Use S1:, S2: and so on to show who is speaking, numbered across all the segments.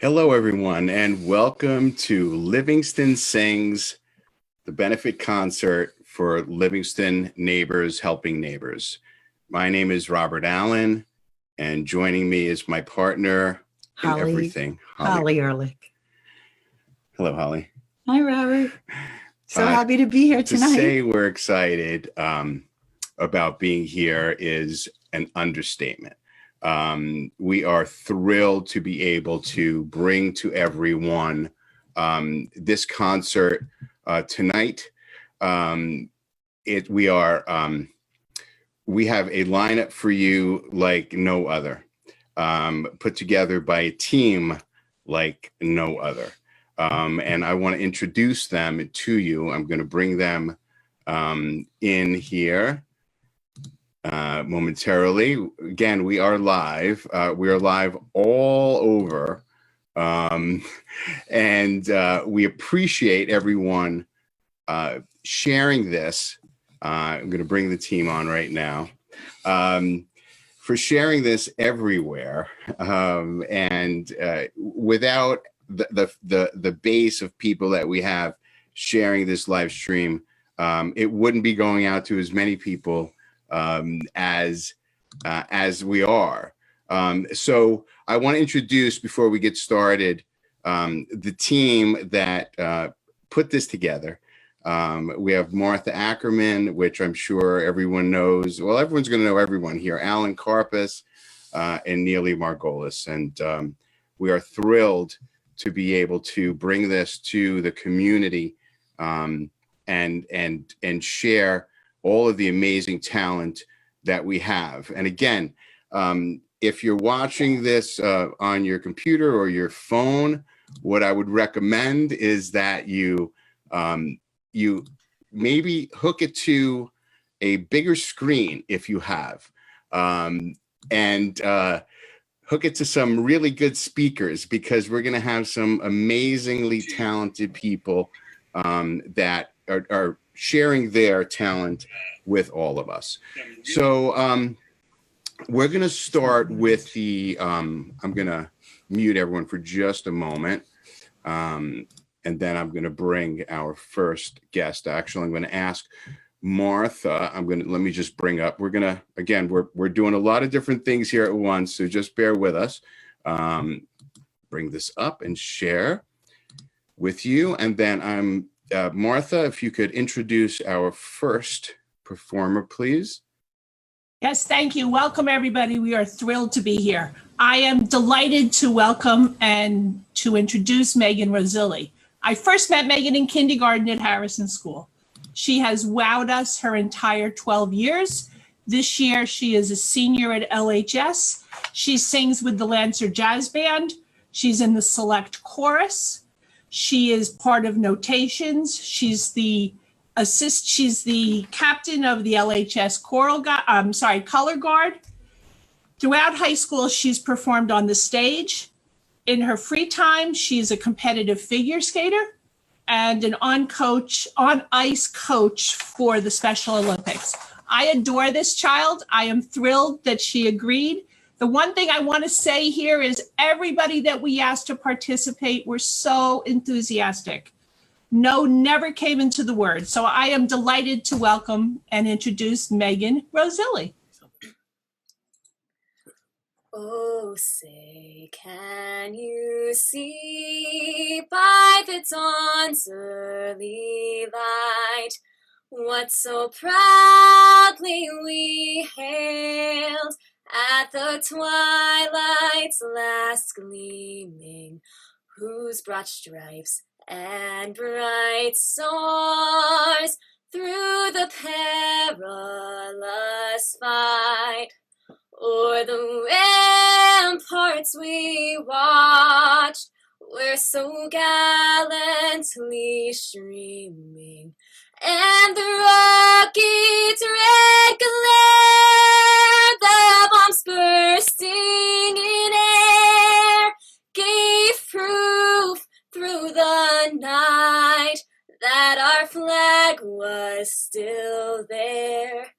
S1: Hello, everyone, and welcome to Livingston Sings, the benefit concert for Livingston Neighbors Helping Neighbors. My name is Robert Allen, and joining me is my partner in everything,
S2: Holly Ehrlich.
S1: Hello, Holly.
S2: Hi, Robert. So happy to be here tonight.
S1: To say we're excited about being here is an understatement. We are thrilled to be able to bring to everyone this concert tonight. We have a lineup for you like no other, put together by a team like no other. And I want to introduce them to you. I'm going to bring them in here momentarily. Again, we are live. We are live all over. And we appreciate everyone sharing this. I'm going to bring the team on right now. For sharing this everywhere. And without the base of people that we have sharing this live stream, it wouldn't be going out to as many people as we are. So I want to introduce, before we get started, the team that put this together. We have Martha Ackerman, which I'm sure everyone knows. Well, everyone's going to know everyone here. Alan Karpus and Neely Margolis. And we are thrilled to be able to bring this to the community and share all of the amazing talent that we have. And again, if you're watching this on your computer or your phone, what I would recommend is that you maybe hook it to a bigger screen if you have, and hook it to some really good speakers, because we're going to have some amazingly talented people that are sharing their talent with all of us. So we're going to start with the, I'm going to mute everyone for just a moment. And then I'm going to bring our first guest. Actually, I'm going to ask Martha. Let me just bring up, again, we're doing a lot of different things here at once, so just bear with us. Bring this up and share with you. And then Martha, if you could introduce our first performer, please.
S3: Yes, thank you. Welcome, everybody. We are thrilled to be here. I am delighted to welcome and to introduce Megan Rosilli. I first met Megan in kindergarten at Harrison School. She has wowed us her entire 12 years. This year, she is a senior at LHS. She sings with the Lancer Jazz Band. She's in the select chorus. She is part of Notations. She's the captain of the LHS color guard. Throughout high school, she's performed on the stage. In her free time, she's a competitive figure skater and an on-ice coach for the Special Olympics. I adore this child. I am thrilled that she agreed. The one thing I want to say here is everybody that we asked to participate were so enthusiastic. No never came into the word. So I am delighted to welcome and introduce Megan Rosilli.
S4: Oh, say, can you see by the dawn's early light what so proudly we hailed at the twilight's last gleaming, whose broad stripes and bright stars through the perilous fight o'er the ramparts we watched were so gallantly streaming, and the rocket's red glare, the bombs bursting in air, gave proof through the night that our flag was still there.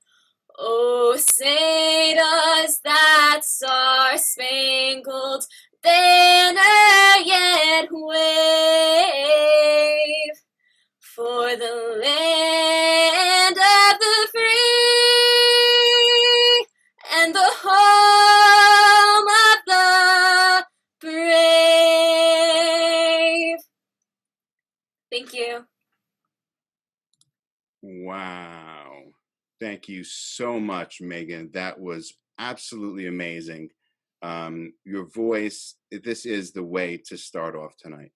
S4: Oh, say does that star-spangled banner yet wave for the land of the free and the home of the brave. Thank you.
S1: Wow. Thank you so much, Megan. That was absolutely amazing. Your voice, this is the way to start off tonight.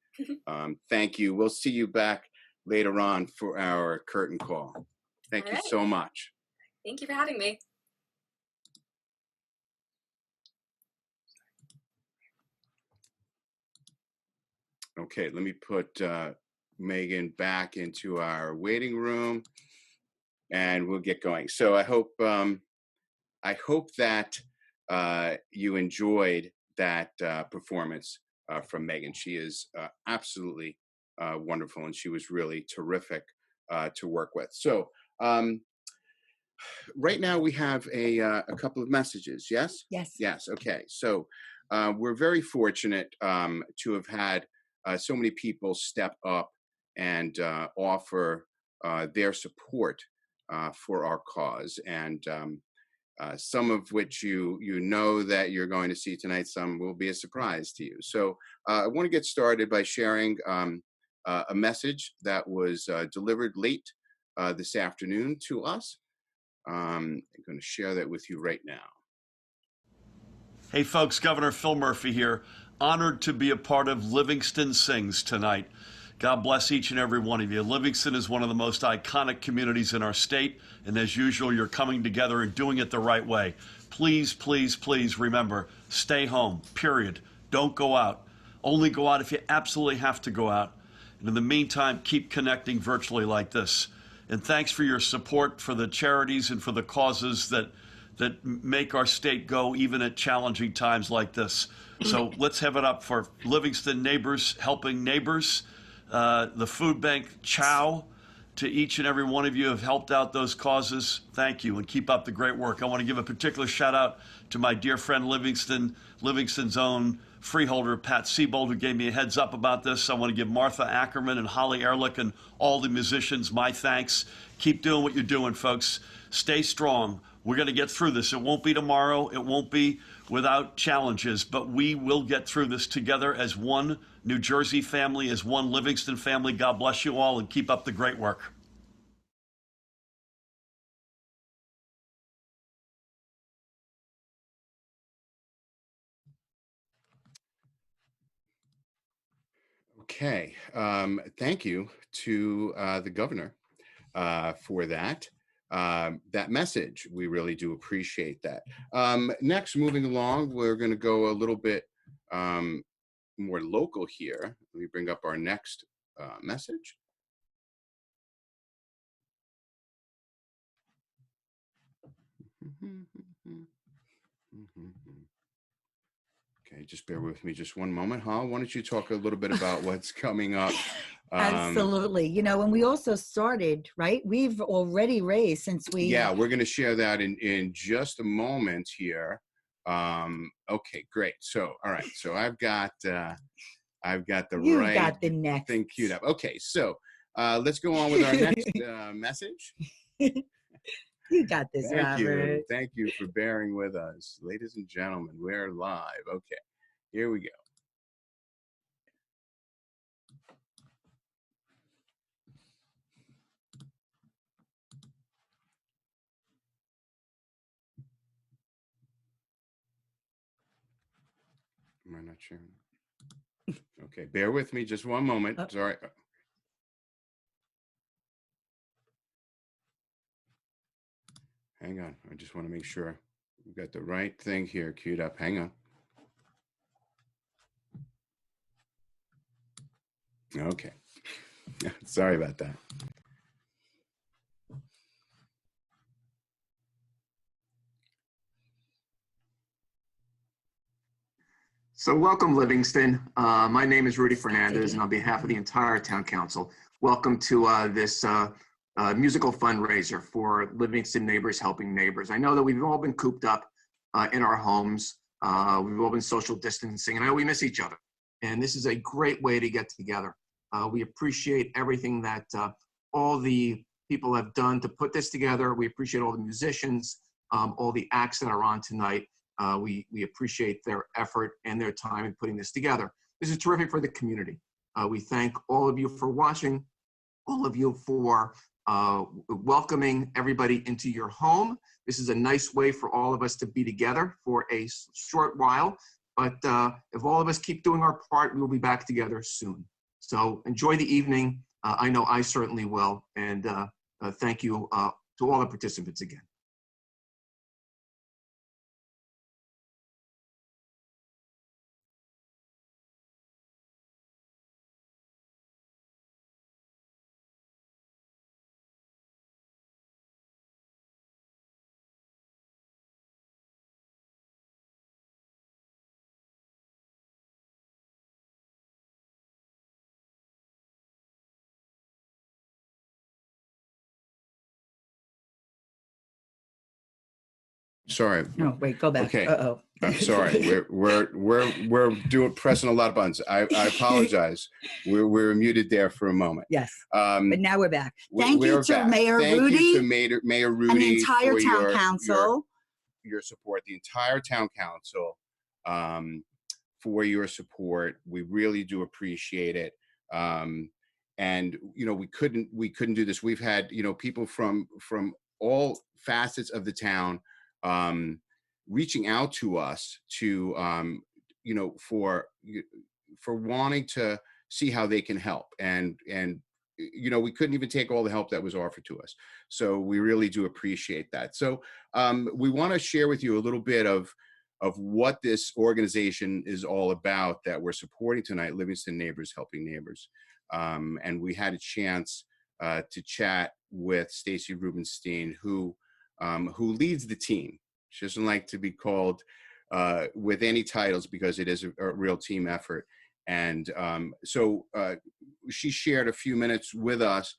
S1: Thank you. We'll see you back later on for our curtain call. Thank you so much.
S4: Thank you for having me.
S1: Okay, let me put Megan back into our waiting room and we'll get going. So I hope that you enjoyed that performance from Megan. She is absolutely wonderful, and she was really terrific to work with. So right now we have a couple of messages. Yes?
S2: Yes.
S1: Yes. Okay. So we're very fortunate to have had so many people step up and offer their support for our cause, and some of which you know that you're going to see tonight. Some will be a surprise to you. So I want to get started by sharing a message that was delivered late this afternoon to us. I'm going to share that with you right now.
S5: Hey folks, Governor Phil Murphy here. Honored to be a part of Livingston Sings tonight. God bless each and every one of you. Livingston is one of the most iconic communities in our state, and as usual, you're coming together and doing it the right way. Please, please, please remember, stay home, period. Don't go out. Only go out if you absolutely have to go out. And in the meantime, keep connecting virtually like this. And thanks for your support for the charities and for the causes that make our state go even at challenging times like this. So let's have it up for Livingston Neighbors Helping Neighbors, the food bank Chow. To each and every one of you who have helped out those causes, thank you, and keep up the great work. I want to give a particular shout out to my dear friend Livingston's own freeholder, Pat Siebold, who gave me a heads up about this. I want to give Martha Ackerman and Holly Ehrlich and all the musicians my thanks. Keep doing what you're doing, folks. Stay strong. We're going to get through this. It won't be tomorrow. It won't be without challenges, but we will get through this together as one New Jersey family, as one Livingston family. God bless you all and keep up the great work.
S1: Okay. Thank you to the governor for that message. We really do appreciate that. Next, moving along, we're going to go a little bit more local here. Let me bring up our next message. Okay, just bear with me just one moment. Why don't you talk a little bit about what's coming up?
S2: Absolutely. You know, and we also started, right? We've already raised since we...
S1: Yeah, we're going to share that in just a moment here. Okay, great. So, all right. So I've got the right
S2: the next
S1: thing queued up. Okay, so let's go on with our next message.
S2: You got this, Robert.
S1: Thank you for bearing with us. Ladies and gentlemen, we're live. Okay, here we go. Am I not sharing? Okay, bear with me just one moment. Sorry. Hang on. I just want to make sure we've got the right thing here queued up. Hang on. Okay. Sorry about that.
S6: So welcome, Livingston. My name is Rudy Fernandez, and on behalf of the entire town council, welcome to this musical fundraiser for Livingston Neighbors Helping Neighbors. I know that we've all been cooped up in our homes. We've all been social distancing, and I know we miss each other. And this is a great way to get together. We appreciate everything that all the people have done to put this together. We appreciate all the musicians, all the acts that are on tonight. We appreciate their effort and their time in putting this together. This is terrific for the community. We thank all of you for watching, all of you for welcoming everybody into your home. This is a nice way for all of us to be together for a short while, but if all of us keep doing our part, we will be back together soon. So enjoy the evening. I know I certainly will, and thank you to all the participants again.
S1: Sorry.
S2: No, wait, go back.
S1: Okay.
S2: Uh-oh.
S1: I'm sorry. We're pressing a lot of buttons. I apologize. We're muted there for a moment.
S2: Yes,
S1: Um,
S2: but now we're back.
S1: we're
S2: Thank you to
S1: back.
S2: Mayor
S1: Thank
S2: Rudy
S1: you to Mayor Rudy
S2: and the entire
S1: for
S2: town council.
S1: your support, the entire town council, for your support. We really do appreciate it. And we couldn't do this. We've had people from all facets of the town reaching out to us to for wanting to see how they can help, and we couldn't even take all the help that was offered to us. So we really do appreciate that. So we want to share with you a little bit of what this organization is all about that we're supporting tonight, Livingston Neighbors Helping Neighbors. And we had a chance to chat with Stacy Rubenstein, who leads the team. She doesn't like to be called with any titles because it is a real team effort. And so she shared a few minutes with us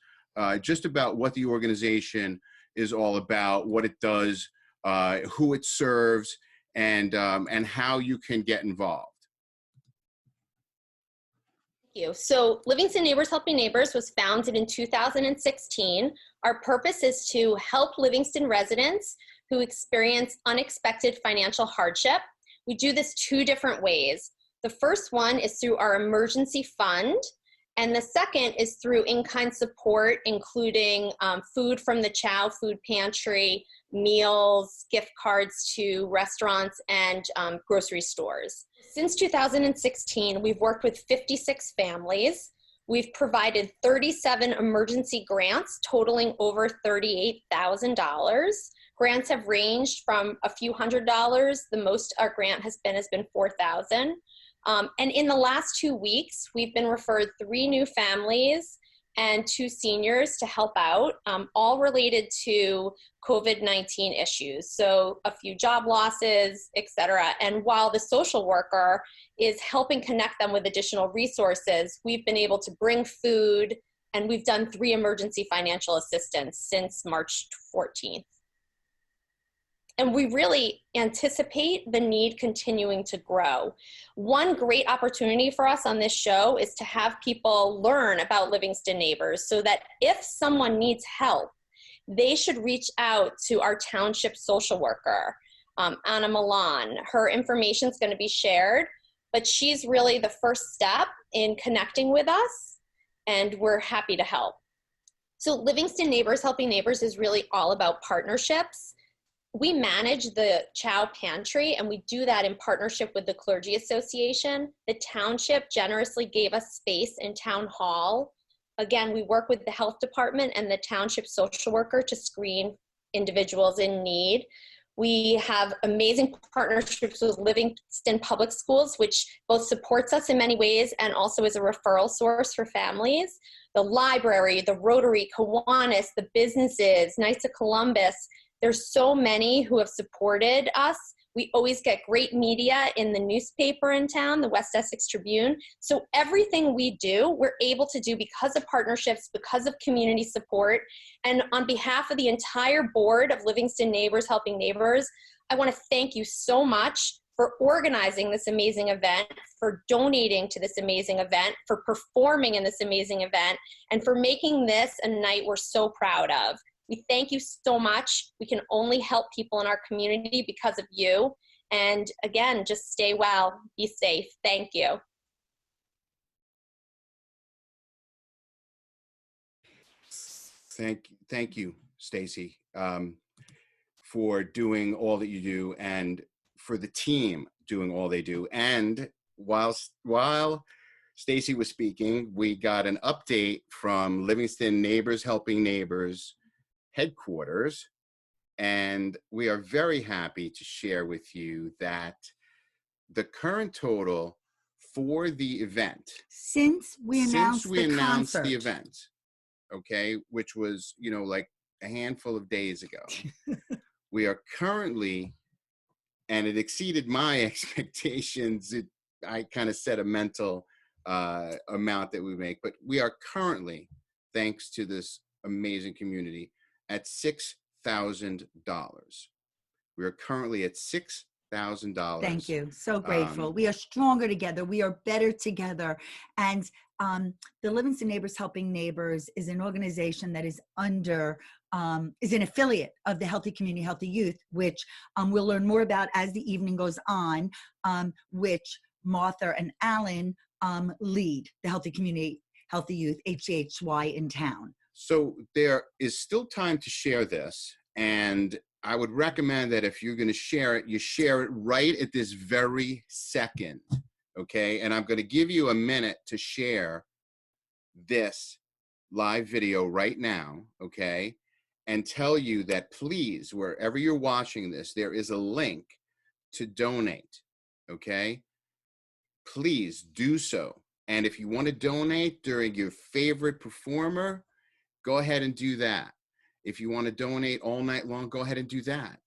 S1: just about what the organization is all about, what it does, who it serves, and how you can get involved.
S4: Thank you. So Livingston Neighbors Helping Neighbors was founded in 2016. Our purpose is to help Livingston residents who experience unexpected financial hardship. We do this two different ways. The first one is through our emergency fund, and the second is through in-kind support, including food from the Chow Food Pantry, meals, gift cards to restaurants, and grocery stores. Since 2016, we've worked with 56 families. We've provided 37 emergency grants totaling over $38,000. Grants have ranged from a few $100s. The most our grant has been $4,000. And in the last 2 weeks, we've been referred 3 new families and 2 seniors to help out, all related to COVID-19 issues. So a few job losses, et cetera. And while the social worker is helping connect them with additional resources, we've been able to bring food, and we've done 3 emergency financial assistance since March 14th. And we really anticipate the need continuing to grow. One great opportunity for us on this show is to have people learn about Livingston Neighbors so that if someone needs help, they should reach out to our township social worker, Anna Milan. Her information is going to be shared, but she's really the first step in connecting with us, and we're happy to help. So Livingston Neighbors Helping Neighbors is really all about partnerships. We manage the Chow Pantry, and we do that in partnership with the Clergy Association. The township generously gave us space in Town Hall. Again, we work with the health department and the township social worker to screen individuals in need. We have amazing partnerships with Livingston Public Schools, which both supports us in many ways and also is a referral source for families. The library, the Rotary, Kiwanis, the businesses, Knights of Columbus. There's so many who have supported us. We always get great media in the newspaper in town, the West Essex Tribune. So everything we do, we're able to do because of partnerships, because of community support. And on behalf of the entire board of Livingston Neighbors Helping Neighbors, I want to thank you so much for organizing this amazing event, for donating to this amazing event, for performing in this amazing event, and for making this a night we're so proud of. We thank you so much. We can only help people in our community because of you. And again, just stay well, be safe. Thank you.
S1: Thank you, Stacy, for doing all that you do, and for the team doing all they do. And while Stacy was speaking, we got an update from Livingston Neighbors Helping Neighbors headquarters, and we are very happy to share with you that the current total for the event,
S2: Since we announced the
S1: announced
S2: concert,
S1: the event, okay, which was, you know, like a handful of days ago, we are currently, and it exceeded my expectations. I kind of set a mental amount that we make, but we are currently, thanks to this amazing community, at $6,000. We are currently at $6,000.
S2: thank you. So grateful. We are stronger together. We are better together. And the Livingston Neighbors Helping Neighbors is an organization that is is an affiliate of the Healthy Community, Healthy Youth, which we'll learn more about as the evening goes on, which Martha and Alan lead, the Healthy Community, Healthy Youth, HCHY in town.
S1: So there is still time to share this, and I would recommend that if you're going to share it, you share it right at this very second, okay? And I'm going to give you a minute to share this live video right now, okay? And tell you that please, wherever you're watching this, there is a link to donate, okay? Please do so. And if you want to donate during your favorite performer, go ahead and do that. If you want to donate all night long, go ahead and do that.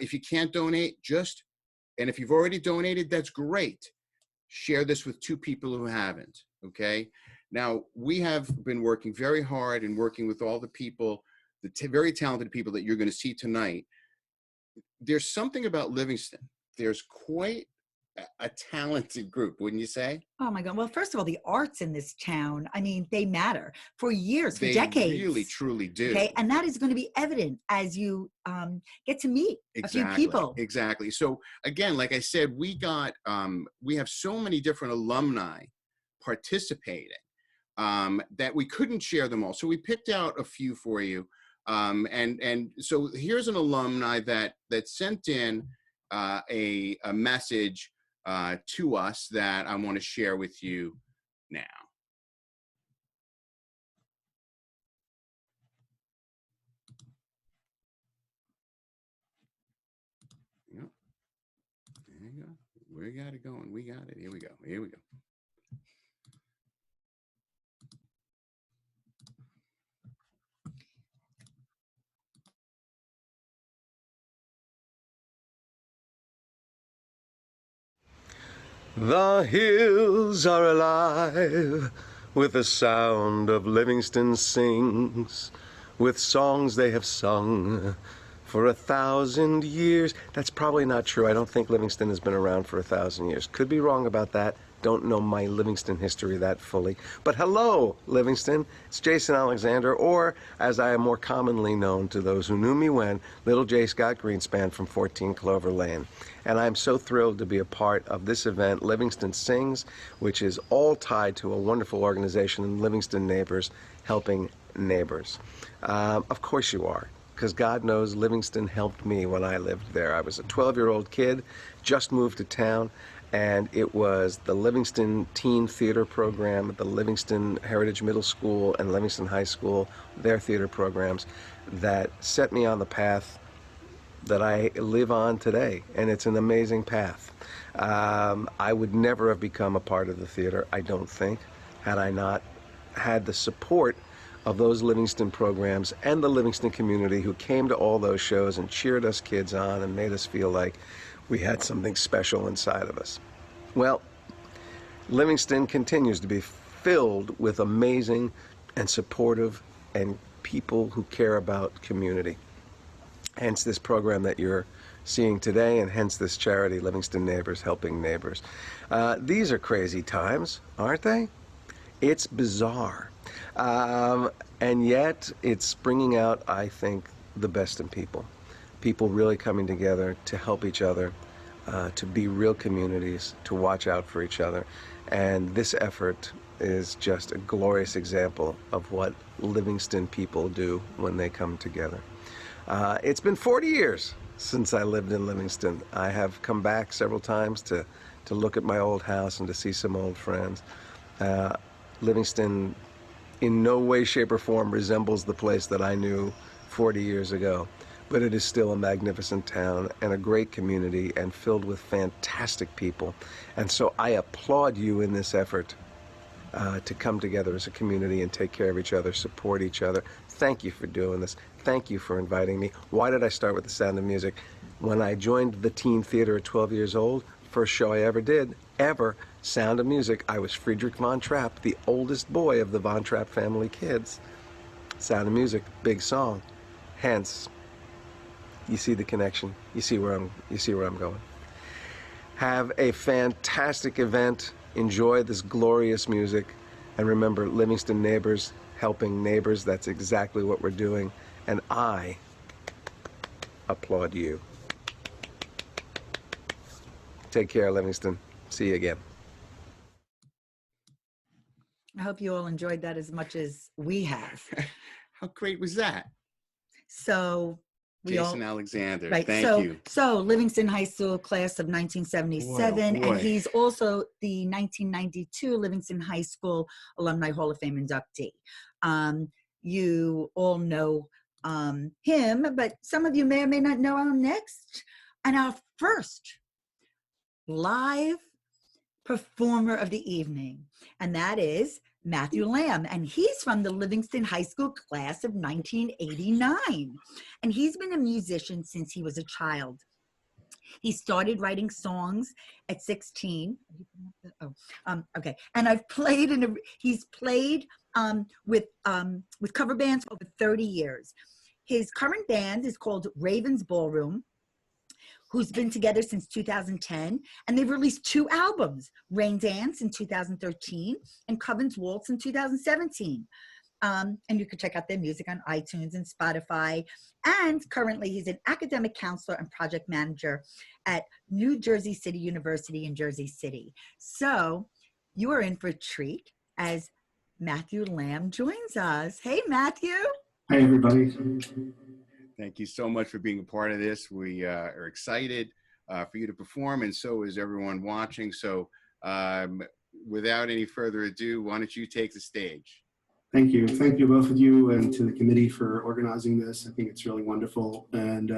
S1: If you can't donate, and if you've already donated, that's great. Share this with 2 people who haven't, okay? Now, we have been working very hard and working with all the people, very talented people that you're going to see tonight. There's something about Livingston. There's quite a talented group, wouldn't you say?
S2: Oh my God. Well, first of all, the arts in this town, I mean, they matter for years, for
S1: They
S2: decades.
S1: They really, truly do.
S2: Okay. And that is going to be evident as you get to meet a few people.
S1: Exactly. So again, like I said, we have so many different alumni participating that we couldn't share them all. So we picked out a few for you. And so here's an alumni that sent in a message to us that I want to share with you now. Yep. There you go. We got it going. We got it. Here we go. Here we go.
S7: The hills are alive with the sound of Livingston sings, with songs they have sung for 1,000 years. That's probably not true. I don't think Livingston has been around for 1,000 years. Could be wrong about that. Don't know my Livingston history that fully. But hello, Livingston. It's Jason Alexander, or as I am more commonly known to those who knew me when, Little J. Scott Greenspan from 14 Clover Lane. And I'm so thrilled to be a part of this event, Livingston Sings, which is all tied to a wonderful organization, Livingston Neighbors Helping Neighbors. Of course you are, because God knows Livingston helped me when I lived there. I was a 12-year-old kid, just moved to town, and it was the Livingston Teen Theater Program at the Livingston Heritage Middle School and Livingston High School, their theater programs, that set me on the path that I live on today, and it's an amazing path. I would never have become a part of the theater, I don't think, had I not had the support of those Livingston programs and the Livingston community who came to all those shows and cheered us kids on and made us feel like we had something special inside of us. Well, Livingston continues to be filled with amazing and supportive and people who care about community. Hence this program that you're seeing today, and hence this charity, Livingston Neighbors Helping Neighbors. These are crazy times, aren't they? It's bizarre. And yet it's bringing out, I think, the best in people. People really coming together to help each other, to be real communities, to watch out for each other. And this effort is just a glorious example of what Livingston people do when they come together. It's been 40 years since I lived in Livingston. I have come back several times to look at my old house and to see some old friends. Livingston in no way, shape, or form resembles the place that I knew 40 years ago, but it is still a magnificent town and a great community and filled with fantastic people. And so I applaud you in this effort to come together as a community and take care of each other, support each other. Thank you for doing this. Thank you for inviting me. Why did I start with The Sound of Music? When I joined the teen theater at 12 years old, first show I ever did, Sound of Music, I was Friedrich von Trapp, the oldest boy of the von Trapp family kids. Sound of Music, big song. Hence, you see the connection. You see where I'm going. Have a fantastic event. Enjoy this glorious music. And remember, Livingston Neighbors Helping Neighbors, that's exactly what we're doing. And I applaud you. Take care, Livingston. See you again.
S2: I hope you all enjoyed that as much as we have.
S1: How great was that?
S2: So
S1: Jason Alexander,
S2: right.
S1: Thank you.
S2: So Livingston High School class of 1977,
S1: Boy, oh boy.
S2: and he's also the 1992 Livingston High School Alumni Hall of Fame inductee. You all know him, but some of you may or may not know our next and our first live performer of the evening, and that is Matthew Lamb, and he's from the Livingston High School class of 1989, and he's been a musician since he was a child. He started writing songs at 16. Okay, and he's played with cover bands for over 30 years. His current band is called Raven's Ballroom, who's been together since 2010, and they've released 2 albums, Rain Dance in 2013 and Coven's Waltz in 2017. And you can check out their music on iTunes and Spotify. And currently he's an academic counselor and project manager at New Jersey City University in Jersey City. So you are in for a treat as Matthew Lamb joins us. Hey, Matthew.
S8: Hi, everybody.
S1: Thank you so much for being a part of this. We are excited for you to perform, and so is everyone watching. So without any further ado, why don't you take the stage?
S8: Thank you. Thank you, both of you, and to the committee for organizing this. I think it's really wonderful. And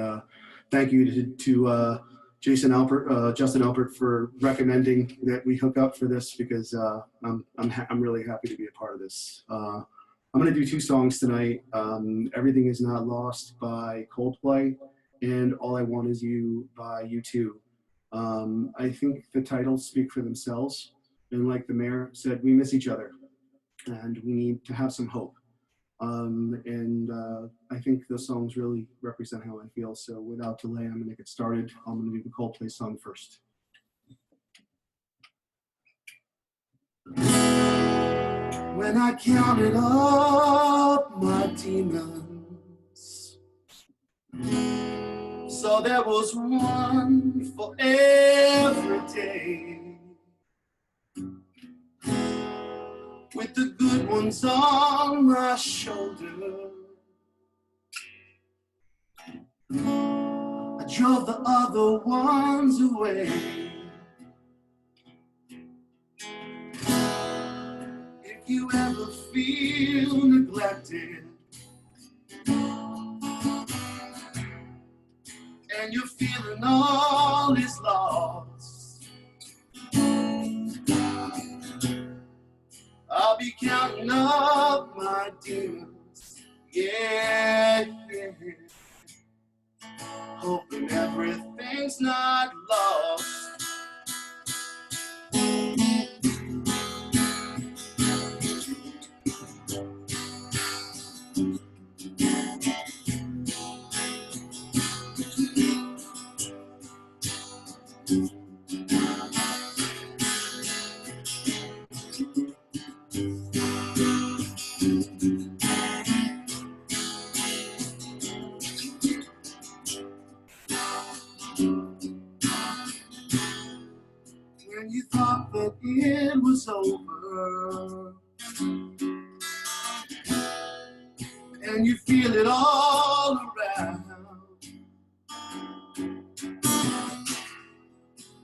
S8: thank you to Justin Alpert for recommending that we hook up for this, because I'm really happy to be a part of this. I'm going to do 2 songs tonight. Everything Is Not Lost by Coldplay and All I Want Is You by U2. I think the titles speak for themselves. And like the mayor said, we miss each other and we need to have some hope. I think those songs really represent how I feel. So without delay, I'm going to get started. I'm going to do the Coldplay song first. When I counted up my demons, so there was one for every day, with the good ones on my shoulder, I drove the other ones away. If you ever feel neglected and you're feeling all is lost, I'll be counting up my demons, yeah, yeah, hoping everything's not lost. over, and you feel it all around,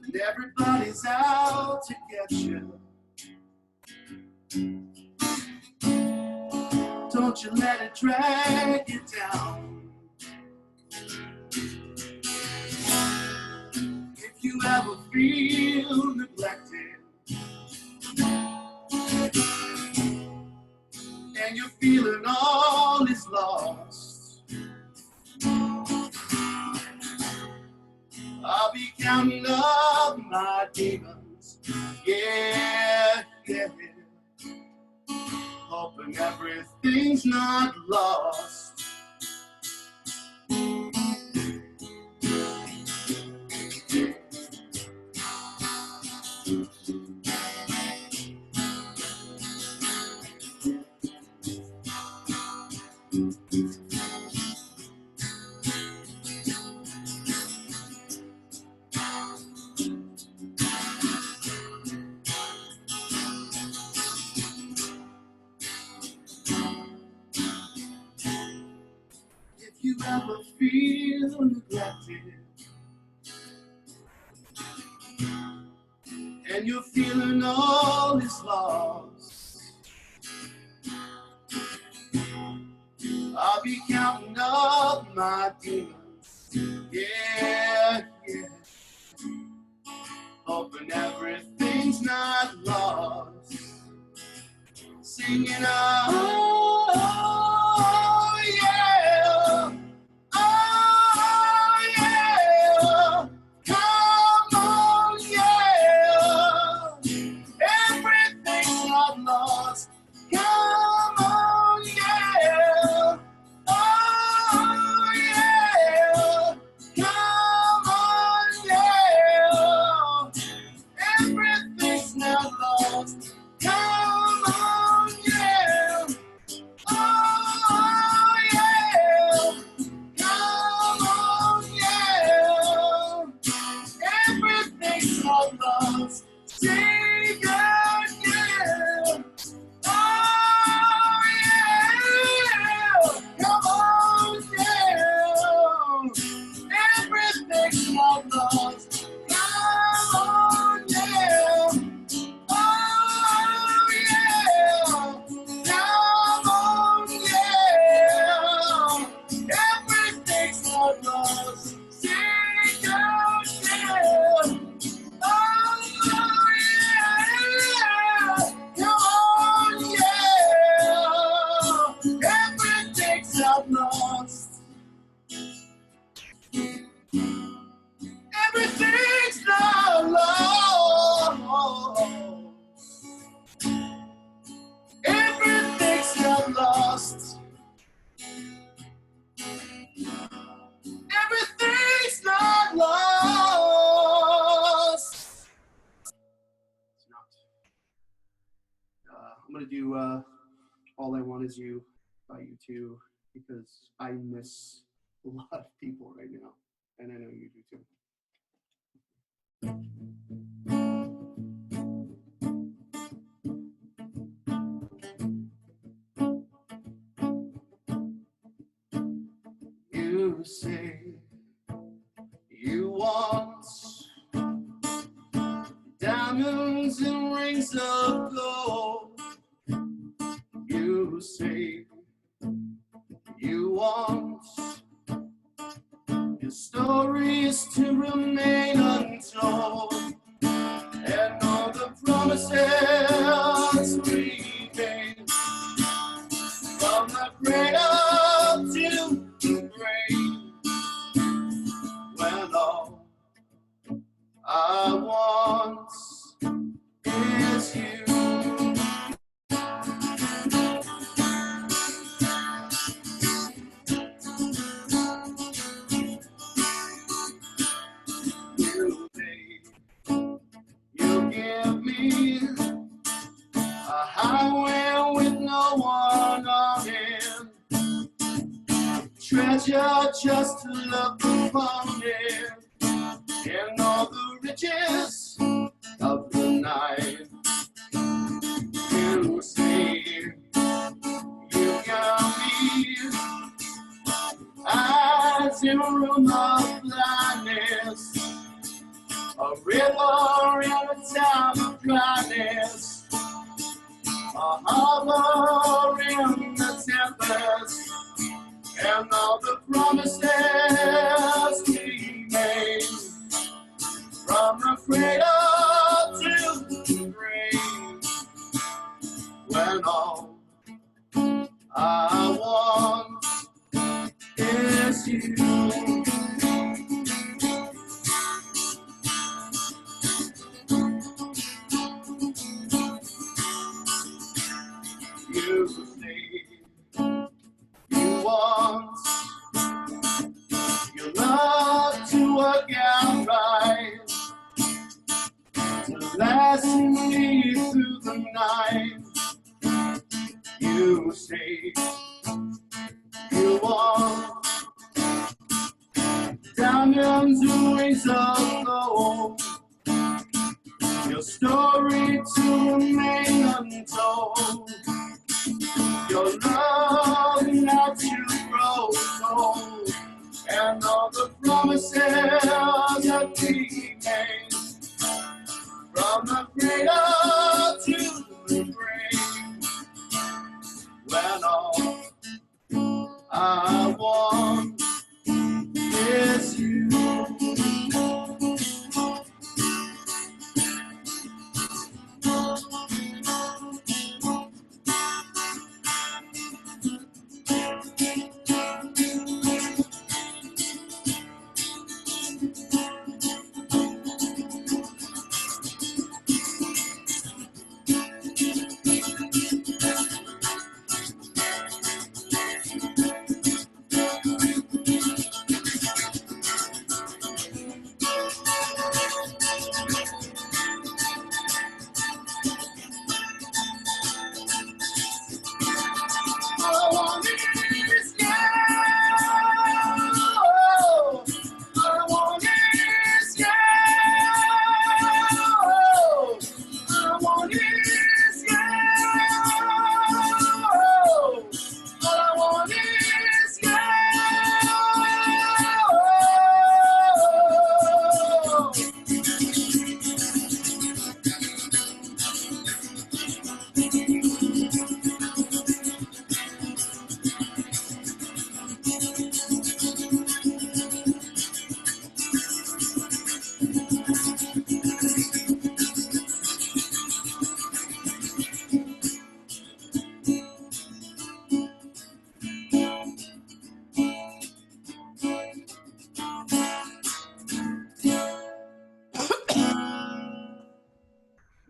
S8: and everybody's out to get you. Don't you let it drag you down. If you ever feel neglected and you're feeling all is lost, I'll be counting up my demons, yeah, yeah, hoping everything's not lost. If you ever feel neglected and you're feeling all is lost, I'll be counting up my demons, yeah, yeah, hoping everything's not lost, singing oh, yeah, oh, yeah, come on, yeah, everything's not lost, come on, yeah, oh, yeah, come on, yeah, everything's not lost, come on, yeah, oh, yeah, come on, yeah, everything's not lost, sing again. Oh, yeah, come on, yeah, everything's not lost, come on, yeah, oh, yeah, come on, yeah, everything's not lost, sing again. Oh, yeah, come on, yeah, everything's not lost. Everything's not lost. Everything's not lost. Everything's not lost. It's not. I'm gonna do All I Want Is You by U2 because I miss a lot of people right now, and I know you do too. You say you want diamonds and rings of gold. You say you want your stories to remain untold, and all the promises we made from the cradle to the grave. When all I want is you. You give me a highway with no one on it, treasure just to look upon it, and all the riches of the night.
S9: A river in a time of gladness, a harbor in the tempest, and all the promises we made, from the cradle to the grave, when all I want is you. You say you want your love to work out right, to last me through the night. You say you want diamonds and rings of gold, your story to remain untold, your love not to grow cold, and all the promises that we made, from the cradle to the grave, when all I want is you.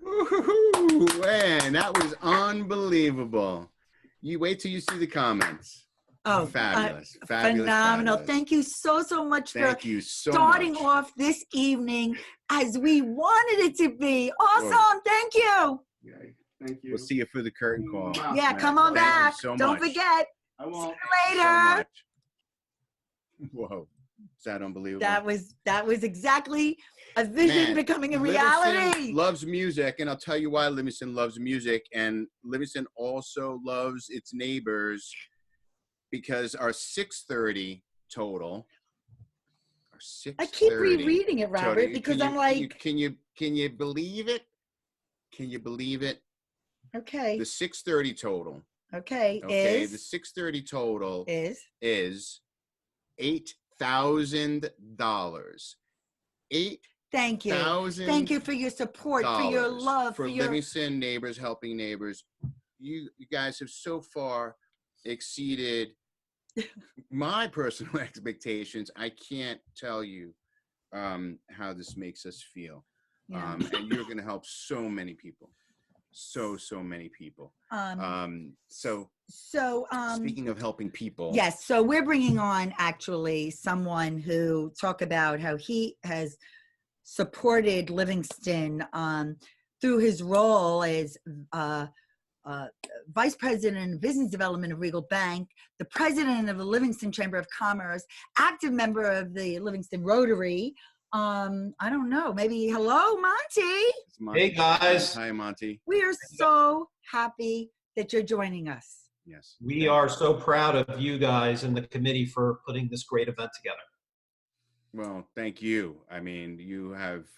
S1: Woo-hoo-hoo. Man, that was unbelievable. You wait till you see the comments.
S2: Oh,
S1: Fabulous. Fabulous.
S2: Phenomenal.
S1: Fabulous.
S2: Thank you so much
S1: Thank
S2: for
S1: you so
S2: starting
S1: much.
S2: off this evening as we wanted it to be. Awesome. Thank you.
S8: Yeah, thank you.
S1: We'll see you for the curtain call.
S2: Yeah, come on
S1: Thank you
S2: back.
S1: so
S2: Don't
S1: much.
S2: forget.
S8: I won't.
S2: See you
S1: So
S2: later.
S1: much. Whoa. Is that unbelievable?
S2: That was exactly a vision
S1: Man,
S2: becoming a
S1: Livingston
S2: reality.
S1: loves music, and I'll tell you why Livingston loves music. And Livingston also loves its neighbors, because our 6:30 total. Our 6:30
S2: I keep rereading it, Robert,
S1: total,
S2: because I'm like,
S1: can you believe it? Can you believe it?
S2: okay,
S1: The 6:30 total.
S2: okay,
S1: Okay, the
S2: is
S1: 6:30 total
S2: is
S1: is $8,000.
S2: thank you.
S1: $8,000
S2: Thank you for your support, for your love,
S1: for
S2: for your
S1: Livingston Neighbors Helping Neighbors. You guys have so far exceeded my personal expectations. I can't tell you how this makes us feel.
S2: yeah.
S1: And you're going to help so many people. So many people. Speaking of helping people.
S2: Yes, so we're bringing on actually someone who talk about how he has supported Livingston through his role as Vice President of Business Development of Regal Bank, the President of the Livingston Chamber of Commerce, active member of the Livingston Rotary. I don't know, maybe hello, Monty.
S1: Monty.
S10: Hey guys.
S1: Hi, Monty.
S2: We are so happy that you're joining us.
S1: Yes.
S10: We are so proud of you guys and the committee for putting this great event together.
S1: Well, thank you. I mean, you have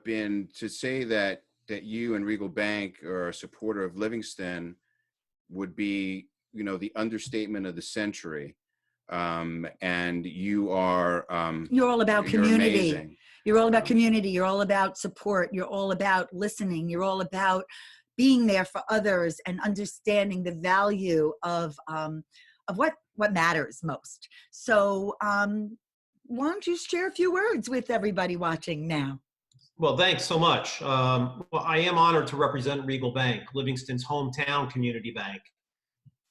S1: been, to say that you and Regal Bank are a supporter of Livingston would be, the understatement of the century. And you are
S2: You're all about
S1: you're
S2: community.
S1: amazing.
S2: You're all about community. You're all about support. You're all about listening. You're all about being there for others and understanding the value of what matters most. So why don't you share a few words with everybody watching now?
S10: Well, thanks so much. Well, I am honored to represent Regal Bank, Livingston's hometown community bank.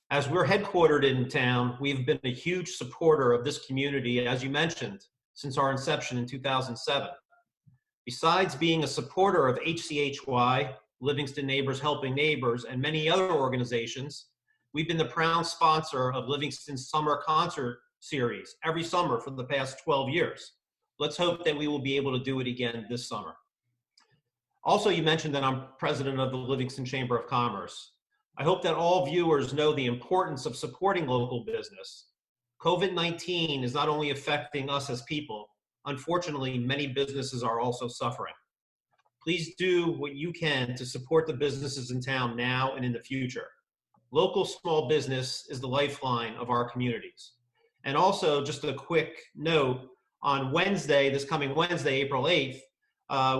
S10: As we're headquartered in town, we've been a huge supporter of this community, as you mentioned, since our inception in 2007. Besides being a supporter of HCHY, Livingston Neighbors Helping Neighbors, and many other organizations, we've been the proud sponsor of Livingston's summer concert series every summer for the past 12 years. Let's hope that we will be able to do it again this summer. Also, you mentioned that I'm president of the Livingston Chamber of Commerce. I hope that all viewers know the importance of supporting local business. COVID-19 is not only affecting us as people, unfortunately, many businesses are also suffering. Please do what you can to support the businesses in town now and in the future. Local small business is the lifeline of our communities. And also, just a quick note, on Wednesday, this coming Wednesday, April 8th,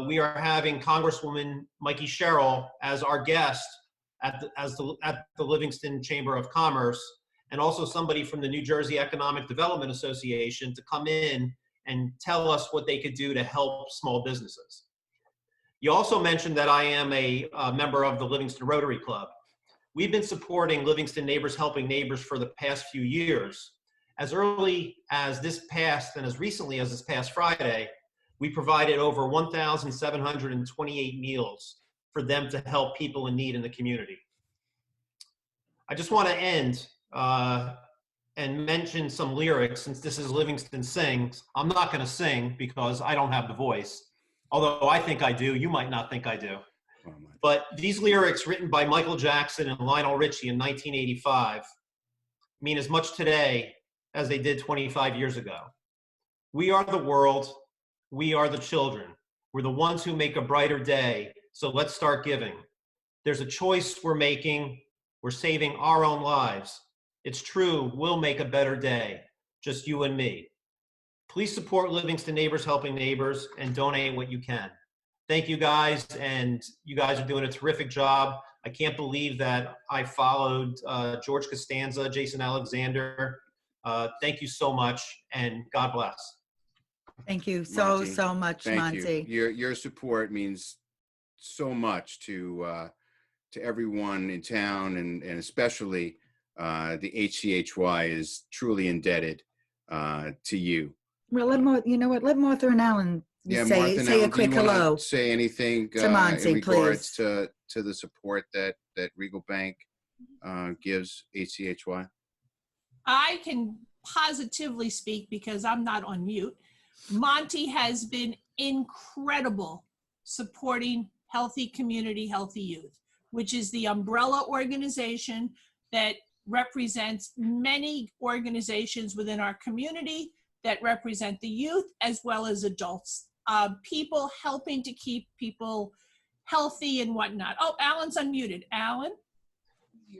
S10: we are having Congresswoman Mikey Sherrill as our guest at the Livingston Chamber of Commerce, and also somebody from the New Jersey Economic Development Association to come in and tell us what they could do to help small businesses. You also mentioned that I am a member of the Livingston Rotary Club. We've been supporting Livingston Neighbors Helping Neighbors for the past few years. As early as this past and as recently as this past Friday, we provided over 1,728 meals for them to help people in need in the community. I just want to end and mention some lyrics. Since this is Livingston Sings, I'm not going to sing because I don't have the voice. Although I think I do, you might not think I do. But these lyrics, written by Michael Jackson and Lionel Richie in 1985, mean as much today as they did 25 years ago. We are the world. We are the children. We're the ones who make a brighter day. So let's start giving. There's a choice we're making. We're saving our own lives. It's true, we'll make a better day. Just you and me. Please support Livingston Neighbors Helping Neighbors and donate what you can. Thank you guys, and you guys are doing a terrific job. I can't believe that I followed George Costanza, Jason Alexander. Thank you so much, and God bless.
S2: Thank you
S1: Monty,
S2: so much,
S1: thank
S2: Monty.
S1: you. Your support means so much to everyone in town, and especially the HCHY is truly indebted to you.
S2: Well, let Martha and Alan say
S1: Martha,
S2: a quick hello.
S1: Say anything
S2: to Monty,
S1: in regards
S2: please.
S1: to the support that Regal Bank gives HCHY?
S3: I can positively speak because I'm not on mute. Monty has been incredible supporting Healthy Community, Healthy Youth, which is the umbrella organization that represents many organizations within our community that represent the youth as well as adults. People helping to keep people healthy and whatnot. Oh, Alan's unmuted. Alan?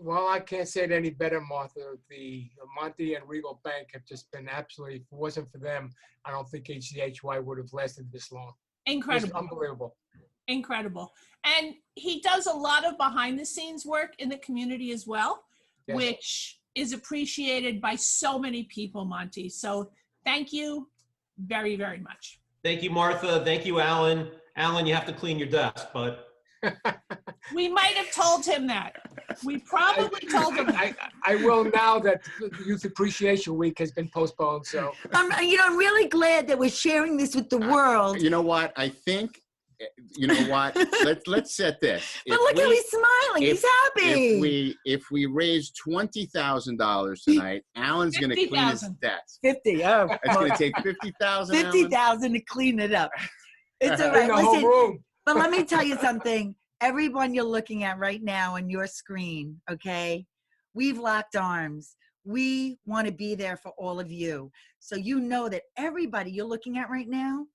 S11: Well, I can't say it any better, Martha. The Monty and Regal Bank have just been absolutely, if it wasn't for them, I don't think HCHY would have lasted this long.
S3: Incredible.
S11: It's unbelievable.
S3: Incredible. And he does a lot of behind the scenes work in the community as well, yes, which is appreciated by so many people, Monty. So thank you very, very much.
S10: Thank you, Martha. Thank you, Alan. Alan, you have to clean your desk, but.
S3: We might have told him that. We probably told him that.
S11: I will now that Youth Appreciation Week has been postponed. So
S2: I'm really glad that we're sharing this with the world.
S1: You know what? I think, let's set this.
S2: But look how he's smiling. He's happy.
S1: If we raise $20,000 tonight, Alan's going to clean his desk.
S2: 50. Oh,
S1: it's going to take 50,000.
S2: 50,000 to clean it up. It's all right. Listen, but let me tell you something. Everyone you're looking at right now on your screen, okay? We've locked arms. We want to be there for all of you. So you know that everybody you're looking at right now,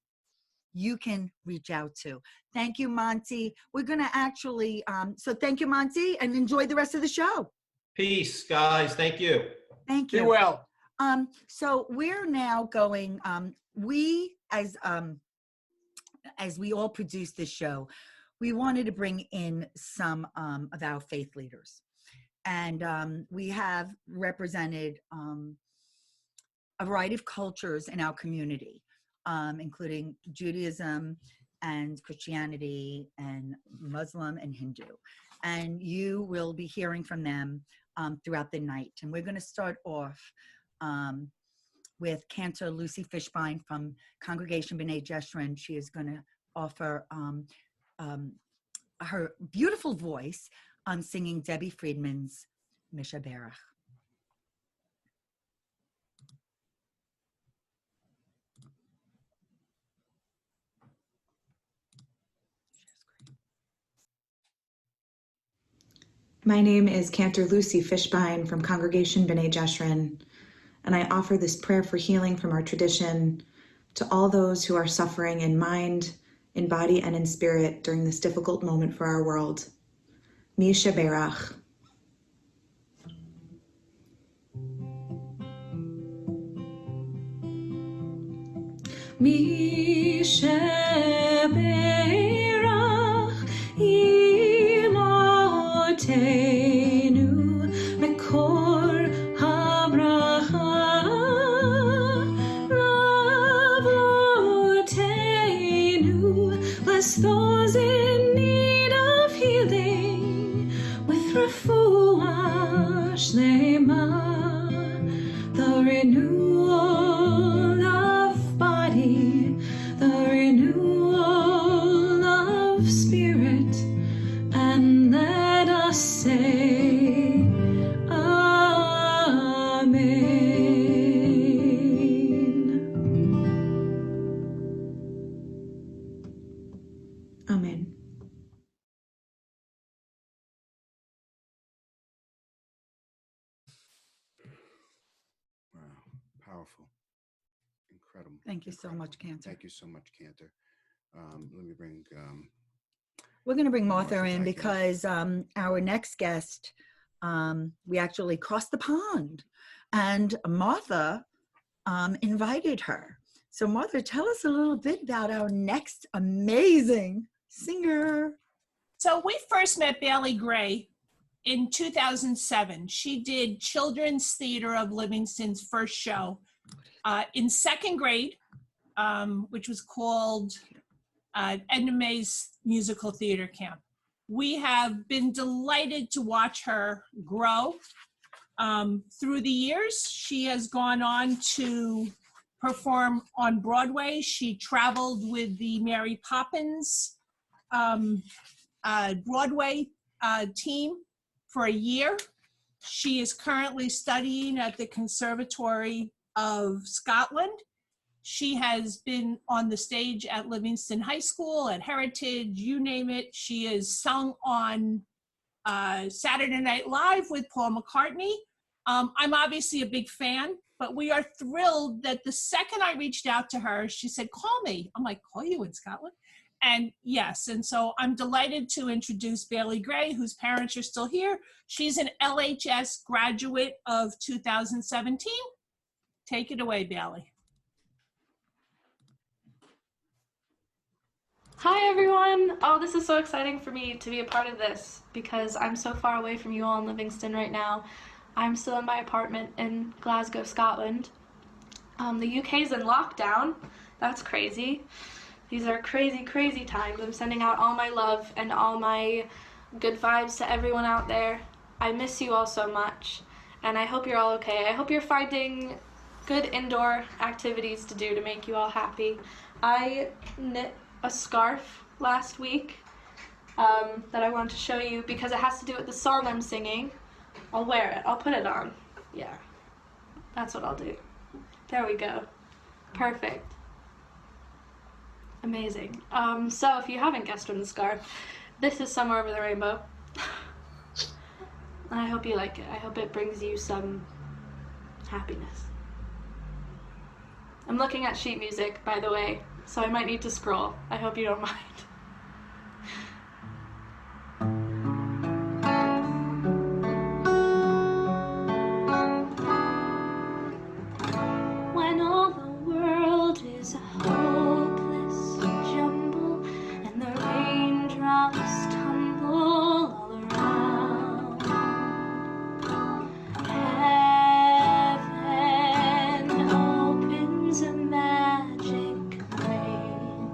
S2: you can reach out to. Thank you, Monty. We're going to actually, so thank you, Monty, and enjoy the rest of the show.
S10: Peace, guys. Thank you.
S2: Thank
S11: Be
S2: you.
S11: well.
S2: So we're now going, we, as we all produce this show, we wanted to bring in some of our faith leaders. And we have represented a variety of cultures in our community, including Judaism and Christianity and Muslim and Hindu. And you will be hearing from them throughout the night. And we're going to start off with Cantor Lucy Fishbein from Congregation B'nai Jeshurun. She is going to offer her beautiful voice singing Debbie Friedman's Mishaberach.
S12: My name is Cantor Lucy Fishbein from Congregation B'nai Jeshurun, and I offer this prayer for healing from our tradition to all those who are suffering in mind, in body, and in spirit during this difficult moment for our world. Mi Sheberach. Mi Sheberach Imotenu Mekor Habracha Lavotenu. Bless those in need of healing with refuah shlema, the renewal of body, the renewal of spirit, and let us say Amen. Amen.
S1: Wow, powerful, incredible.
S2: Thank you so
S1: incredible.
S2: much, Cantor.
S1: Thank you so much, Cantor. Let me bring.
S2: We're going to bring Martha
S1: Martha
S2: in
S1: back in.
S2: because our next guest, we actually crossed the pond, and Martha invited her. So Martha, tell us a little bit about our next amazing singer.
S3: So we first met Bailey Gray in 2007. She did Children's Theater of Livingston's first show in second grade, which was called Edna May's Musical Theater Camp. We have been delighted to watch her grow through the years. She has gone on to perform on Broadway. She traveled with the Mary Poppins Broadway team for a year. She is currently studying at the Conservatory of Scotland. She has been on the stage at Livingston High School, at Heritage, you name it. She has sung on Saturday Night Live with Paul McCartney. I'm obviously a big fan, but we are thrilled that the second I reached out to her, she said, call me. I'm like, call you in Scotland? And yes, and so I'm delighted to introduce Bailey Gray, whose parents are still here. She's an LHS graduate of 2017. Take it away, Bailey.
S13: Hi everyone! Oh, this is so exciting for me to be a part of this because I'm so far away from you all in Livingston right now. I'm still in my apartment in Glasgow, Scotland. The UK's in lockdown. That's crazy. These are crazy, crazy times. I'm sending out all my love and all my good vibes to everyone out there. I miss you all so much, and I hope you're all okay. I hope you're finding good indoor activities to do to make you all happy. I knit a scarf last week that I want to show you because it has to do with the song I'm singing. I'll wear it. I'll put it on. Yeah, that's what I'll do. There we go. Perfect. Amazing. So if you haven't guessed from the scarf, this is Somewhere Over the Rainbow. I hope you like it. I hope it brings you some happiness. I'm looking at sheet music, by the way, so I might need to scroll. I hope you don't mind. When all the world is a hopeless jumble and the raindrops tumble all around, heaven opens a magic rain.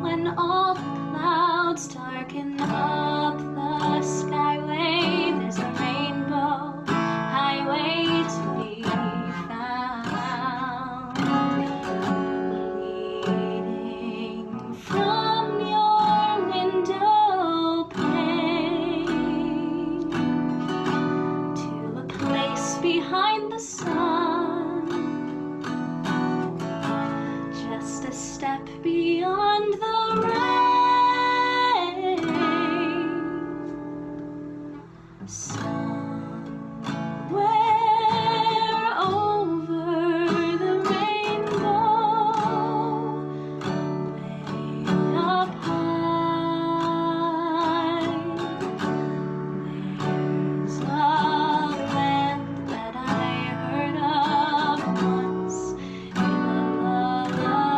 S13: When all the clouds darken up the skyway, there's a rainbow highway to be found, leading from your window pane to a place behind the sun, just a step beyond the rain. Somewhere over the rainbow, way up high, there's a land that I heard of once in a lullaby.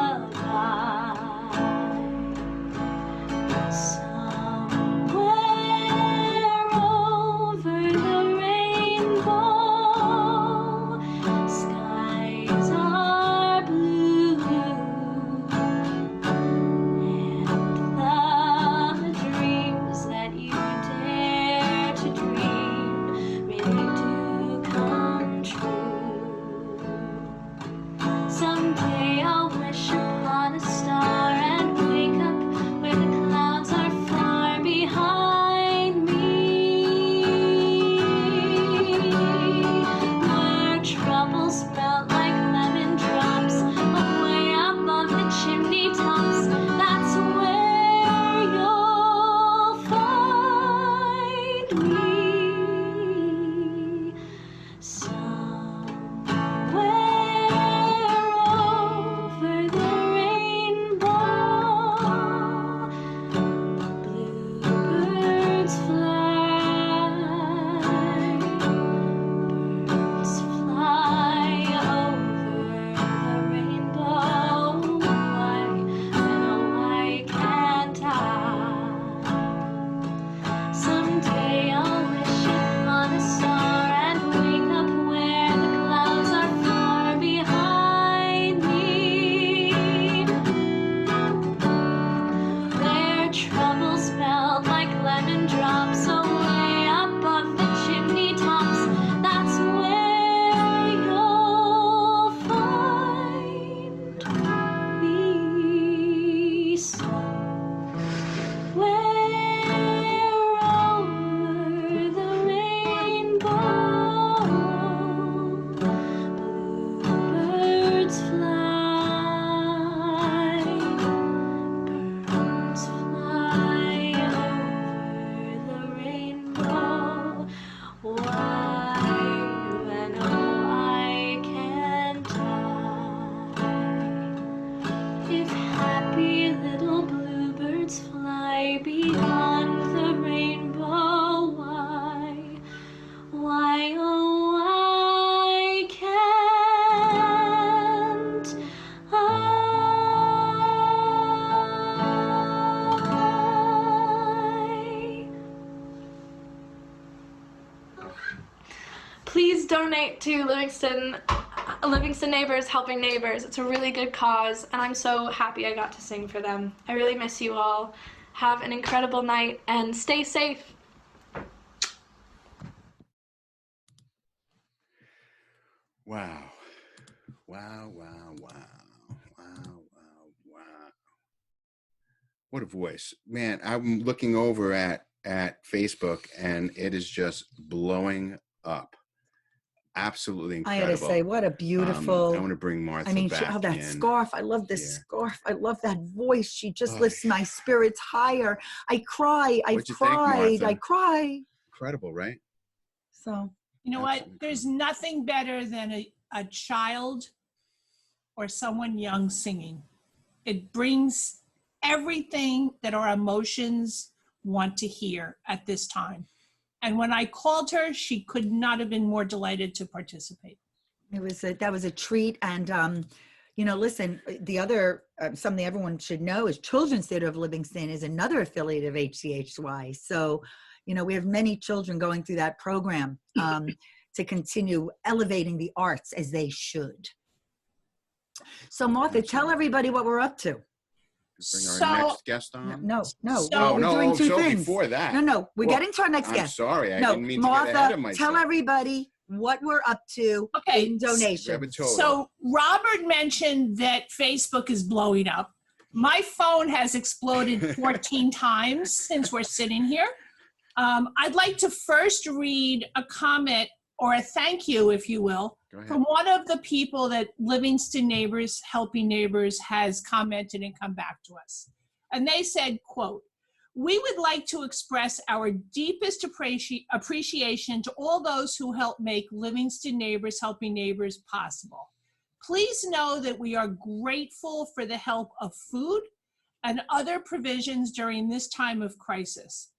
S13: Somewhere over the rainbow, skies are blue, and the dreams that you dare to dream really do come true. Someday I'll wish upon a star and wake up where the clouds are far behind me, where troubles melt like lemon drops away above the chimney tops. That's where you'll find me. Somewhere over the rainbow, bluebirds fly, birds fly over the rainbow. Why, oh, why can't I? Someday I'll wish upon a star and wake up where the clouds are far behind me, where troubles melt like lemon drops away above the chimney tops. That's where you'll find me. Somewhere over the rainbow, bluebirds fly, birds fly over the rainbow. Why, then, oh, I can't I? If happy little bluebirds fly beyond the rainbow, why, oh, why can't I? Please donate to Livingston Neighbors Helping Neighbors. It's a really good cause, and I'm so happy I got to sing for them. I really miss you all. Have an incredible night, and stay safe.
S1: Wow. Wow, wow, wow. Wow, wow, wow. What a voice. Man, I'm looking over at Facebook and it is just blowing up. absolutely
S2: I
S1: incredible.
S2: had to say, what a beautiful.
S1: I want to bring Martha
S2: I mean,
S1: back
S2: oh, that
S1: in.
S2: scarf. I love this
S1: Yeah.
S2: scarf. I love that voice. She just
S1: Oh.
S2: lifts my spirits higher. I cry. I've
S1: What'd you think,
S2: cried.
S1: Martha?
S2: I cry.
S1: Incredible, right?
S2: So,
S3: You know
S1: Absolutely.
S3: what? There's nothing better than a child or someone young singing. It brings everything that our emotions want to hear at this time. And when I called her, she could not have been more delighted to participate.
S2: that was a treat. And, listen, the other, something everyone should know is Children's Theater of Livingston is another affiliate of HCHY. So, we have many children going through that program to continue elevating the arts as they should. So Martha, tell everybody what we're up to.
S1: Bring our next guest on?
S2: No.
S3: So-
S2: we're doing two
S1: so
S2: things.
S1: before that.
S2: No, we're
S1: Well,
S2: getting to our next
S1: I'm
S2: guest.
S1: sorry, I
S2: No,
S1: didn't mean to get ahead of
S2: Martha,
S1: myself.
S2: tell everybody what we're up to
S3: Okay,
S2: in donations.
S3: So Robert mentioned that Facebook is blowing up. My phone has exploded 14 times since we're sitting here. I'd like to first read a comment or a thank you, if you will, from one of the people that Livingston Neighbors Helping Neighbors has commented and come back to us. And they said, quote, "We would like to express our deepest appreciation to all those who help make Livingston Neighbors Helping Neighbors possible. Please know that we are grateful for the help of food and other provisions during this time of crisis.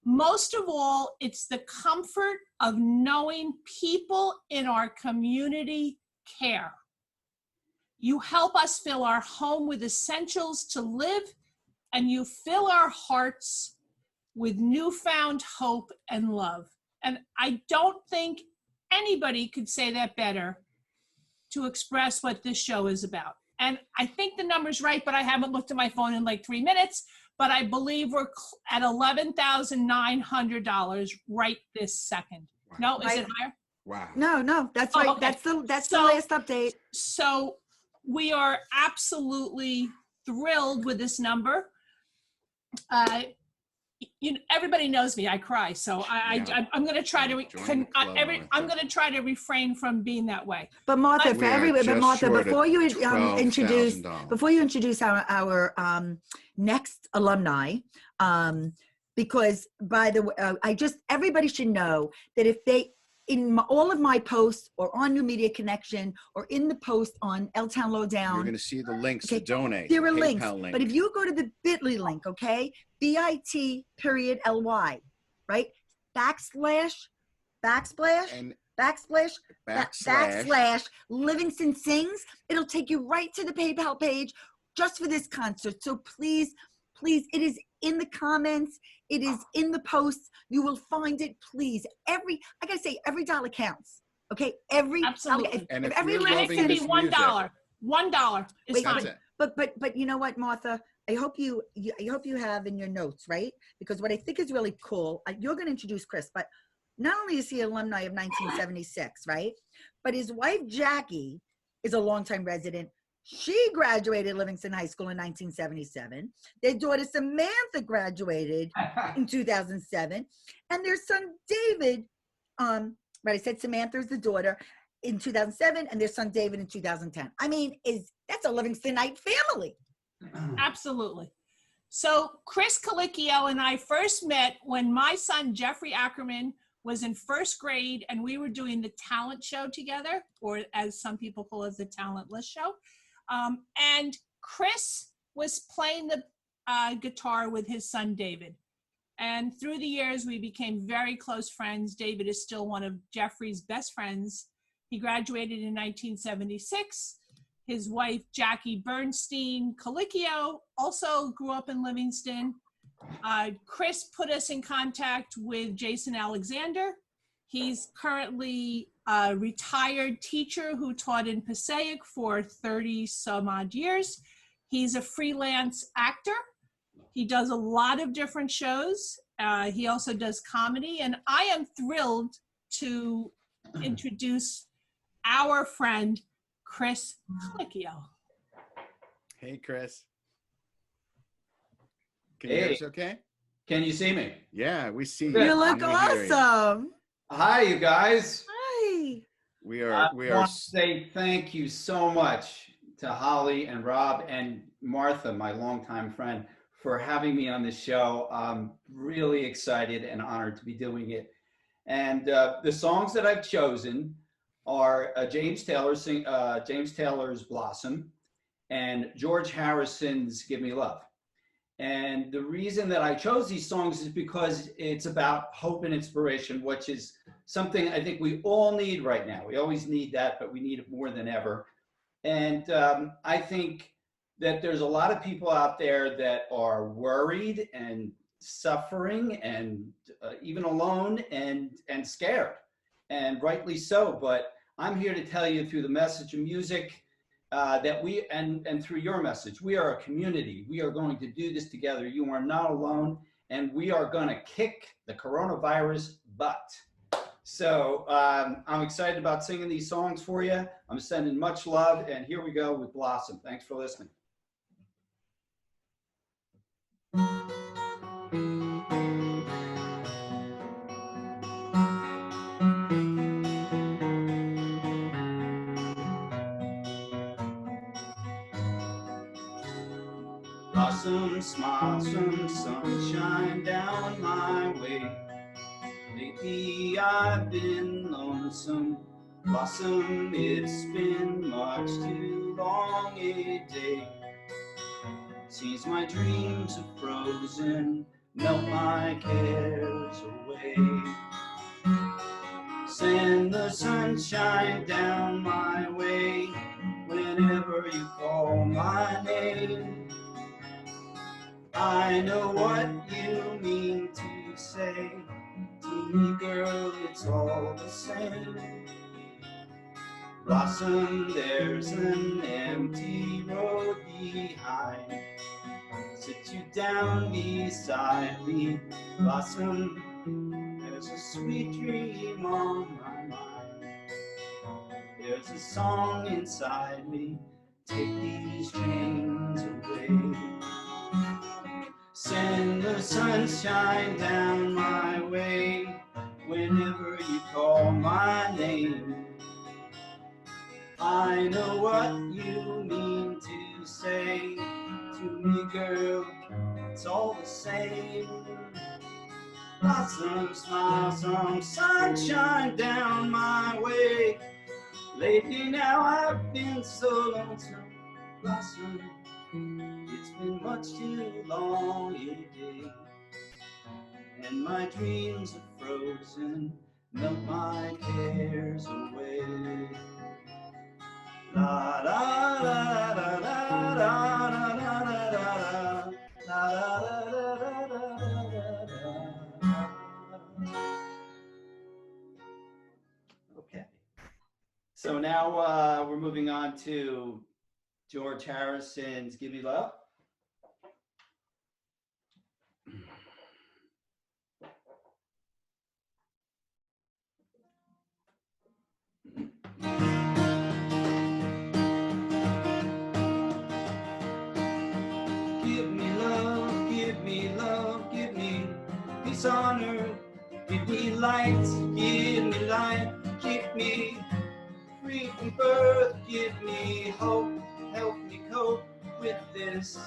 S3: Most of all, it's the comfort of knowing people in our community care. You help us fill our home with essentials to live, and you fill our hearts with newfound hope and love." And I don't think anybody could say that better to express what this show is about. And I think the number's right, but I haven't looked at my phone in like 3 minutes. But I believe we're at $11,900 right this second. No, is it higher?
S1: Wow.
S2: No, that's right.
S3: Okay.
S2: That's the last update.
S3: So we are absolutely thrilled with this number. Everybody knows me. I cry, so I'm going to try to. I'm going to try to refrain from being that way.
S2: But Martha, for everybody, but Martha, before you introduce our next alumni, because by the way, everybody should know that if they, in all of my posts or on New Media Connection or in the post on L-Town Lowdown,
S1: You're going to see the links to donate.
S2: There are
S1: PayPal
S2: links,
S1: link.
S2: but if you go to the bit.ly link, okay, bit.ly, right, backslash Livingston Sings, it'll take you right to the PayPal page just for this concert. So please, it is in the comments, it is in the posts, you will find it, please. I gotta say, every dollar counts, okay?
S3: Absolutely.
S1: And if
S3: every
S1: you're
S3: minute
S1: loving
S3: can be
S1: this
S3: $1.
S1: music-
S3: $1 is fine.
S2: But you know what, Martha? I hope you have in your notes, right? Because what I think is really cool, you're going to introduce Chris, but not only is he an alumni of 1976, right? But his wife, Jackie, is a longtime resident. She graduated Livingston High School in 1977. Their daughter, Samantha, graduated in 2007. And their son, David, right, I said Samantha is the daughter, in 2007, and their son, David, in 2010. I mean, that's a Livingstonite family.
S3: Absolutely. So Chris Colicchio and I first met when my son, Jeffrey Ackerman, was in first grade, and we were doing the talent show together, or as some people call it, the talentless show. And Chris was playing the guitar with his son, David. And through the years, we became very close friends. David is still one of Jeffrey's best friends. He graduated in 1976. His wife, Jackie Bernstein Colicchio, also grew up in Livingston. Chris put us in contact with Jason Alexander. He's currently a retired teacher who taught in Passaic for 30 some odd years. He's a freelance actor. He does a lot of different shows. He also does comedy. And I am thrilled to introduce our friend, Chris Colicchio.
S1: Hey, Chris. Can you hear us okay?
S14: Can you see me?
S1: Yeah, we see
S14: Good.
S1: you.
S2: You look
S1: And we hear you.
S2: awesome.
S14: Hi, you guys.
S2: Hi.
S1: We
S14: I
S1: are
S14: want to say thank you so much to Holly and Rob and Martha, my longtime friend, for having me on this show. I'm really excited and honored to be doing it. And the songs that I've chosen are James Taylor's Blossom and George Harrison's Give Me Love. And the reason that I chose these songs is because it's about hope and inspiration, which is something I think we all need right now. We always need that, but we need it more than ever. And I think that there's a lot of people out there that are worried and suffering and even alone and scared, and rightly so. But I'm here to tell you through the message of music that we, and through your message, we are a community. We are going to do this together. You are not alone, and we are going to kick the coronavirus butt. So I'm excited about singing these songs for you. I'm sending much love, and here we go with Blossom. Thanks for listening. Blossom smiles from sunshine down my way. Lately I've been lonesome. Blossom, it's been much too long a day. Sees my dreams are frozen, melt my cares away. Send the sunshine down my way whenever you call my name. I know what you mean to say to me, girl, it's all the same. Blossom, there's an empty road behind. Sit you down beside me. Blossom, there's a sweet dream on my mind. There's a song inside me. Take these chains away. Send the sunshine down my way whenever you call my name. I know what you mean to say to me, girl, it's all the same. Blossom, smile, some sunshine down my way. Lately now I've been so lonesome. Blossom, it's been much too long a day, and my dreams are frozen, melt my cares away. La la la la la la la la la la. Okay. So now we're moving on to George Harrison's Give Me Love. Give me love, give me love, give me peace on earth. Give me light, give me life, keep me free from birth. Give me hope, help me cope with this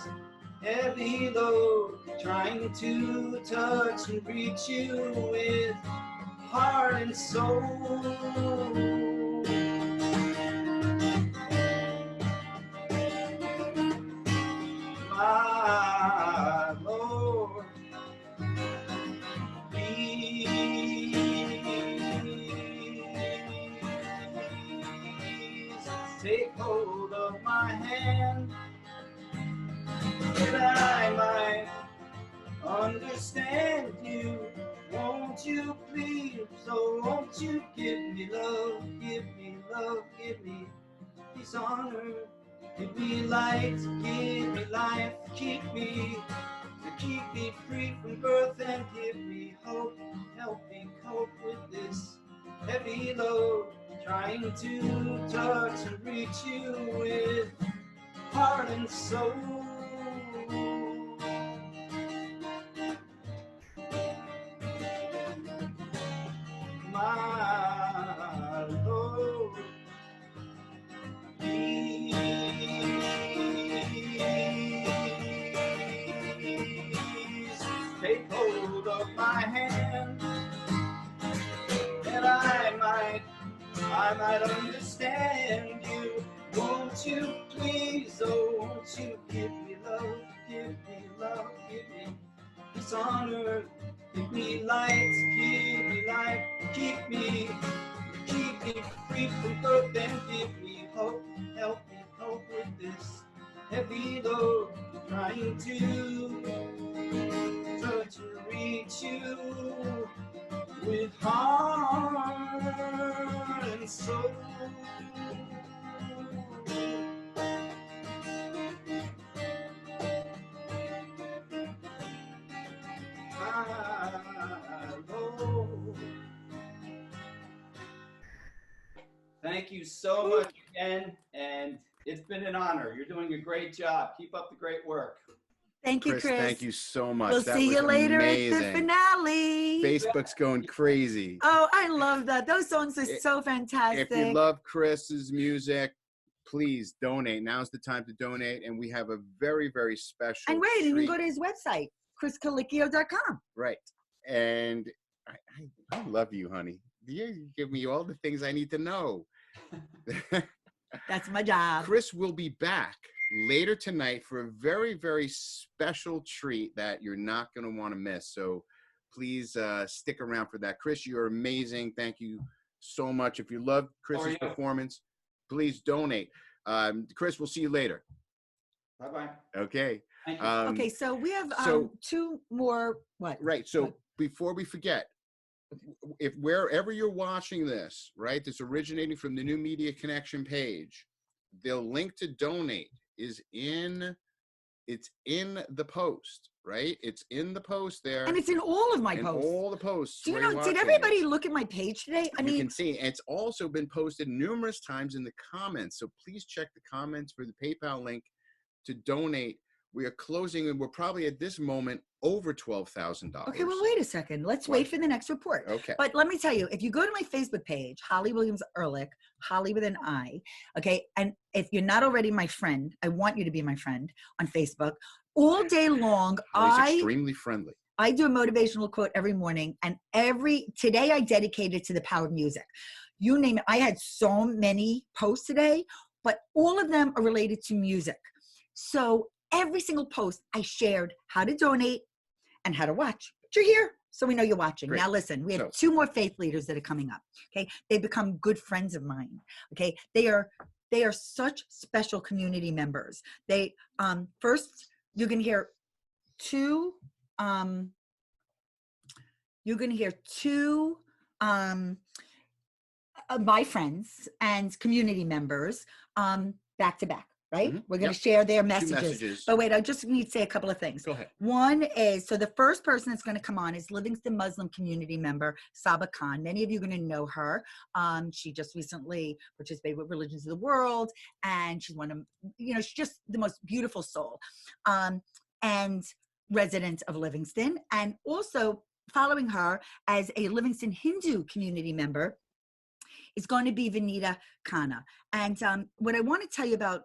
S14: heavy load. Trying to touch and reach you with heart and soul. My Lord, please take hold of my hand, that I might understand you. Won't you please, oh won't you give me love, give me love, give me peace on earth. Give me light, give me life, keep me free from birth, and give me hope, help me cope with this heavy load. Trying to touch and reach you with heart and soul. My Lord. I might understand you. Won't you please, oh, won't you give me love, give me love, give me peace on earth, give me light, give me life, keep me free from hurt, and give me hope, help me cope with this heavy load, trying to touch and reach you with heart and soul. Thank you so much again, and it's been an honor. You're doing a great job. Keep up the great work.
S2: Thank you,
S1: Chris,
S2: Chris.
S1: thank you so much.
S2: We'll
S1: That
S2: see
S1: was
S2: you later
S1: amazing.
S2: at the finale.
S1: Facebook's going crazy.
S2: Oh, I love that. Those songs are so fantastic.
S1: If you love Chris's music, please donate. Now's the time to donate. And we have a very, very special
S2: And wait, you can
S1: treat.
S2: go to his website, chriscolicchio.com.
S1: Right. And I love you, honey. You give me all the things I need to know.
S2: That's my job.
S1: Chris will be back later tonight for a very, very special treat that you're not going to want to miss. So please stick around for that. Chris, you're amazing. Thank you so much. If you love Chris's performance, please donate. Chris, we'll see you later.
S14: Bye-bye.
S1: Okay.
S2: Okay, so we have two more, what?
S1: Right. So before we forget, if wherever you're watching this, right, this originating from the New Media Connection page, the link to donate is in the post, right? It's in the post there.
S2: And it's in all of my posts.
S1: All the posts.
S2: Do you know, did everybody look at my page today? I mean,
S1: you can see, and it's also been posted numerous times in the comments. So please check the comments for the PayPal link to donate. We are closing, and we're probably at this moment over $12,000.
S2: Okay, well, wait a second. Let's wait for the next report.
S1: Okay.
S2: But let me tell you, if you go to my Facebook page, Holly Williams Ehrlich, Holly with an I, okay, and if you're not already my friend, I want you to be my friend on Facebook. All day long,
S1: Holly's extremely friendly.
S2: I do a motivational quote every morning, and today I dedicated to the power of music. You name it. I had so many posts today, but all of them are related to music. So every single post I shared how to donate and how to watch. But you're here, so we know you're watching.
S1: Great.
S2: Now listen, we have two more faith leaders that are coming up. Okay, they've become good friends of mine. Okay, they are such special community members. They first you're gonna hear two of my friends and community members back to back. Right?
S1: Mm-hmm.
S2: We're going to share their messages. But wait, I just need to say a couple of things.
S1: Go ahead.
S2: One is, so the first person that's going to come on is Livingston Muslim community member, Saba Khan. Many of you are going to know her. She just recently participated with Religions of the World, and she's she's just the most beautiful soul. And resident of Livingston, and also following her as a Livingston Hindu community member is going to be Vinita Khanna. And what I want to tell you about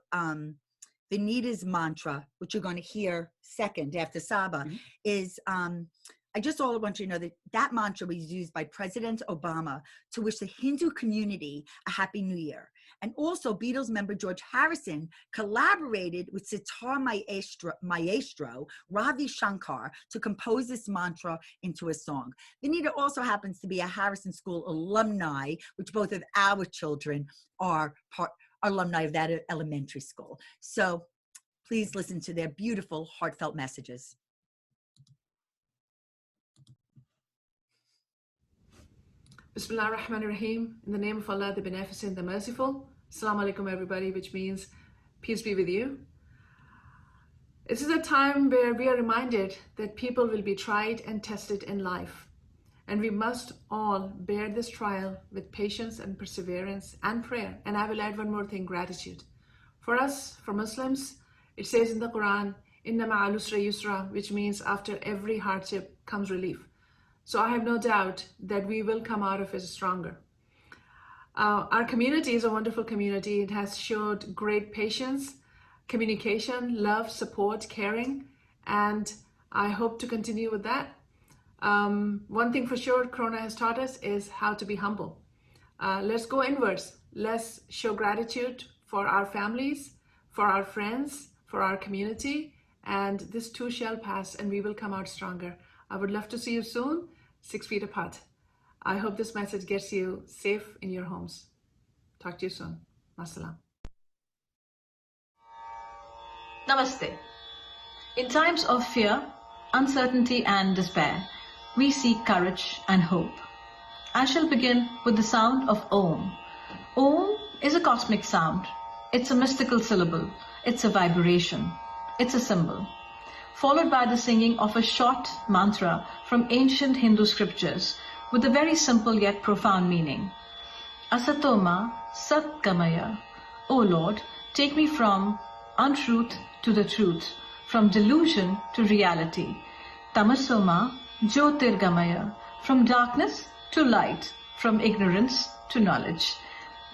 S2: Vinita's mantra, which you're going to hear second after Saba, is I just all want you to know that mantra was used by President Obama to wish the Hindu community a happy new year. And also Beatles member George Harrison collaborated with sitar maestro Ravi Shankar to compose this mantra into a song. Vinita also happens to be a Harrison School alumni, which both of our children are alumni of that elementary school. So please listen to their beautiful, heartfelt messages.
S15: Bismillah ar-Rahman ar-Rahim. In the name of Allah, the Beneficent, the Merciful. Assalamu alaikum, everybody, which means peace be with you. This is a time where we are reminded that people will be tried and tested in life. And we must all bear this trial with patience and perseverance and prayer. And I will add one more thing, gratitude. For us, for Muslims, it says in the Quran, Inna ma'al usra yusra, which means after every hardship comes relief. So I have no doubt that we will come out of it stronger. Our community is a wonderful community. It has showed great patience, communication, love, support, caring, and I hope to continue with that. One thing for sure Corona has taught us is how to be humble. Let's go inwards. Let's show gratitude for our families, for our friends, for our community, and this too shall pass and we will come out stronger. I would love to see you soon, 6 feet apart. I hope this message gets you safe in your homes. Talk to you soon. Masalam.
S16: Namaste. In times of fear, uncertainty and despair, we seek courage and hope. I shall begin with the sound of Om. Om is a cosmic sound. It's a mystical syllable. It's a vibration. It's a symbol. Followed by the singing of a short mantra from ancient Hindu scriptures with a very simple yet profound meaning. Asatoma Satgamaya. O Lord, take me from untruth to the truth, from delusion to reality. Tamasoma Jyotirgamaya. From darkness to light, from ignorance to knowledge.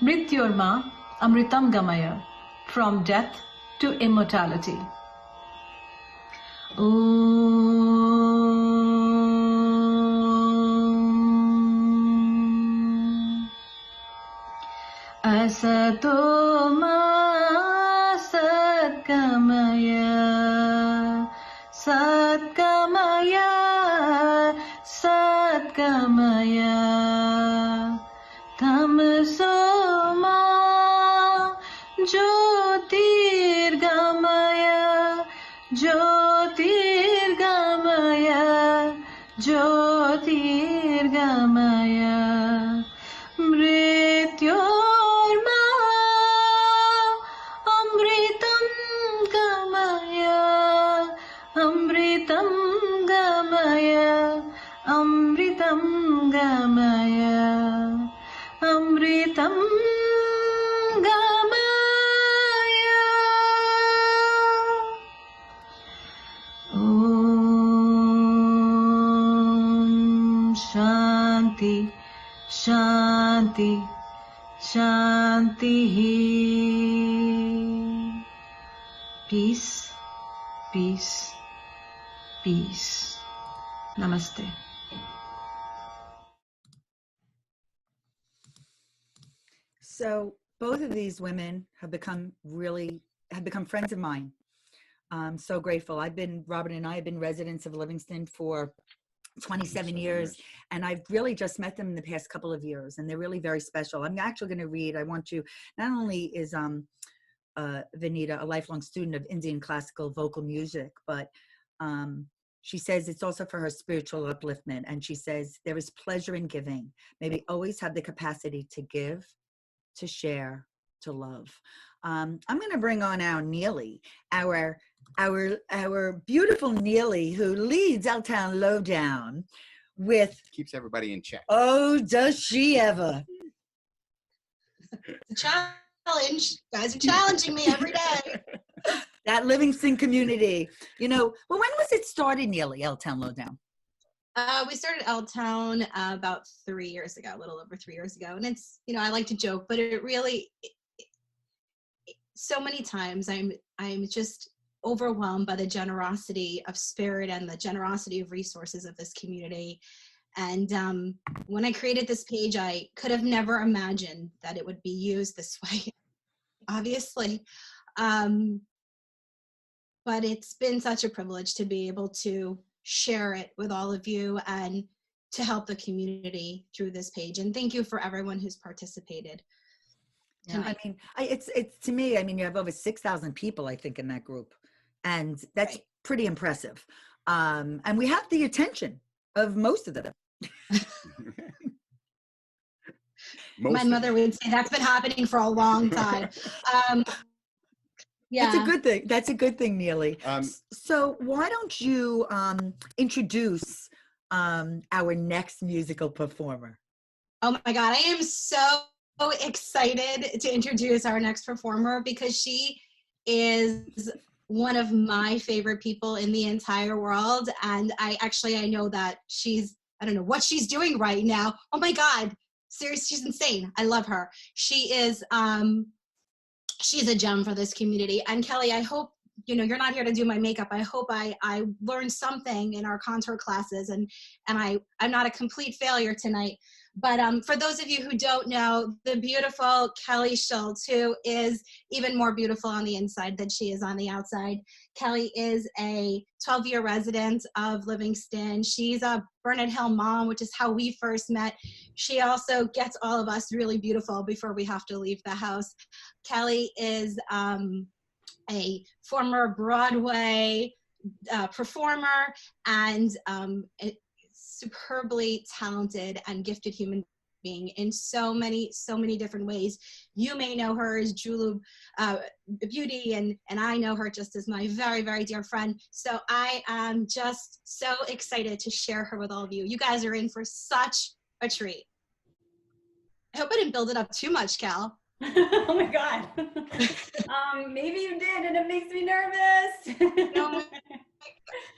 S16: Mrityorma Amritam Gamaya. From death to immortality. Asatoma Satgamaya, Satgamaya, Satgamaya, Tamasoma Jyotirgamaya, Jyotirgamaya, Jyotirgamaya, Mrityorma Amritam Gamaya, Amritam Gamaya, Amritam Gamaya, Amritam Gamaya. Om Shanti, Shanti, Shanti. Peace, peace, peace. Namaste.
S2: So both of these women have become friends of mine. I'm so grateful. Robin and I have been residents of Livingston for 27 years, and I've really just met them in the past couple of years, and they're really very special. I'm actually going to read. I want you, not only is Vinita a lifelong student of Indian classical vocal music, but she says it's also for her spiritual upliftment. And she says, there is pleasure in giving. May we always have the capacity to give, to share, to love. I'm going to bring on our Neely, our beautiful Neely, who leads L-Town Lowdown with...
S1: Keeps everybody in check.
S2: Oh, does she ever?
S17: Challenge. You guys are challenging me every day.
S2: That Livingston community. You know, well, when was it started, Neely, L-Town Lowdown?
S17: We started L-Town about 3 years ago, a little over 3 years ago. And it's, you know, I like to joke, but it really, so many times I'm just overwhelmed by the generosity of spirit and the generosity of resources of this community. And when I created this page, I could have never imagined that it would be used this way, obviously. But it's been such a privilege to be able to share it with all of you and to help the community through this page. And thank you for everyone who's participated.
S2: Yeah, I mean, it's to me, I mean, you have over 6,000 people, I think, in that group. And that's pretty impressive. And we have the attention of most of them.
S17: My mother would say that's been happening for a long time. Yeah.
S2: That's a good thing. That's a good thing, Neely. So why don't you introduce our next musical performer?
S17: Oh my God, I am so excited to introduce our next performer because she is one of my favorite people in the entire world. And I know that I don't know what she's doing right now. Oh my God, seriously, she's insane. I love her. She is, she's a gem for this community. And Kelly, I hope, you know, you're not here to do my makeup. I hope I learned something in our contour classes and I'm not a complete failure tonight. But for those of you who don't know, the beautiful Kelly Schultz, who is even more beautiful on the inside than she is on the outside. Kelly is a 12-year resident of Livingston. She's a Burnett Hill mom, which is how we first met. She also gets all of us really beautiful before we have to leave the house. Kelly is a former Broadway performer and a superbly talented and gifted human being in so many different ways. You may know her as Julu Beauty, and I know her just as my very, very dear friend. So I am just so excited to share her with all of you. You guys are in for such a treat. I hope I didn't build it up too much, Cal.
S18: Oh my God. Maybe you did, and it makes me nervous.
S17: No.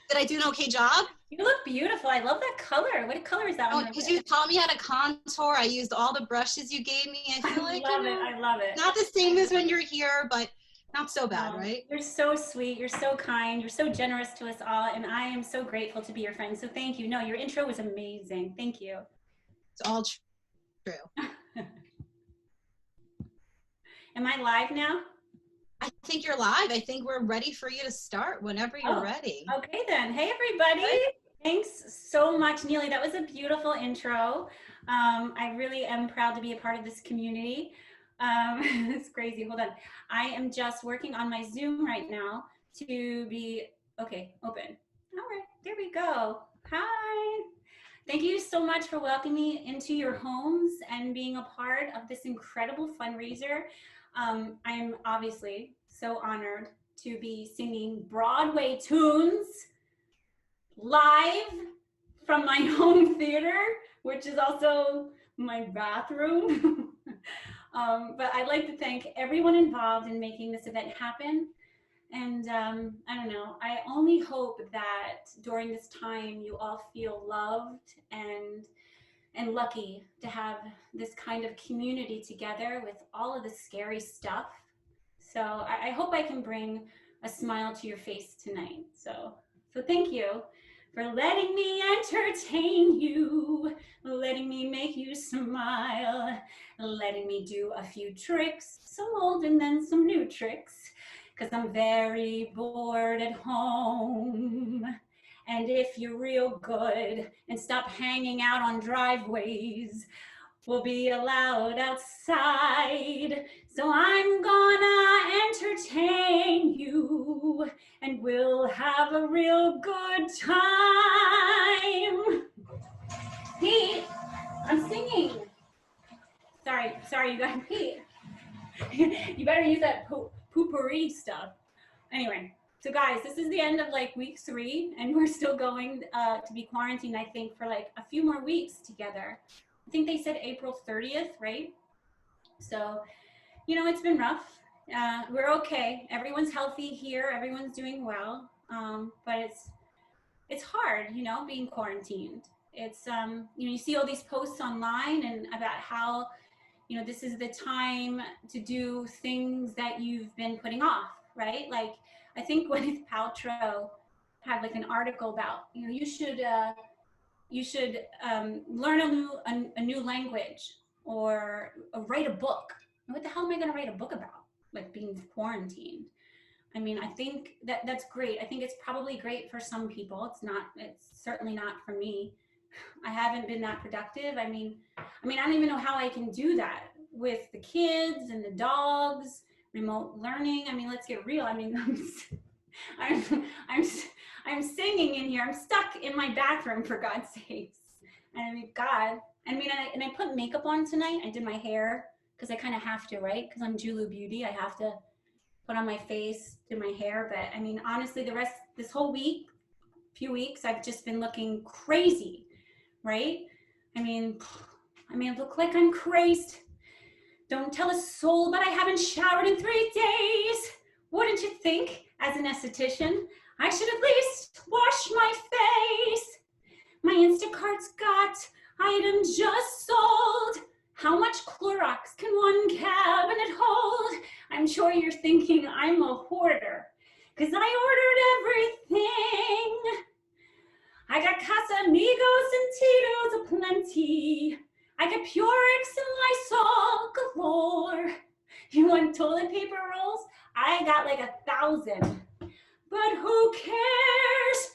S17: Did I do an okay job?
S18: You look beautiful. I love that color. What color is that one?
S17: Because you taught me how to contour. I used all the brushes you gave me. I feel like,
S18: love it. I love it.
S17: Not the same as when you're here, but not so bad, right?
S18: You're so sweet. You're so kind. You're so generous to us all. And I am so grateful to be your friend. So thank you. No, your intro was amazing. Thank you.
S17: It's all true.
S18: Am I live now?
S17: I think you're live. I think we're ready for you to start whenever you're ready.
S18: Okay then. Hey everybody. Thanks so much, Neely. That was a beautiful intro. I really am proud to be a part of this community. It's crazy. Hold on. I am just working on my Zoom right now to be, okay, open. All right, there we go. Hi. Thank you so much for welcoming me into your homes and being a part of this incredible fundraiser. I am obviously so honored to be singing Broadway tunes live from my home theater, which is also my bathroom. But I'd like to thank everyone involved in making this event happen. And I don't know, I only hope that during this time you all feel loved and lucky to have this kind of community together with all of the scary stuff. So I hope I can bring a smile to your face tonight. So thank you for letting me entertain you, letting me make you smile, letting me do a few tricks, some old and then some new tricks, because I'm very bored at home. And if you're real good and stop hanging out on driveways, we'll be allowed outside. So I'm gonna entertain you and we'll have a real good time. Pete, I'm singing. Sorry, you guys. Pete, you better use that poopery stuff. Anyway. So guys, this is the end of like week 3 and we're still going to be quarantined, I think, for like a few more weeks together. I think they said April 30th, right? So, you know, it's been rough. We're okay. Everyone's healthy here. Everyone's doing well. But it's hard, you know, being quarantined. It's, you know, you see all these posts online and about how, you know, this is the time to do things that you've been putting off, right? Like, I think Gwyneth Paltrow had like an article about, you know, you should learn a new language or write a book. What the hell am I going to write a book about? Like being quarantined. I mean, I think that's great. I think it's probably great for some people. It's certainly not for me. I haven't been that productive. I mean, I don't even know how I can do that with the kids and the dogs. Remote learning. I mean, let's get real. I mean, I'm singing in here. I'm stuck in my bathroom, for God's sakes. And I mean, God. I mean, and I put makeup on tonight. I did my hair because I kind of have to, right? Because I'm Julu Beauty. I have to put on my face, do my hair. But I mean, honestly, this whole few weeks, I've just been looking crazy, right? I mean, I look like I'm crazed. Don't tell a soul, but I haven't showered in 3 days. Wouldn't you think, as an esthetician, I should at least wash my face? My Instacart's got items just sold. How much Clorox can one cabinet hold? I'm sure you're thinking I'm a hoarder, 'cause I ordered everything. I got Casamigos and Tito's aplenty. I got Purex and Lysol galore. You want toilet paper rolls? I got like 1,000. But who cares?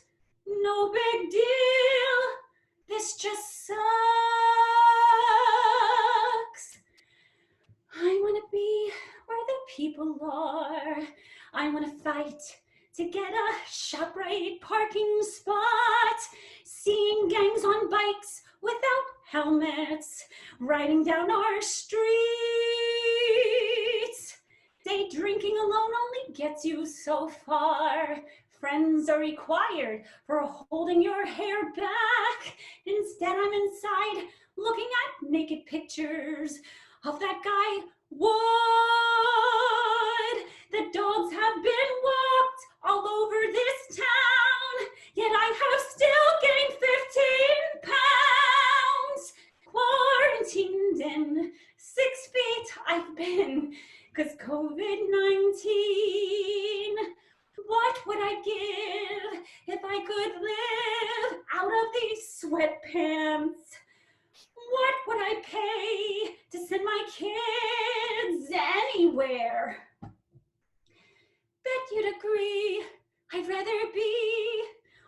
S18: No big deal. This just sucks. I want to be where the people are. I want to fight to get a ShopRite parking spot. Seeing gangs on bikes without helmets riding down our streets. Day drinking alone only gets you so far. Friends are required for holding your hair back. Instead, I'm inside looking at naked pictures of that guy Wood. The dogs have been walked all over this town, yet I have still gained 15 pounds. Quarantined in 6 feet I've been, 'cause COVID-19. What would I give if I could live out of these sweatpants? What would I pay to send my kids anywhere? Bet you'd agree I'd rather be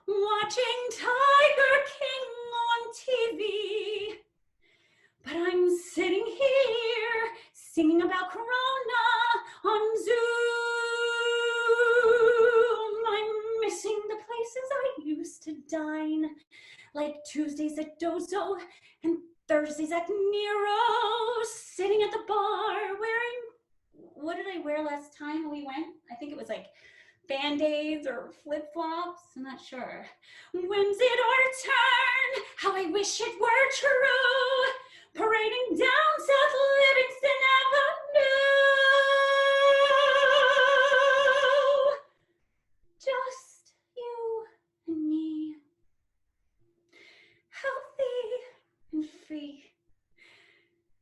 S18: watching Tiger King on TV. But I'm sitting here singing about Corona on Zoom. I'm missing the places I used to dine, like Tuesdays at Dozo and Thursdays at Nero, sitting at the bar wearing, what did I wear last time we went? I think it was like Band-Aids or flip-flops, I'm not sure. When's it our turn? How I wish it were true. Parading down South Livingston Avenue. Just you and me. Healthy and free.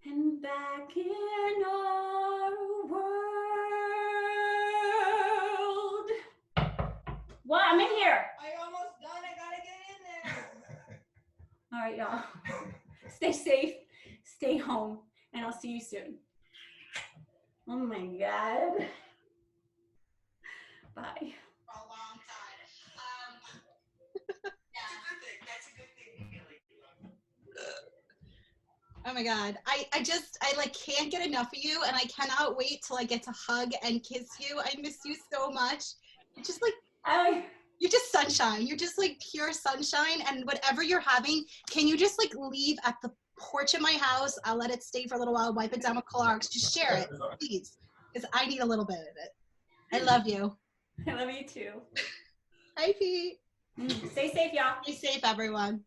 S18: And back in our world. What? I'm in here.
S19: I almost done. I gotta get in there.
S18: All right, y'all. Stay safe. Stay home. And I'll see you soon. Oh my God. Bye.
S19: For a long time. That's a good thing, really.
S17: Oh my God. I like can't get enough of you, and I cannot wait till I get to hug and kiss you. I miss you so much. You're just like, you're just sunshine. You're just like pure sunshine, and whatever you're having, can you just like leave at the porch of my house? I'll let it stay for a little while, wipe it down with Clorox. Just share it, please, because I need a little bit of it. I love you.
S18: I love you too.
S17: Hi, Pete.
S18: Stay safe, y'all.
S17: Stay safe, everyone.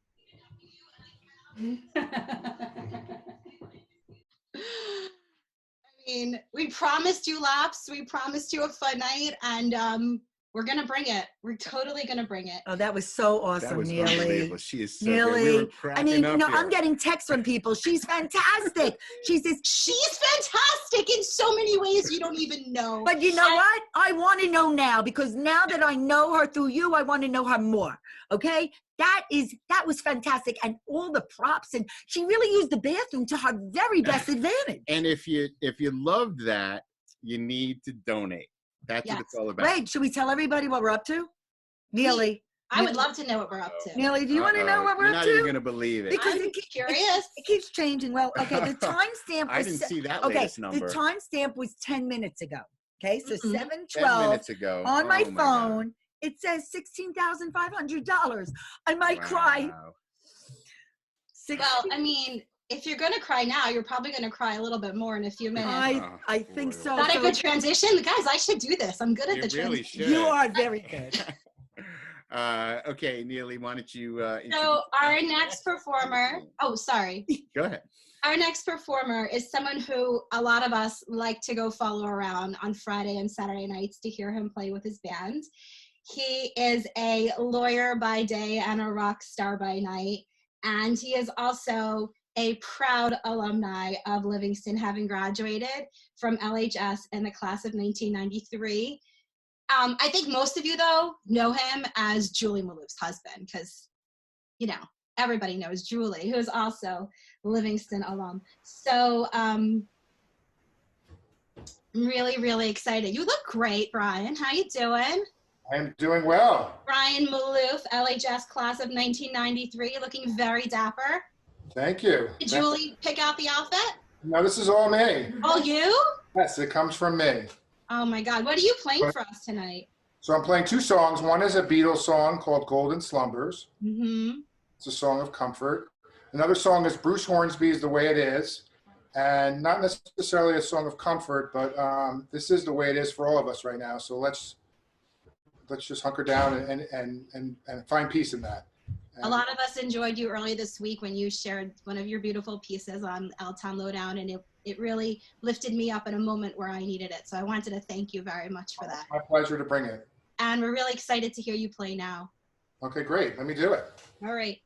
S17: I mean, we promised you laps. We promised you a fun night, and we're gonna bring it. We're totally gonna bring it.
S2: Oh, that was so awesome,
S1: That was
S2: Neely.
S1: unbelievable. She is so good.
S2: Neely.
S1: We were
S2: I
S1: cracking
S2: mean,
S1: up
S2: you know,
S1: here.
S2: I'm getting texts from people. She's fantastic. She's
S17: fantastic in so many ways you don't even know.
S2: But you know what? I want to know now, because now that I know her through you, I want to know her more. Okay? That was fantastic, and all the props, and she really used the bathroom to her very best advantage.
S1: And if you loved that, you need to donate. That's what it's all about.
S2: Wait, should we tell everybody what we're up to? Neely.
S17: I would love to know what we're up to.
S2: Neely, do you want to know what we're
S1: You're
S2: up
S1: not
S2: to?
S1: even going to believe it.
S2: Because
S17: I'm curious.
S2: It keeps changing. Well, okay, the timestamp was
S1: I didn't see that
S2: okay,
S1: latest number.
S2: the timestamp was 10 minutes ago. Okay, so 7:12
S1: 10 minutes ago.
S2: on my
S1: Oh my
S2: phone, it says $16,500. I might cry.
S17: Well, I mean, if you're gonna cry now, you're probably gonna cry a little bit more in a few minutes.
S2: I think so.
S17: Not a
S2: So
S17: good transition, guys. I should do this. I'm good at
S1: You
S17: the
S1: really
S17: transition.
S1: should.
S2: you are very good.
S1: Okay, Neely, why don't you
S17: So our next performer. Oh, sorry.
S1: go ahead.
S17: Our next performer is someone who a lot of us like to go follow around on Friday and Saturday nights to hear him play with his band. He is a lawyer by day and a rock star by night. And he is also a proud alumni of Livingston, having graduated from LHS in the class of 1993. I think most of you, though, know him as Julie Malouf's husband, because, you know, everybody knows Julie, who is also Livingston alum. So I'm really, really excited. You look great, Brian. How you doing?
S20: I am doing well.
S17: Brian Maloof, LHS class of 1993, looking very dapper.
S20: Thank you.
S17: Did Julie pick out the outfit?
S20: No, this is all me.
S17: All you?
S20: Yes, it comes from me.
S17: Oh my God. What are you playing for us tonight?
S20: So I'm playing two songs. One is a Beatles song called Golden Slumbers.
S17: Mm-hmm.
S20: It's a song of comfort. Another song is Bruce Hornsby's The Way It Is. And not necessarily a song of comfort, but this is the way it is for all of us right now. So let's just hunker down and find peace in that.
S17: A lot of us enjoyed you early this week when you shared one of your beautiful pieces on L-Town Lowdown, and it really lifted me up in a moment where I needed it. So I wanted to thank you very much for that.
S20: My pleasure to bring it.
S17: And we're really excited to hear you play now.
S20: Okay, great. Let me do it.
S17: All right.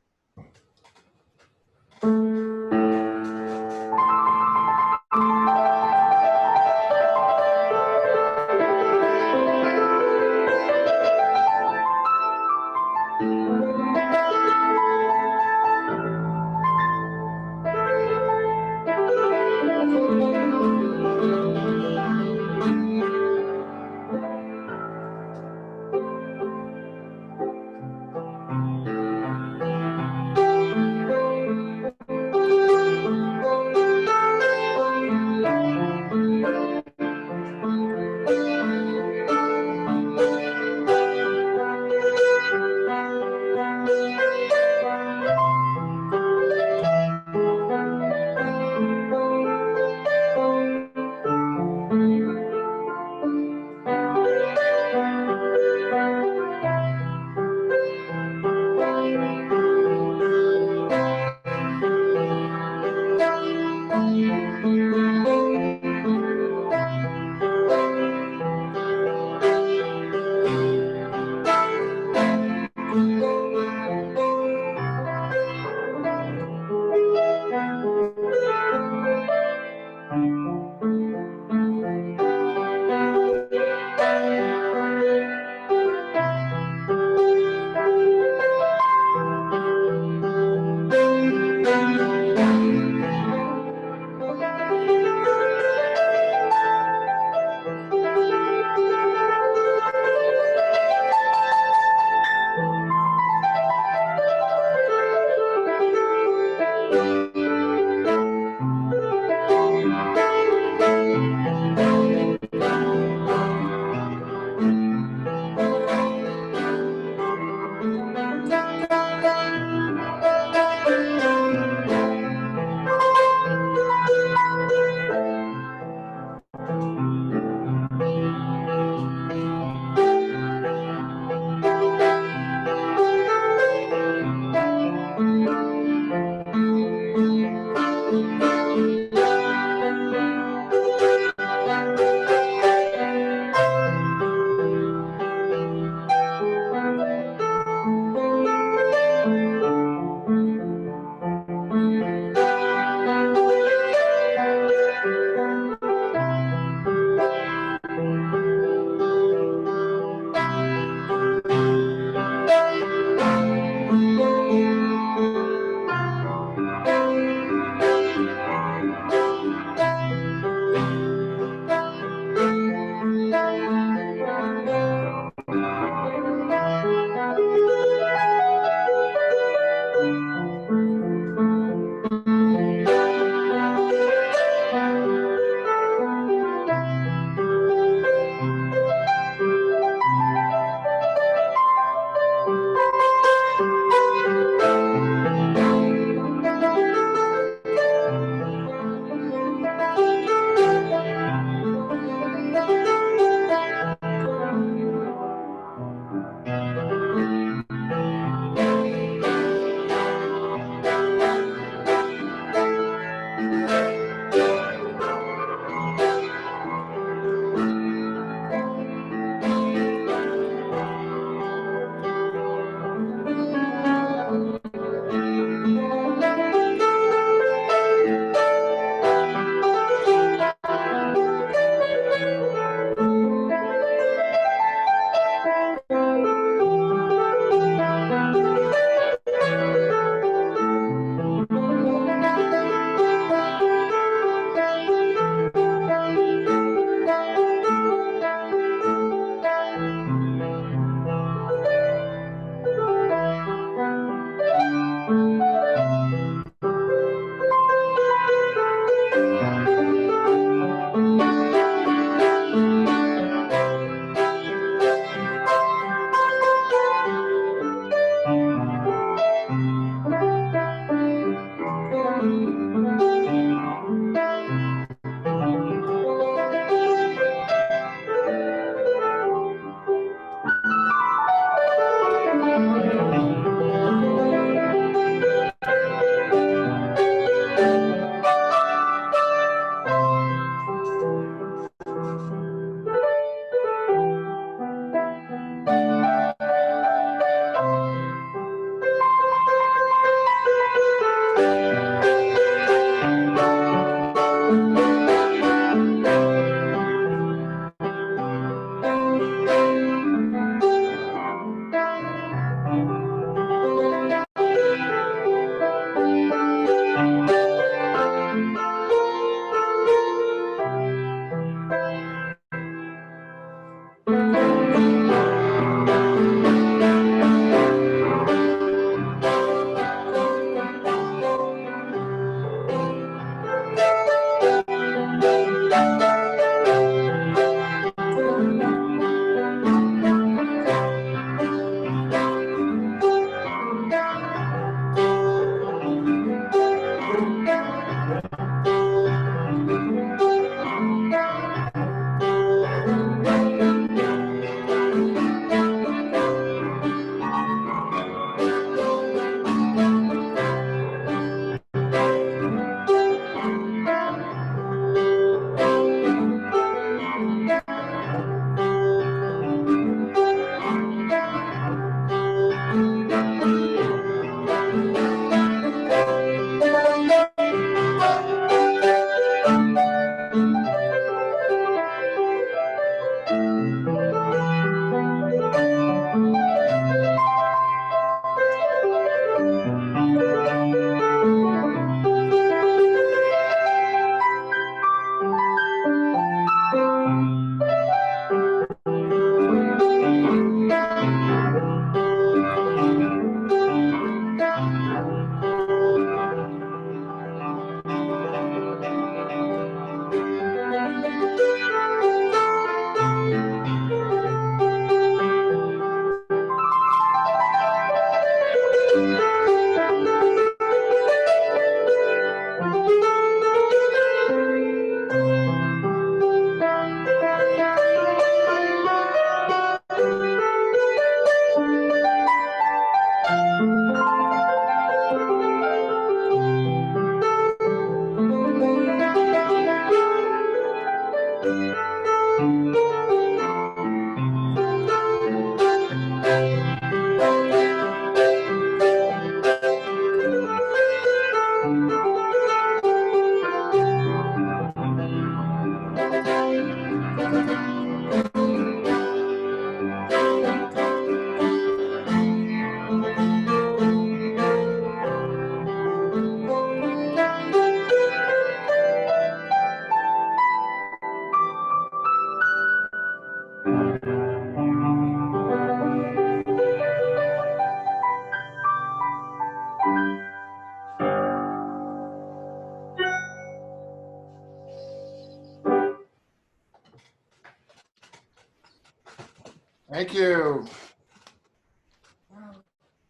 S20: Thank you.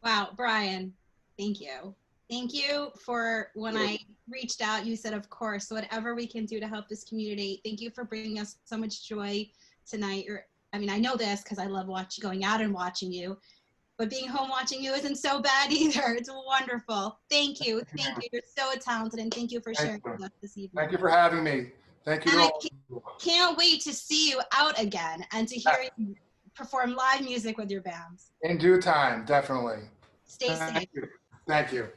S17: Wow, Brian, thank you. Thank you for when I reached out, you said, of course, whatever we can do to help this community. Thank you for bringing us so much joy tonight. I mean, I know this because I love going out and watching you, but being home watching you isn't so bad either. It's wonderful. Thank you. Thank you. You're so talented, and thank you for sharing with us this evening.
S20: Thank you for having me. Thank you.
S17: And I can't wait to see you out again and to hear you perform live music with your bands.
S20: In due time, definitely.
S17: Stay safe.
S20: Thank you. Thank you.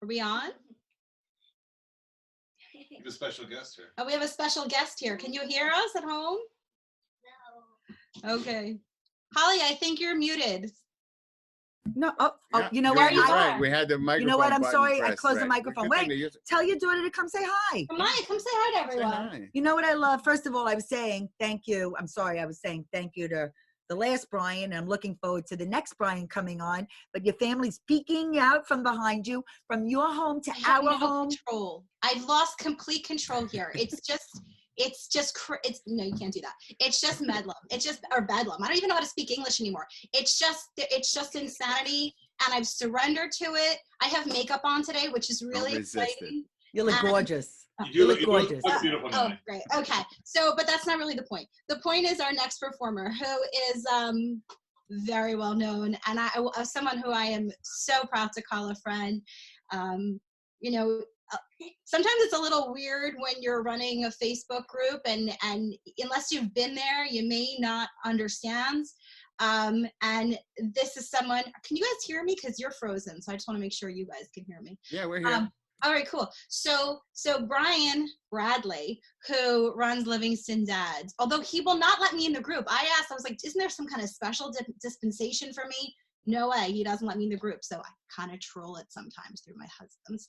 S17: Are we on?
S21: We have a special guest here.
S17: Oh, we have a special guest here. Can you hear us at home? No. Okay. Holly, I think you're muted.
S2: No,
S1: Yeah,
S2: you know
S1: you're
S2: what?
S1: right. We had the microphone.
S2: You know what? I'm
S1: button
S2: sorry. I
S1: pressed,
S2: closed the
S1: right.
S2: microphone.
S1: Good thing
S2: Wait,
S1: to use it.
S2: tell your daughter to come say hi.
S17: Come say hi to everyone.
S2: You know what I love? First of all, I was saying thank you. I'm sorry. I was saying thank you to the last Brian. And I'm looking forward to the next Brian coming on. But your family's peeking out from behind you, from your home to our home.
S17: Control. I've lost complete control here. It's no, you can't do that. It's just bedlam. It's just, or bedlam. I don't even know how to speak English anymore. It's just insanity. And I've surrendered to it. I have makeup on today, which is really exciting.
S2: You look gorgeous.
S21: You
S2: look gorgeous.
S21: You look beautiful
S17: Oh,
S21: tonight.
S17: great. Okay. So, but that's not really the point. The point is our next performer, who is very well known, and someone who I am so proud to call a friend. You know, sometimes it's a little weird when you're running a Facebook group, and unless you've been there, you may not understand. And this is someone. Can you guys hear me? Because you're frozen, so I just want to make sure you guys can hear me.
S1: Yeah, we're here.
S17: All right, cool. So Brian Bradley, who runs Livingston Dads, although he will not let me in the group, I was like, isn't there some kind of special dispensation for me? No way, he doesn't let me in the group. So I kind of troll it sometimes through my husband's.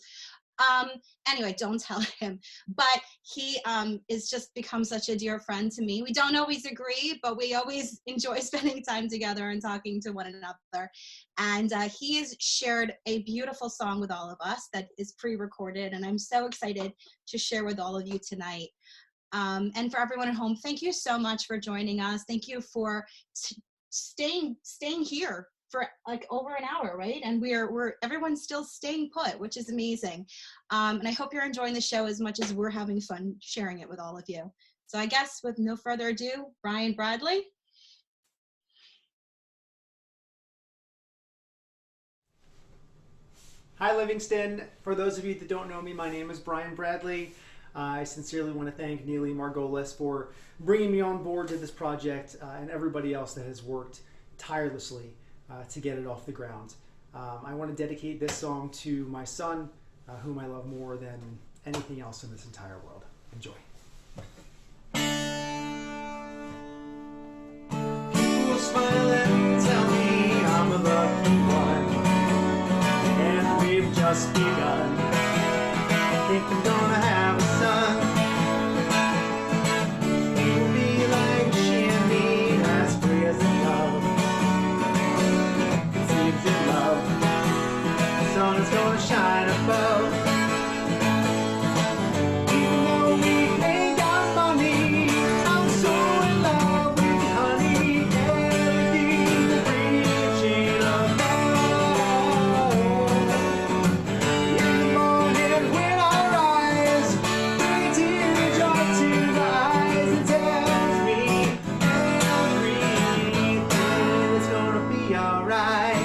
S17: Anyway, don't tell him, but he is just become such a dear friend to me. We don't always agree, but we always enjoy spending time together and talking to one another. And he has shared a beautiful song with all of us that is pre-recorded, and I'm so excited to share with all of you tonight. And for everyone at home, thank you so much for joining us. Thank you for staying here for like over an hour, right? And everyone's still staying put, which is amazing. And I hope you're enjoying the show as much as we're having fun sharing it with all of you. So I guess with no further ado, Brian Bradley.
S22: Hi, Livingston. For those of you that don't know me, my name is Brian Bradley. I sincerely want to thank Neely Margolis for bringing me on board to this project and everybody else that has worked tirelessly to get it off the ground. I want to dedicate this song to my son, whom I love more than anything else in this entire world. Enjoy. People smile and tell me I'm a lucky one, and we've just begun. I think I'm gonna have a son. He'll be like she and me, as free as in love. Conceived in love. The sun is gonna shine above. Even though we ain't got money, I'm so in love with you, honey. Everything that brings you love. In the morning when I rise, bring tears joy to my eyes. It tells me everything is gonna be alright.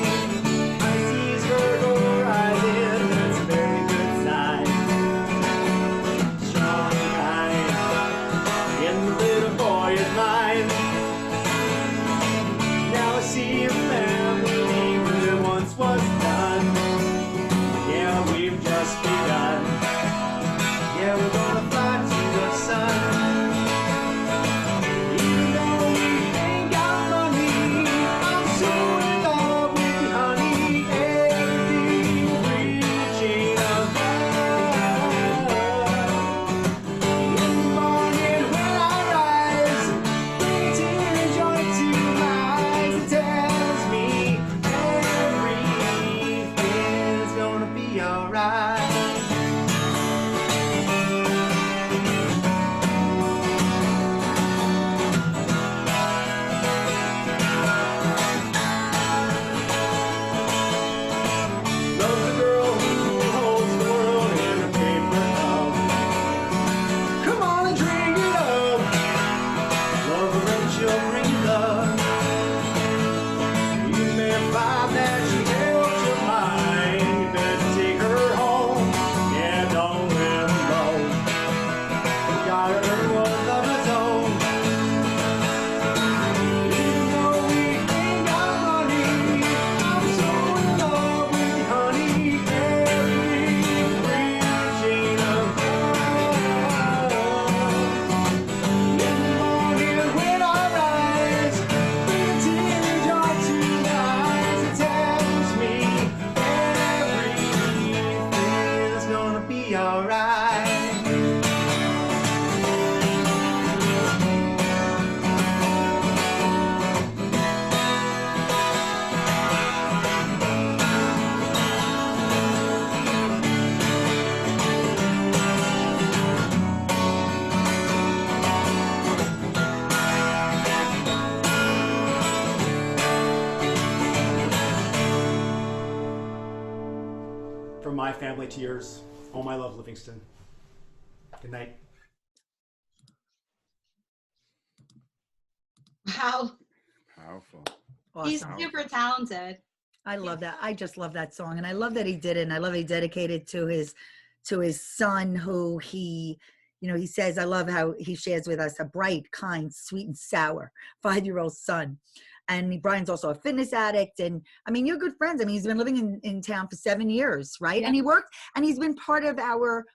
S22: I see his vertical rising. just begun. Yeah, we're gonna fly to the sun. Even though we ain't got money, I'm so in love with you, honey. Everything reaching above. In the morning when I rise, bring tears of joy to my eyes. It tells me everything's gonna be alright. Love the girl who holds the world in her paper cup. Come on and drink it up. Love her and she'll bring you love. You may find that she helps your mind. You better take her home. Yeah, don't live alone. You gotta earn what love is own. Even though we ain't got money, I'm so in love with you, honey. Everything's reaching above. In the morning when I rise, bring a tear of joy to my eyes. It tells me everything's gonna be alright. From my family to yours, all my love, Livingston. Good night.
S17: Wow.
S1: Powerful.
S17: He's
S2: Awesome.
S17: super talented.
S2: I love that. I just love that song, and I love that he did it. And I love he dedicated to his son, who he, you know, he says, I love how he shares with us a bright, kind, sweet, and sour 5-year-old son. And Brian's also a fitness addict, and I mean, you're good friends. I mean, he's been living in town for 7 years, right?
S17: Yeah.
S2: And he worked, and he's been part of our,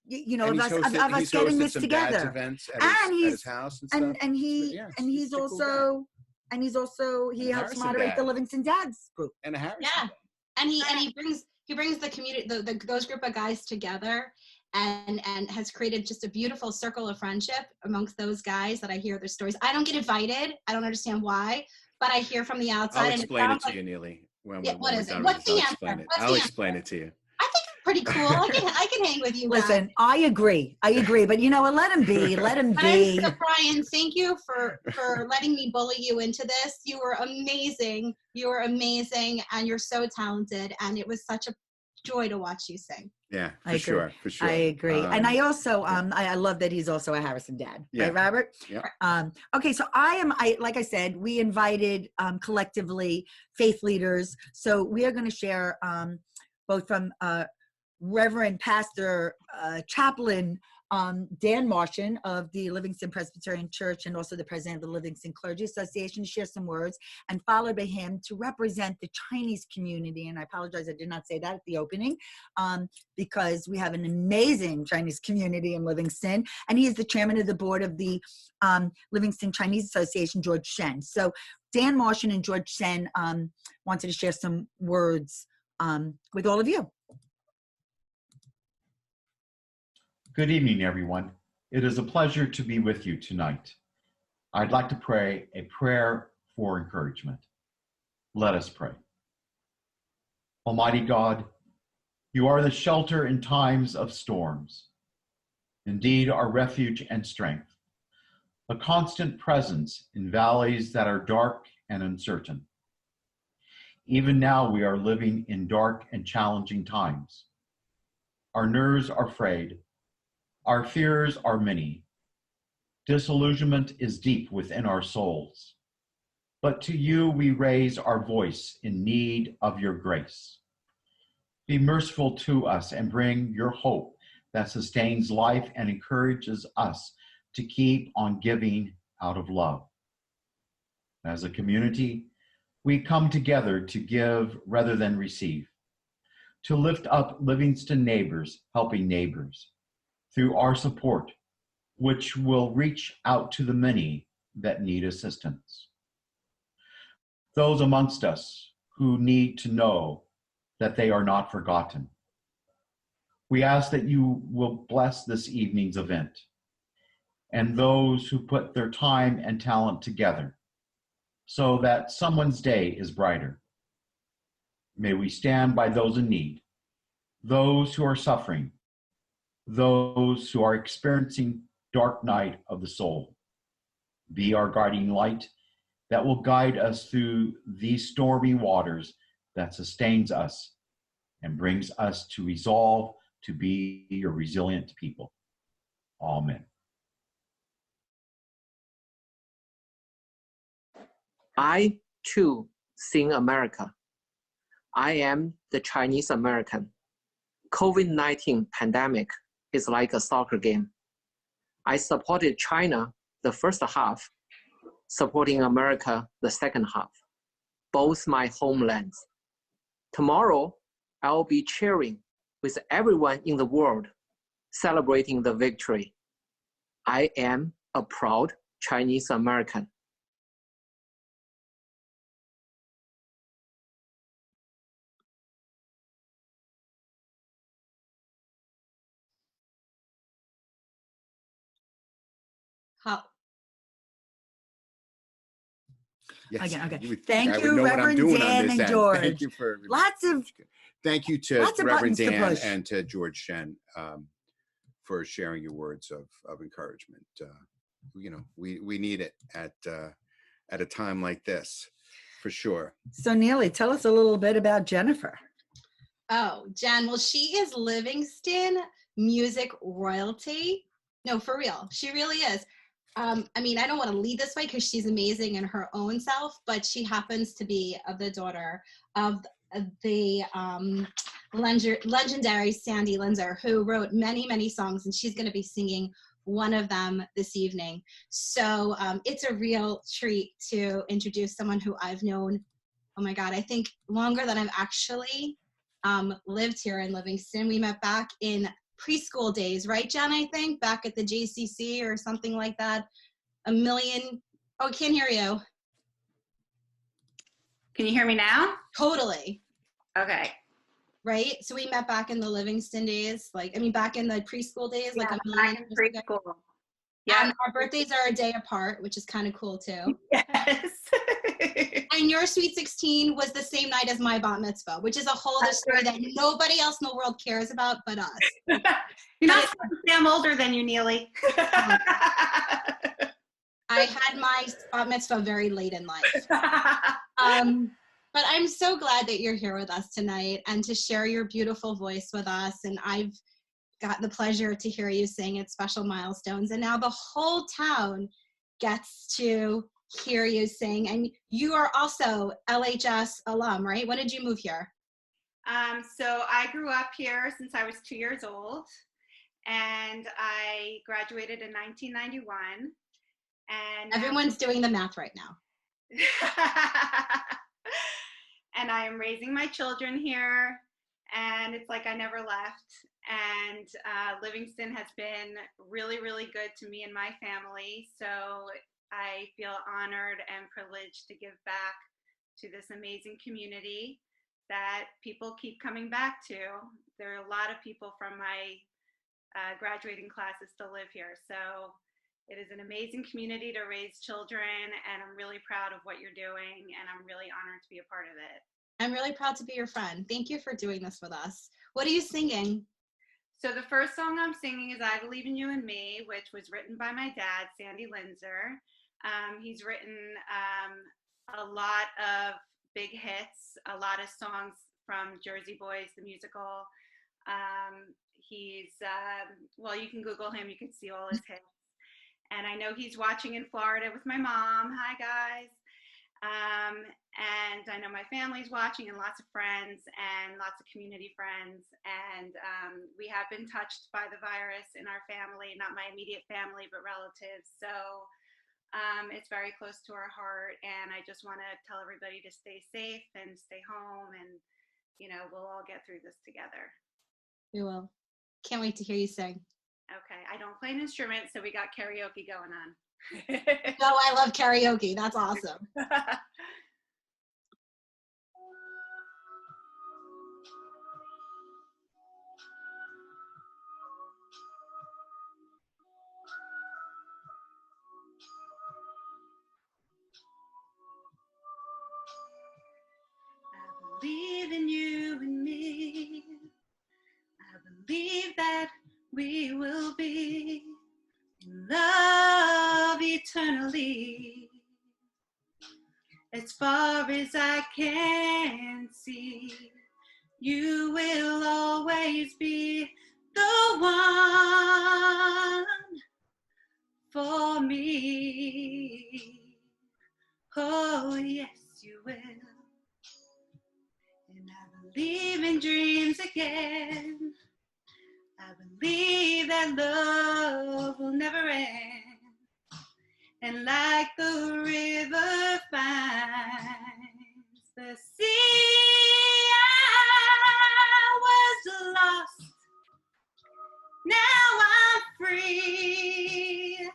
S2: you know,
S1: And
S2: of
S1: he's
S2: us,
S1: hosted-
S2: of us
S1: he's
S2: getting
S1: hosted
S2: this
S1: some dad's
S2: together.
S1: events at
S2: And
S1: his house and stuff.
S2: and he
S1: Yeah,
S2: and he's
S1: a cool guy.
S2: also and he's also he
S1: And
S2: helps
S1: Harrison
S2: moderate the
S1: Dad.
S2: Livingston Dads group.
S1: And a Harrison.
S17: Yeah, and he brings the community, those group of guys together, and has created just a beautiful circle of friendship amongst those guys that I hear their stories. I don't get invited. I don't understand why, but I hear from the outside.
S1: I'll
S17: and
S1: explain it
S17: sounds
S1: to
S17: like,
S1: you, Neely. When
S17: Yeah,
S1: when
S17: what
S1: we're
S17: is it?
S1: done
S17: What's
S1: with
S17: the
S1: this, I'll
S17: answer?
S1: explain it.
S17: What's
S1: I'll
S17: the
S1: explain it to you.
S17: pretty cool. I can hang with you guys.
S2: Listen, I agree. But you know what? Let him be. Let him
S17: But
S2: be.
S17: so Brian, thank you for letting me bully you into this. You were amazing. You were amazing, and you're so talented. And it was such a joy to watch you sing.
S1: Yeah,
S2: I
S1: for
S2: agree.
S1: sure, for sure.
S2: I agree. And I also I love that he's also a Harrison dad.
S1: Yeah.
S2: Right, Robert?
S1: Yeah.
S2: Okay, so like I said, we invited collectively faith leaders. So we are going to share both from Reverend Pastor Chaplain Dan Martian of the Livingston Presbyterian Church, and also the president of the Livingston Clergy Association, to share some words, and followed by him to represent the Chinese community. And I apologize, I did not say that at the opening, because we have an amazing Chinese community in Livingston, and he is the chairman of the board of the Livingston Chinese Association, George Shen. So Dan Martian and George Shen wanted to share some words with all of you.
S5: Good evening, everyone. It is a pleasure to be with you tonight. I'd like to pray a prayer for encouragement. Let us pray. Almighty God, you are the shelter in times of storms. Indeed, our refuge and strength, a constant presence in valleys that are dark and uncertain. Even now, we are living in dark and challenging times. Our nerves are frayed. Our fears are many. Disillusionment is deep within our souls. But to you we raise our voice in need of your grace. Be merciful to us and bring your hope that sustains life and encourages us to keep on giving out of love. As a community, we come together to give rather than receive. to lift up Livingston neighbors helping neighbors through our support, which will reach out to the many that need assistance. Those amongst us who need to know that they are not forgotten. We ask that you will bless this evening's event and those who put their time and talent together so that someone's day is brighter. May we stand by those in need, those who are suffering, those who are experiencing dark night of the soul. Be our guiding light that will guide us through these stormy waters that sustains us and brings us to resolve to be a resilient people. Amen.
S6: I, too, sing America. I am the Chinese American. COVID-19 pandemic is like a soccer game. I supported China the first half, supporting America the second half, both my homelands. Tomorrow, I'll be cheering with everyone in the world, celebrating the victory. I am a proud Chinese American.
S17: How?
S1: Yes.
S2: Okay.
S1: You would think
S2: Thank
S1: I would
S2: you,
S1: know what I'm
S2: Reverend
S1: doing on
S2: Dan
S1: this
S2: and
S1: end.
S2: George.
S1: Thank you for Thank you to
S2: lots of
S1: Reverend
S2: buttons to
S1: Dan
S2: push.
S1: and to George Shen for sharing your words of encouragement. We need it at a time like this, for sure.
S2: So Neely, tell us a little bit about Jennifer.
S17: Oh, Jen, well, she is Livingston music royalty. No, for real. She really is. I don't want to lead this way because she's amazing in her own self, but she happens to be the daughter of the legendary Sandy Linzer, who wrote many, many songs, and she's going to be singing one of them this evening. So it's a real treat to introduce someone who I've known, oh my God, I think longer than I've actually lived here in Livingston. We met back in preschool days, right, Jen? I think back at the JCC or something like that. Oh, I can't hear you.
S21: Can you hear me now?
S17: Totally.
S21: Okay.
S17: Right? So we met back in the Livingston days, back in the preschool days,
S21: Yeah,
S17: like a million
S21: back in
S17: years ago.
S21: preschool. Yeah.
S17: And our birthdays are a day apart, which is kind of cool too.
S21: Yes.
S17: And your Sweet 16 was the same night as my bat mitzvah, which is a whole other story that nobody else in the world cares about but us.
S21: You're not supposed to say I'm older than you, Neely.
S17: I had my bat mitzvah very late in life. But I'm so glad that you're here with us tonight and to share your beautiful voice with us. And I've got the pleasure to hear you sing at special milestones. And now the whole town gets to hear you sing. And you are also LHS alum, right? When did you move here?
S21: So I grew up here since I was 2 years old, and I graduated in 1991. And
S17: everyone's doing the math right now.
S21: And I am raising my children here, and it's like I never left. And Livingston has been really, really good to me and my family. So I feel honored and privileged to give back to this amazing community that people keep coming back to. There are a lot of people from my graduating classes still live here. So it is an amazing community to raise children, and I'm really proud of what you're doing, and I'm really honored to be a part of it.
S17: I'm really proud to be your friend. Thank you for doing this with us. What are you singing?
S21: So the first song I'm singing is I Believe in You and Me, which was written by my dad, Sandy Linzer. He's written a lot of big hits, a lot of songs from Jersey Boys, the musical. Well, you can Google him, you can see all his hits. And I know he's watching in Florida with my mom. Hi, guys. And I know my family's watching, and lots of friends and lots of community friends. And we have been touched by the virus in our family, not my immediate family, but relatives. So it's very close to our heart. And I just want to tell everybody to stay safe and stay home and, we'll all get through this together.
S17: We will. Can't wait to hear you sing.
S21: Okay, I don't play an instrument, so we got karaoke going on.
S17: No, I love karaoke. That's awesome.
S21: I believe in you and me. I believe that we will be in love eternally. As far as I can see, you will always be the one for me. Oh, yes, you will. And I believe in dreams again. I believe that love will never end. And like the river finds the sea, I was lost. Now I'm free.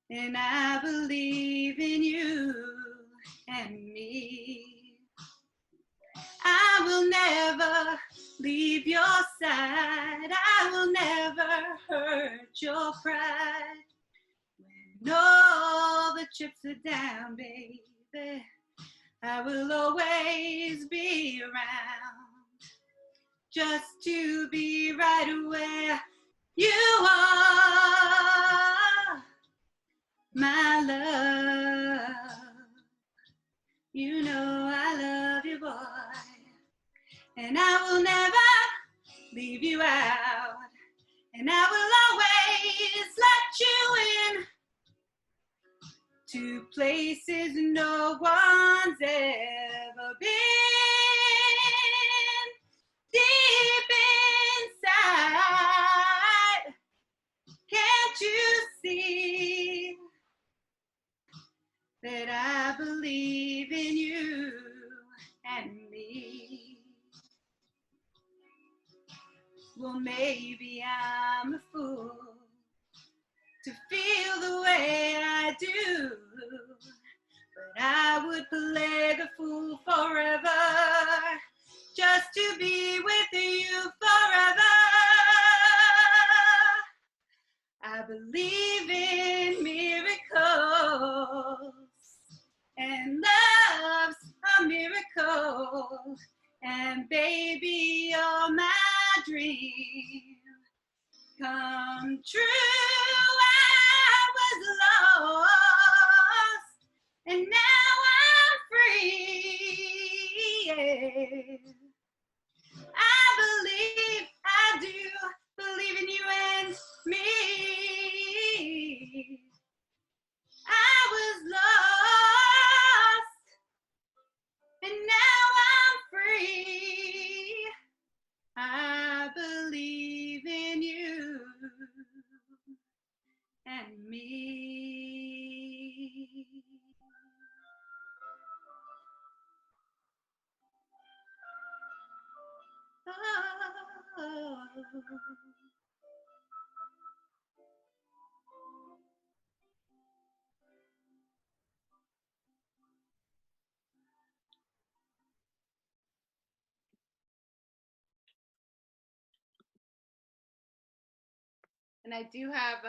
S21: And I believe in you and me. I will never leave your side. I will never hurt your pride. When all the chips are down, baby, I will always be around, just to be right where you are, my love. You know I love you, boy, and I will never leave you out, and I will always let you in to places no one's ever been. Deep inside, can't you see that I believe in you and me? Well, maybe I'm a fool to feel the way I do, but I would play the fool forever, just to be with you forever. I believe in miracles, and love's a miracle, and baby, you're my dream come true. I was lost, and now I'm free. Yeah. I believe, I do believe in you and me. I was lost, and now I'm free. I believe in you and me. Oh. And I do have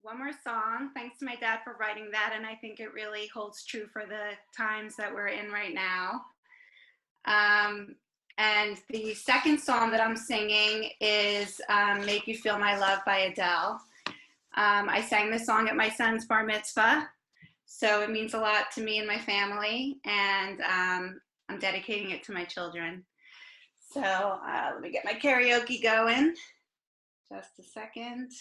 S21: one more song. Thanks to my dad for writing that, and I think it really holds true for the times that we're in right now. And the second song that I'm singing is Make You Feel My Love by Adele. I sang this song at my son's bar mitzvah, so it means a lot to me and my family, and I'm dedicating it to my children. So let me get my karaoke going. Just a second.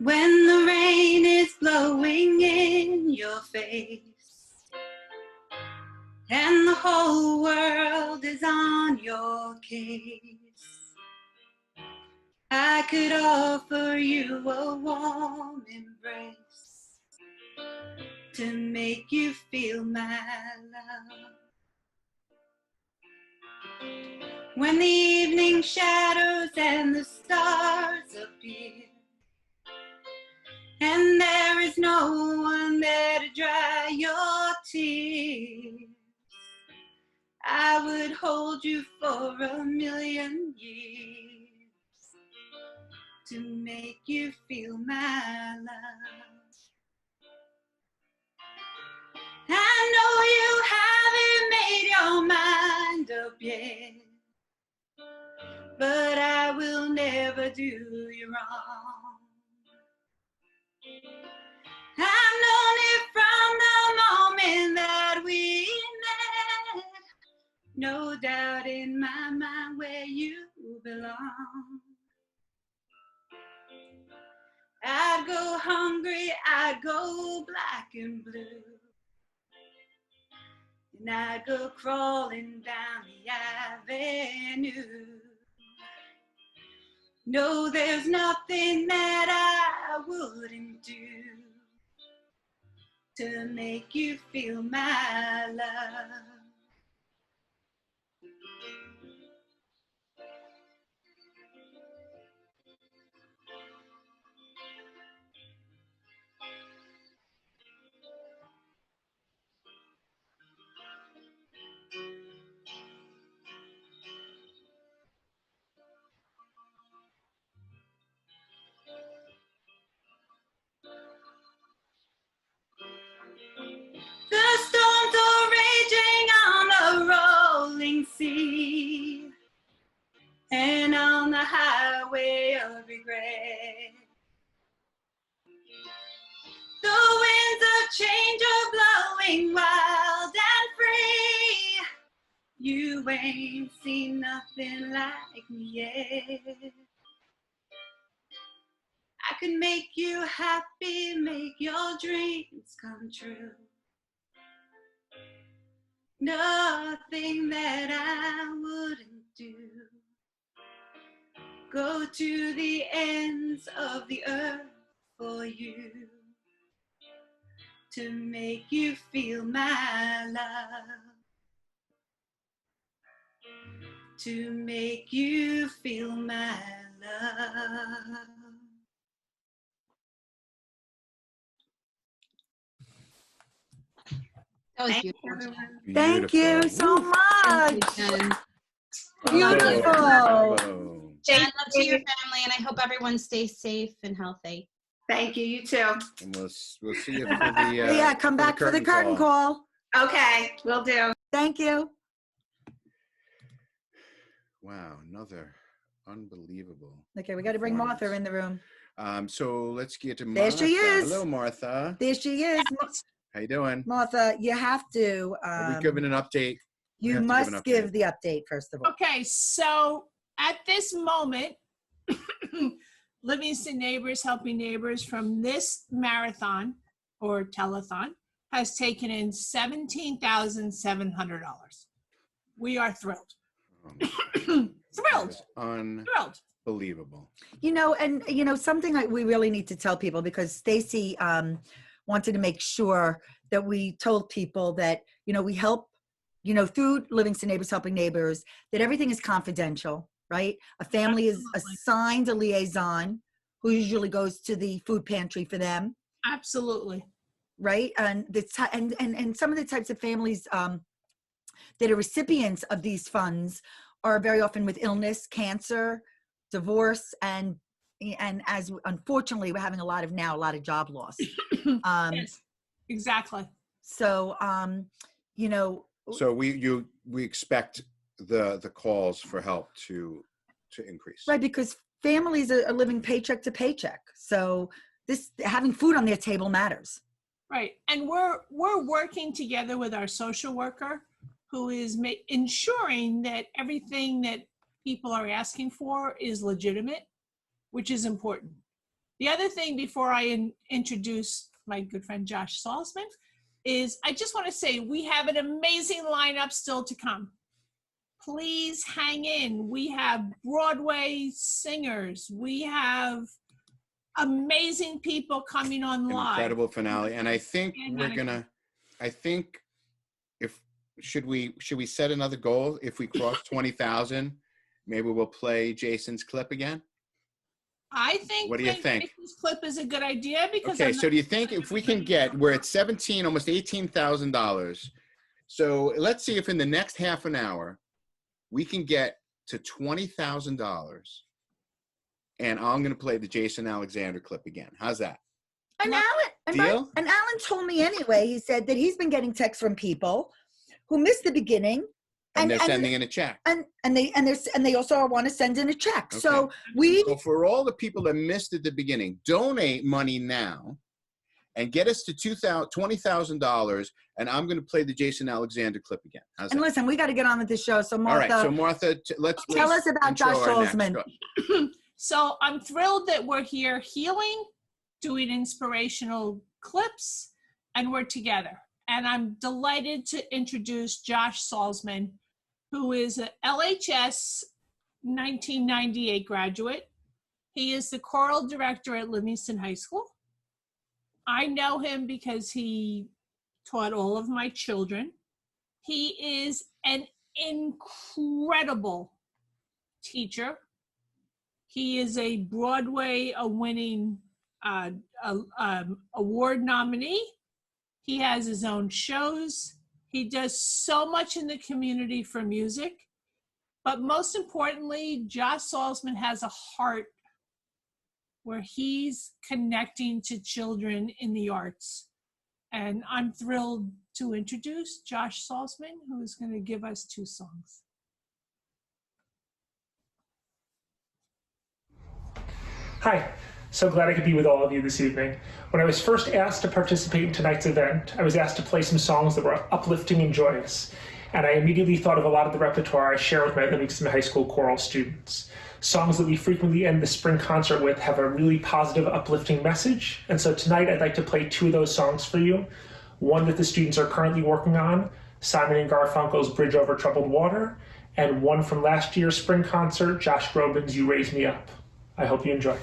S19: when the rain is blowing in your face and the whole world is on your case, I could offer you a warm embrace to make you feel my love. When the evening shadows and the stars appear, and there is no one there to dry your tears, I would hold you for a million years to make you feel my love. I know you haven't made your mind up yet, but I will never do you wrong. I've known it from the moment that we met, no doubt in my mind where you belong. I'd go hungry, I'd go black and blue, and I'd go crawling down the avenue. No, there's nothing that I wouldn't do to make you feel my love. The storms are raging on the rolling sea and on the highway of regret. The winds of change are blowing wild and free. You ain't seen nothing like me yet. I could make you happy, make your dreams come true. Nothing that I wouldn't do. Go to the ends of the earth for you to make you feel my love. To make you feel my love.
S17: That was beautiful.
S2: Thank you so much.
S17: Beautiful.
S2: Beautiful.
S17: Jen, love to your family, and I hope everyone stays safe and healthy.
S19: Thank you. You too.
S1: And we'll see you for the
S2: Yeah, come back for the curtain call.
S19: Okay, will do.
S2: Thank you.
S1: Wow, another unbelievable.
S2: Okay, we got to bring Martha in the room.
S1: So let's get to Martha.
S2: There she is.
S1: Hello, Martha.
S2: There she is.
S1: How you doing?
S2: Martha, you have to.
S1: Are we giving an update?
S2: You must give the update first of all.
S3: Okay, so at this moment, Livingston Neighbors Helping Neighbors from this marathon or telethon has taken in $17,700. We are thrilled. Thrilled.
S1: Unbelievable.
S2: You know, and you know, something we really need to tell people, because Stacy wanted to make sure that we told people that, you know, we help, you know, through Livingston Neighbors Helping Neighbors, that everything is confidential, right? A family is assigned a liaison who usually goes to the food pantry for them.
S3: Absolutely.
S2: Right? And and some of the types of families that are recipients of these funds are very often with illness, cancer, divorce, and as unfortunately we're having a lot of job loss.
S3: Yes, exactly.
S2: So you know,
S1: So we expect the calls for help to increase.
S2: right, because families are living paycheck to paycheck. So this having food on their table matters.
S3: Right, and we're working together with our social worker, who is ensuring that everything that people are asking for is legitimate, which is important. The other thing before I introduce my good friend Josh Salzman is I just want to say we have an amazing lineup still to come. Please hang in. We have Broadway singers. We have amazing people coming on
S1: An
S3: live.
S1: incredible finale. And I think should we set another goal? If we cross 20,000, maybe we'll play Jason's clip again.
S3: I think.
S1: What do you think?
S3: Jason's clip is a good idea because.
S1: Okay, so do you think if we can get, we're at almost $18,000. So let's see if in the next half an hour we can get to $20,000, and I'm going to play the Jason Alexander clip again. How's that?
S2: And Alan told me anyway. He said that he's been getting texts from people who missed the beginning,
S1: and they're sending in a check.
S2: And they also want to send in a check.
S1: Okay.
S2: So
S1: for all the people that missed at the beginning, donate money now, and get us to $20,000. And I'm going to play the Jason Alexander clip again. How's that?
S2: Listen, we got to get on with the show. So Martha,
S1: all right. So Martha, let's
S2: tell us about Josh Salzman.
S3: So I'm thrilled that we're here healing, doing inspirational clips, and we're together. And I'm delighted to introduce Josh Salzman, who is a LHS 1998 graduate. He is the choral director at Livingston High School. I know him because he taught all of my children. He is an incredible teacher. He is a Broadway winning award nominee. He has his own shows. He does so much in the community for music. But most importantly, Josh Salzman has a heart where he's connecting to children in the arts. And I'm thrilled to introduce Josh Salzman, who is going to give us 2 songs.
S4: Hi, so glad I could be with all of you this evening. When I was first asked to participate in tonight's event, I was asked to play some songs that were uplifting and joyous. And I immediately thought of a lot of the repertoire I share with my Livingston High School choral students. Songs that we frequently end the spring concert with have a really positive, uplifting message. And so tonight I'd like to play 2 of those songs for you. One that the students are currently working on, Simon and Garfunkel's Bridge Over Troubled Water, and one from last year's spring concert, Josh Groban's You Raise Me Up. I hope you enjoy.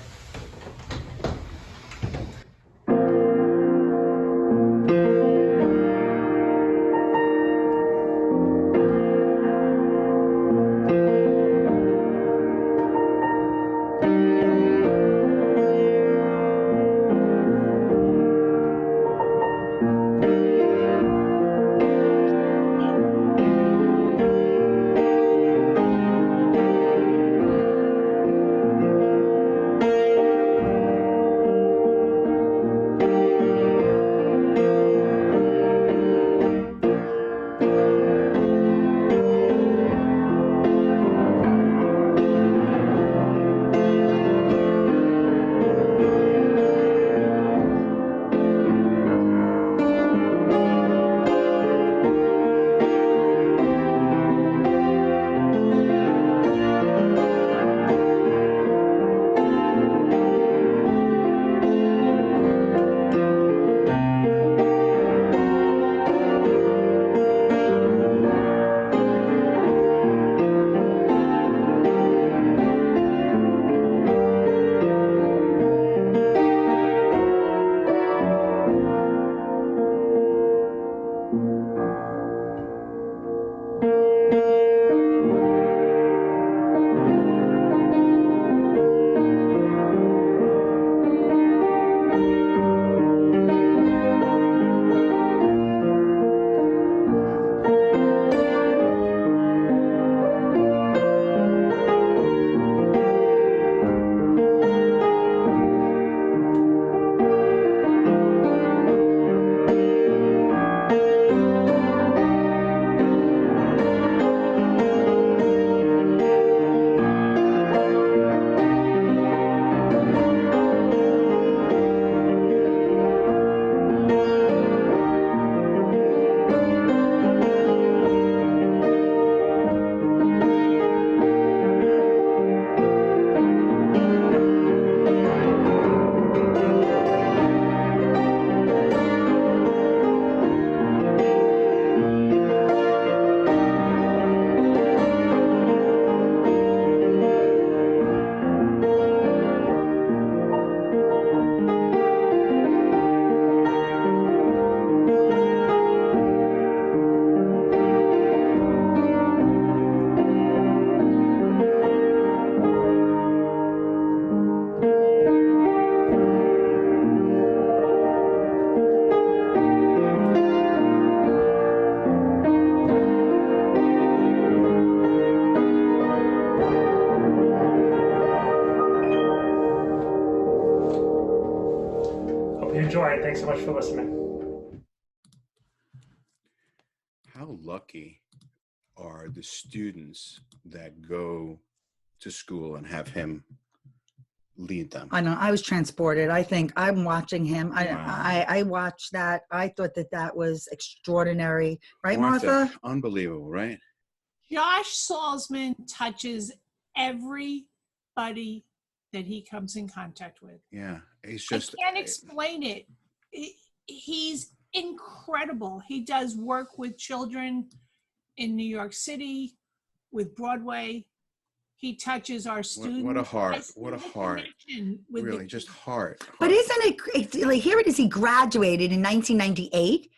S4: enjoy. Thanks so much for listening.
S1: How lucky are the students that go to school and have him lead them?
S2: I know. I was transported. I think I'm watching him.
S1: Wow.
S2: I watched that. I thought that was extraordinary. Right, Martha?
S1: Unbelievable, right?
S3: Josh Salzman touches everybody that he comes in contact with.
S1: Yeah, he's just.
S3: I can't explain it. He's incredible. He does work with children in New York City, with Broadway. He touches our students.
S1: What a heart! What a heart! Really, just heart.
S2: But isn't it like, here it is? He graduated in 1998,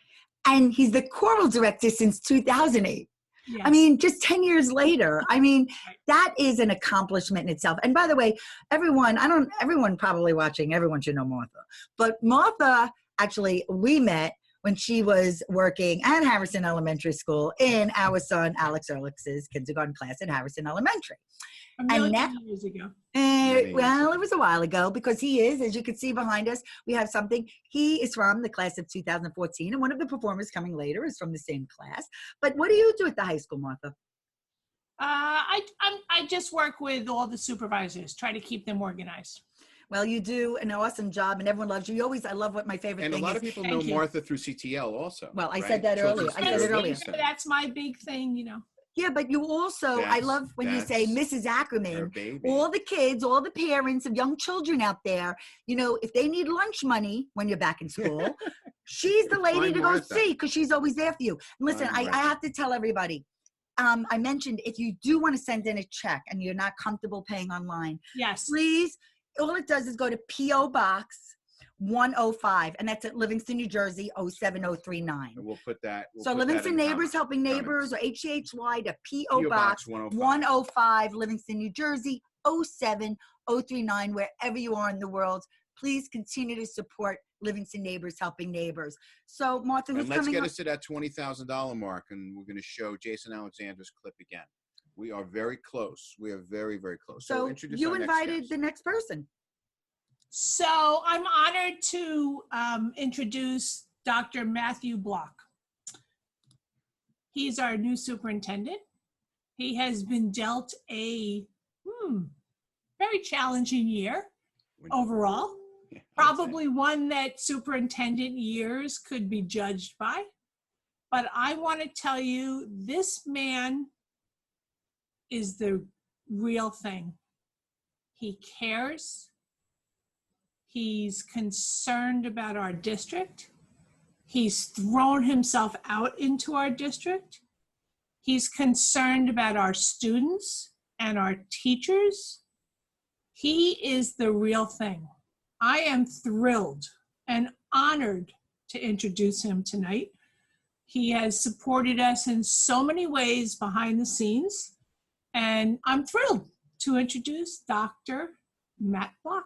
S2: and he's the choral director since 2008.
S3: Yes.
S2: I mean, just 10 years later. I mean, that is an accomplishment in itself. And by the way, everyone probably watching, everyone should know Martha. But Martha, actually, we met when she was working at Harrison Elementary School in our son Alex Ehrlich's kindergarten class at Harrison Elementary.
S3: Years ago.
S2: Well, it was a while ago, because he is, as you can see behind us, we have something. He is from the class of 2014, and one of the performers coming later is from the same class. But what do you do at the high school, Martha?
S3: I just work with all the supervisors, try to keep them organized.
S2: Well, you do an awesome job, and everyone loves you. I love what my favorite
S1: And
S2: thing is.
S1: a lot of people know Martha through CTL also.
S2: Well, I
S1: right?
S2: said that earlier.
S3: That's my big thing, you know.
S2: Yeah, but you also, I love when you say Mrs. Ackerman, all the kids, all the parents of young children out there, you know, if they need lunch money when you're back in school, she's the lady to go see, because she's always there for you. And listen, I have to tell everybody, I mentioned if you do want to send in a check and you're not comfortable paying online,
S3: yes,
S2: please, all it does is go to P.O. Box 105, and that's at Livingston, New Jersey, 07039.
S1: And we'll put that.
S2: So Livingston Neighbors Helping Neighbors, or HCHY, to P.O. Box 105, Livingston, New Jersey, 07039, wherever you are in the world. Please continue to support Livingston Neighbors Helping Neighbors. So Martha, who's
S1: and let's
S2: coming
S1: get
S2: up?
S1: us to that $20,000 mark, and we're going to show Jason Alexander's clip again. We are very close. We are very, very close.
S2: So
S1: introduce
S2: you
S1: our next
S2: invited
S1: guest.
S2: the next person.
S3: So I'm honored to introduce Dr. Matthew Block. He's our new superintendent. He has been dealt a very challenging year overall. Probably one that superintendent years could be judged by. But I want to tell you, this man is the real thing. He cares. He's concerned about our district. He's thrown himself out into our district. He's concerned about our students and our teachers. He is the real thing. I am thrilled and honored to introduce him tonight. He has supported us in so many ways behind the scenes, and I'm thrilled to introduce Dr. Matt Block.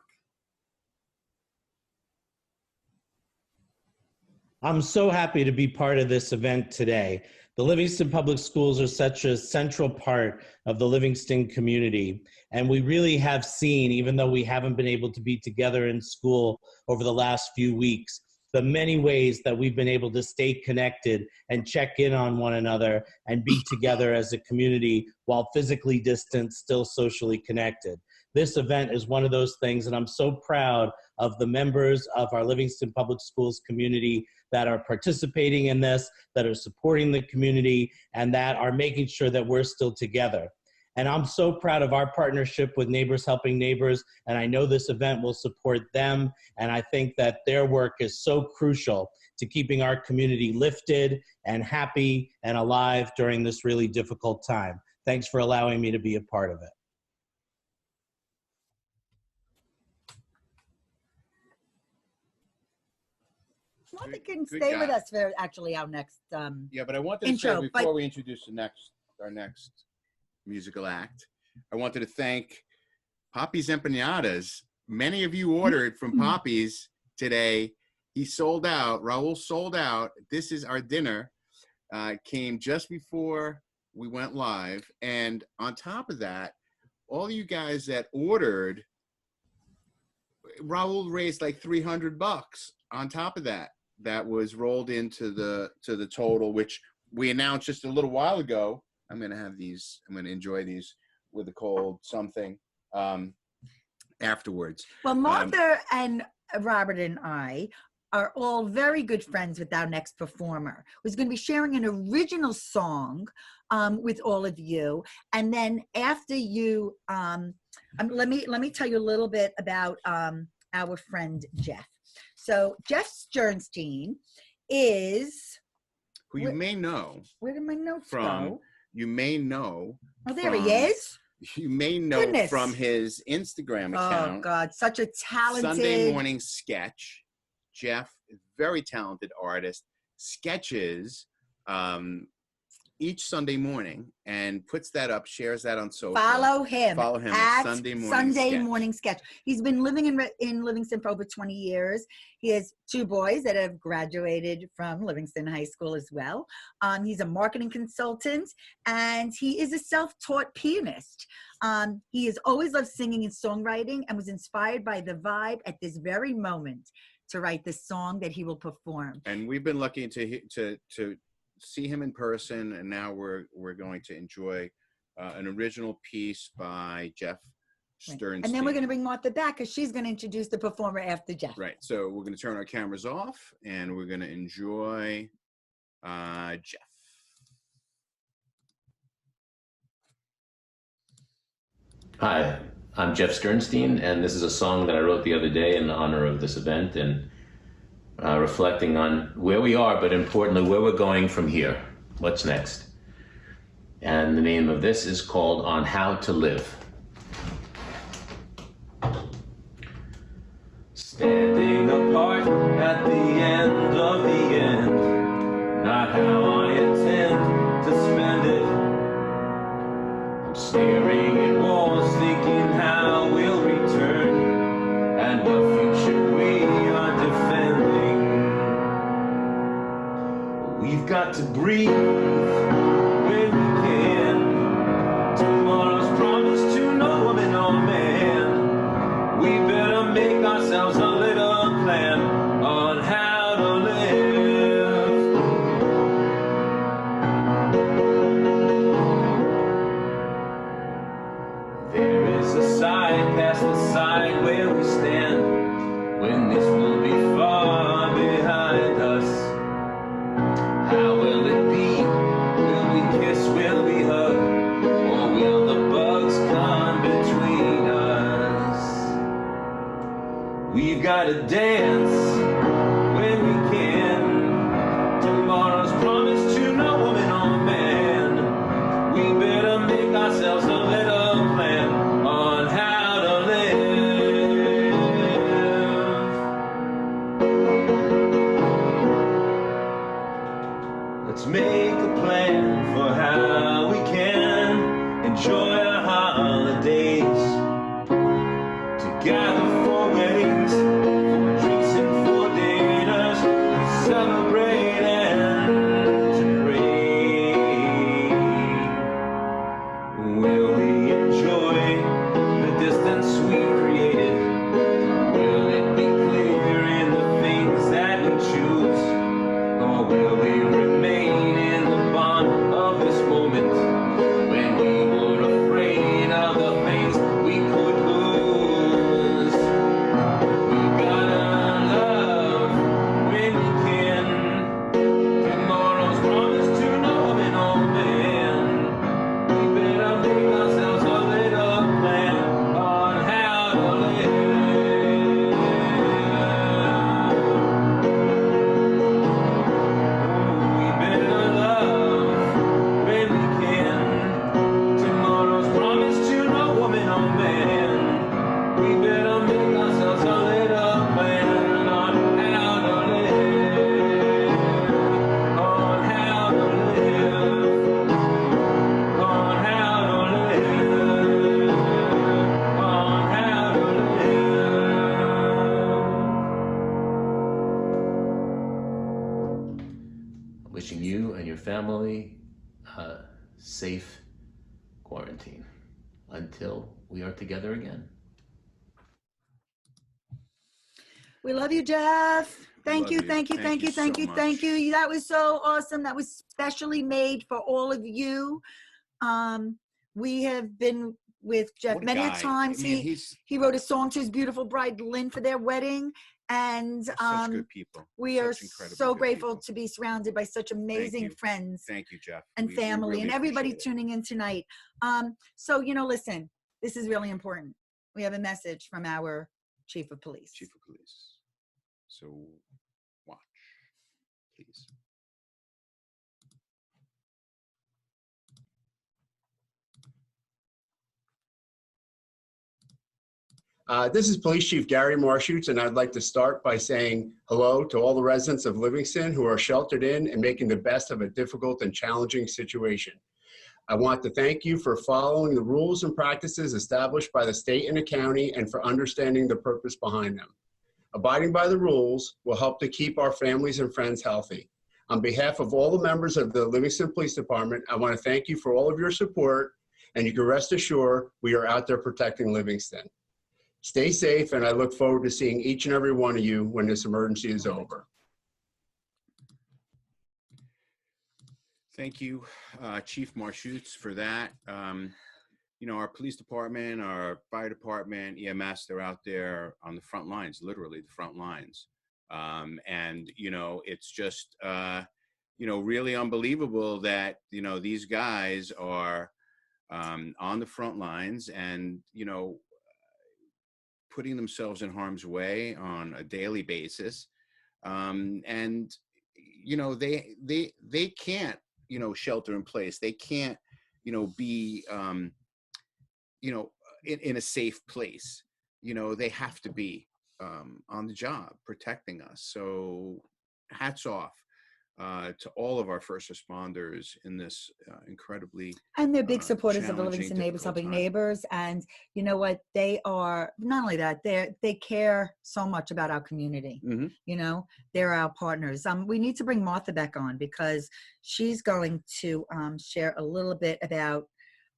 S7: I'm so happy to be part of this event today. The Livingston Public Schools are such a central part of the Livingston community, and we really have seen, even though we haven't been able to be together in school over the last few weeks, the many ways that we've been able to stay connected and check in on one another and be together as a community while physically distant, still socially connected. This event is one of those things, and I'm so proud of the members of our Livingston Public Schools community that are participating in this, that are supporting the community, and that are making sure that we're still together. And I'm so proud of our partnership with Neighbors Helping Neighbors, and I know this event will support them, and I think that their work is so crucial to keeping our community lifted and happy and alive during this really difficult time. Thanks for allowing me to be a part of it.
S2: Martha can stay with us for actually our next
S1: yeah, but I wanted to
S2: intro,
S1: say before we introduce our next musical act, I wanted to thank Poppy's Empanadas. Many of you ordered from Poppy's today. He sold out. Raul sold out. This is our dinner. Came just before we went live. And on top of that, all you guys that ordered, Raul raised like $300 on top of that. That was rolled into the total, which we announced just a little while ago. I'm gonna have these. I'm gonna enjoy these with a cold something afterwards.
S2: Well, Martha and Robert and I are all very good friends with our next performer, who's going to be sharing an original song with all of you. And then after you, let me tell you a little bit about our friend Jeff. So Jeff Sternstein is
S1: who you may know.
S2: Where did my notes
S1: from?
S2: go?
S1: You may know.
S2: Oh, there he is.
S1: You may know
S2: Goodness.
S1: from his Instagram account.
S2: Oh God, such a talented
S1: Sunday morning sketch. Jeff, very talented artist, sketches each Sunday morning and puts that up, shares that on social.
S2: Follow him.
S1: Follow him at Sunday Morning Sketch.
S2: He's been living in Livingston for over 20 years. He has 2 boys that have graduated from Livingston High School as well. He's a marketing consultant, and he is a self-taught pianist. He has always loved singing and songwriting and was inspired by the vibe at this very moment to write the song that he will perform.
S1: And we've been lucky to see him in person, and now we're going to enjoy an original piece by Jeff Sternstein.
S2: And then we're going to bring Martha back because she's going to introduce the performer after Jeff.
S1: Right. So we're going to turn our cameras off and we're going to enjoy Jeff.
S8: Hi, I'm Jeff Sternstein, and this is a song that I wrote the other day in honor of this event and reflecting on where we are, but importantly, where we're going from here. What's next? And the name of this is called On How to Live. Standing apart at the end of the end, not how I intend to spend it. I'm staring at walls, thinking how we'll return and what future we are defending. We've got to breathe when we can. Tomorrow's promise to no woman or man. We better make ourselves a little plan on how to live. There is a side past the side where we stand, when this will be far behind us. How will it be? Will we kiss? Will we hug? Or will the bugs come between us? We've got to dance when we can. Tomorrow's promise to no woman or man. We better make ourselves a little plan on how to live. Let's make a plan for how we can enjoy our holidays. To gather for weddings, for drinks and for dinners, to celebrate and to pray. Will we enjoy the distance we've created? Will it be clear in the things that we choose? Or will we remain in the bond of this moment when we were afraid of the things we could lose? We gotta love when we can. Tomorrow's promise to no woman or man. We better make ourselves a little plan on how to live. We better love when we can. Tomorrow's promise to no woman or man. We better make ourselves a little plan on how to live. On how to live. On how to live. On how to live. Wishing you and your family a safe quarantine until we are together again.
S2: We love you, Jeff. Thank
S1: Love
S2: you,
S1: you.
S2: thank you,
S1: Thank
S2: thank
S1: you
S2: you, thank
S1: so
S2: you, thank you. That was so awesome. That was specially made for all of you. We have been with Jeff
S1: What a
S2: many
S1: guy.
S2: times.
S1: I mean,
S2: he wrote a song to his beautiful bride Lynn for their wedding, and
S1: such good people.
S2: we are
S1: Such incredibly
S2: so
S1: good
S2: grateful
S1: people.
S2: to be surrounded by such amazing
S1: you.
S2: friends.
S1: Thank you, Jeff.
S2: And
S1: We
S2: family
S1: really
S2: and everybody
S1: appreciate it.
S2: tuning in tonight. So listen, this is really important. We have a message from our chief of police.
S1: Chief of police. So watch, please.
S9: This is Police Chief Gary Marshutz, and I'd like to start by saying hello to all the residents of Livingston who are sheltered in and making the best of a difficult and challenging situation. I want to thank you for following the rules and practices established by the state and the county and for understanding the purpose behind them. Abiding by the rules will help to keep our families and friends healthy. On behalf of all the members of the Livingston Police Department, I want to thank you for all of your support, and you can rest assured we are out there protecting Livingston. Stay safe, and I look forward to seeing each and every one of you when this emergency is over.
S1: Thank you, Chief Marshutz, for that. Our police department, our fire department, EMS, they're out there on the front lines, literally the front lines. It's just, really unbelievable that, these guys are on the front lines and, putting themselves in harm's way on a daily basis. They can't, shelter in place. They can't, be, in a safe place. They have to be on the job protecting us. So hats off to all of our first responders in this incredibly
S2: And they're big supporters of the
S1: challenging,
S2: Livingston Neighbors
S1: difficult
S2: Helping
S1: time.
S2: Neighbors. And you know what? They are, not only that, they care so much about our community.
S1: Mm-hmm.
S2: They're our partners. We need to bring Martha back on because she's going to share a little bit about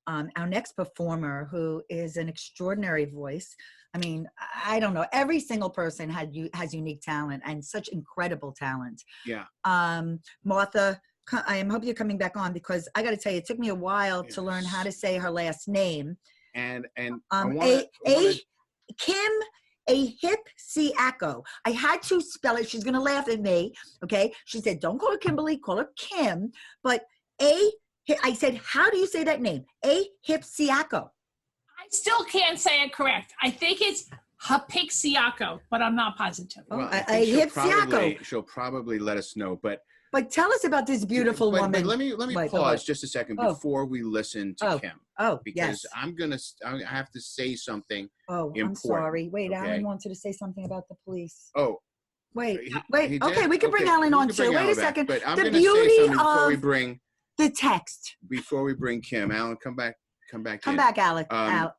S2: our next performer, who is an extraordinary voice. I mean, I don't know. Every single person has unique talent and such incredible talent.
S1: Yeah.
S2: Martha, I hope you're coming back on because I got to tell you, it took me a while to learn how to say her last name.
S1: And
S2: Kim Ahipsiako. I had to spell it. She's going to laugh at me. Okay. She said, don't call her Kimberly, call her Kim. But I said, how do you say that name? Ahipsiako.
S3: I still can't say it correct. I think it's Hapixiaco, but I'm not positive.
S1: Well, I think she'll probably let us know. But
S2: tell us about this beautiful woman.
S1: But let me pause just a second before we listen to Kim. Because
S2: yes.
S1: I have to say something important.
S2: I'm sorry. Wait,
S1: okay?
S2: Alan wanted to say something about the police.
S1: Wait.
S2: Okay, we can bring Alan on too. Wait a second.
S1: But I'm
S2: the
S1: going to
S2: beauty
S1: say something
S2: of
S1: before we bring
S2: the text.
S1: Before we bring Kim, Alan, come back.
S2: Come back, Alan.
S1: I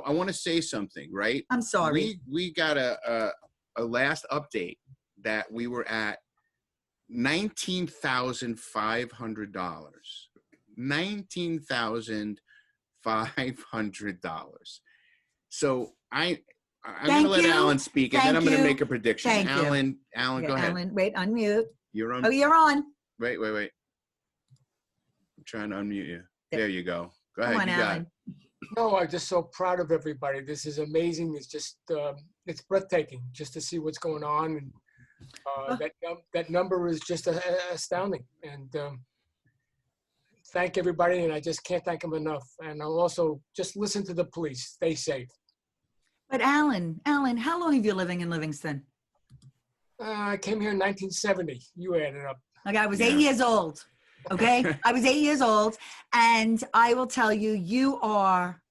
S1: want to say something, right?
S2: I'm sorry.
S1: We got a last update that we were at $19,500. $19,500. So I'm going to let Alan speak, and then I'm going to make a prediction. Alan, go ahead.
S2: Alan, wait, unmute.
S1: You're on.
S2: Oh, you're on.
S1: Wait. I'm trying to unmute you. There you go. Go ahead.
S2: Come on,
S1: you
S2: Alan.
S1: got it.
S11: No, I'm just so proud of everybody. This is amazing. It's just, it's breathtaking just to see what's going on. And that number is just astounding. And thank everybody. And I just can't thank them enough. And I'll also just listen to the police. Stay safe.
S2: But Alan, how long have you living in Livingston?
S11: I came here in 1970. You added up.
S2: Like I was 8 years old. Okay. I was 8 years old. And I will tell you, you are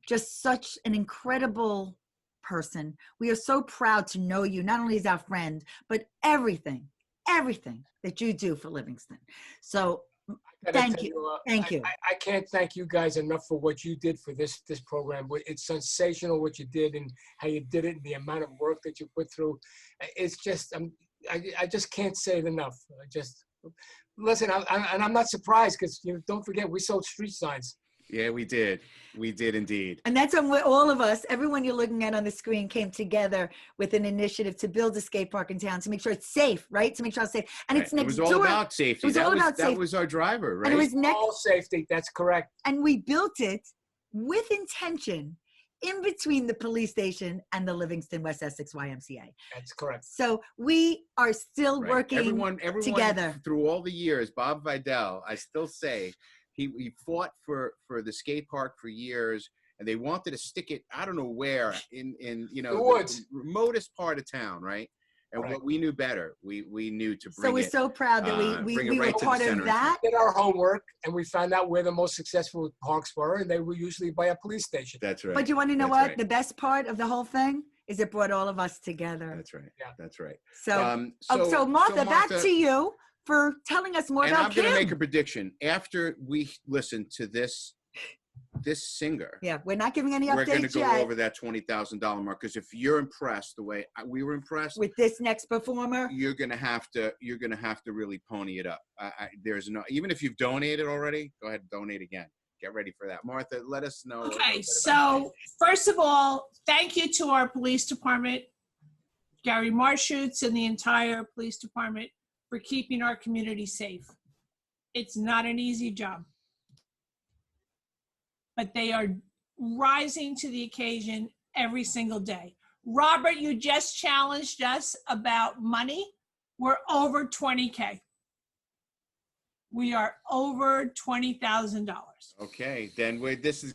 S2: just such an incredible person. We are so proud to know you, not only as our friend, but everything that you do for Livingston. So thank you. Thank you.
S11: I can't thank you guys enough for what you did for this program. It's sensational what you did and how you did it and the amount of work that you put through. It's just, I just can't say it enough. Listen, and I'm not surprised because don't forget we sold street signs.
S1: Yeah, we did. We did indeed.
S2: And that's when all of us, everyone you're looking at on the screen, came together with an initiative to build a skate park in town, to make sure it's safe, right? To make sure it's safe. And it's
S1: Right.
S2: next
S1: It was all
S2: door.
S1: about safety.
S2: It was all about
S1: that
S2: safety.
S1: was our driver, right?
S2: And it was next.
S11: All safety. That's correct.
S2: And we built it with intention in between the police station and the Livingston West Essex YMCA.
S11: That's correct.
S2: So we are still
S1: Right.
S2: working
S1: Everyone
S2: together.
S1: through all the years. Bob Vidal, I still say, he fought for the skate park for years, and they wanted to stick it, I don't know where, in
S11: The woods.
S1: the remotest part of town, right? And
S11: Right.
S1: what we knew better, we knew to bring
S2: So we're
S1: it,
S2: so proud that
S1: bring it
S2: we
S1: right
S2: were
S1: to the
S2: part
S1: center
S2: of
S1: of
S2: that.
S11: We did our homework, and we found out where the most successful parks were, and they were usually by a police station.
S1: That's right.
S2: But you want to know
S1: That's
S2: what?
S1: right.
S2: The best part of the whole thing is it brought all of us together.
S1: That's right.
S11: Yeah.
S1: That's right.
S2: So, so Martha, back to you for telling us more
S1: and
S2: about
S1: I'm
S2: Kim.
S1: going to make a prediction. After we listen to this singer,
S2: Yeah, we're not giving any
S1: we're going to
S2: updates
S1: go
S2: yet
S1: over that $20,000 mark. Because if you're impressed the way we were impressed
S2: with this next performer,
S1: you're going to have to really pony it up. There's no, even if you've donated already, go ahead and donate again. Get ready for that. Martha, let us know. a little
S3: Okay,
S1: bit about
S3: so first of all, thank you to our police department, Gary Marshutz, and the entire police department for keeping our community safe. It's not an easy job, but they are rising to the occasion every single day. Robert, you just challenged us about money. We're over 20K. We are over $20,000.
S1: Okay, then this is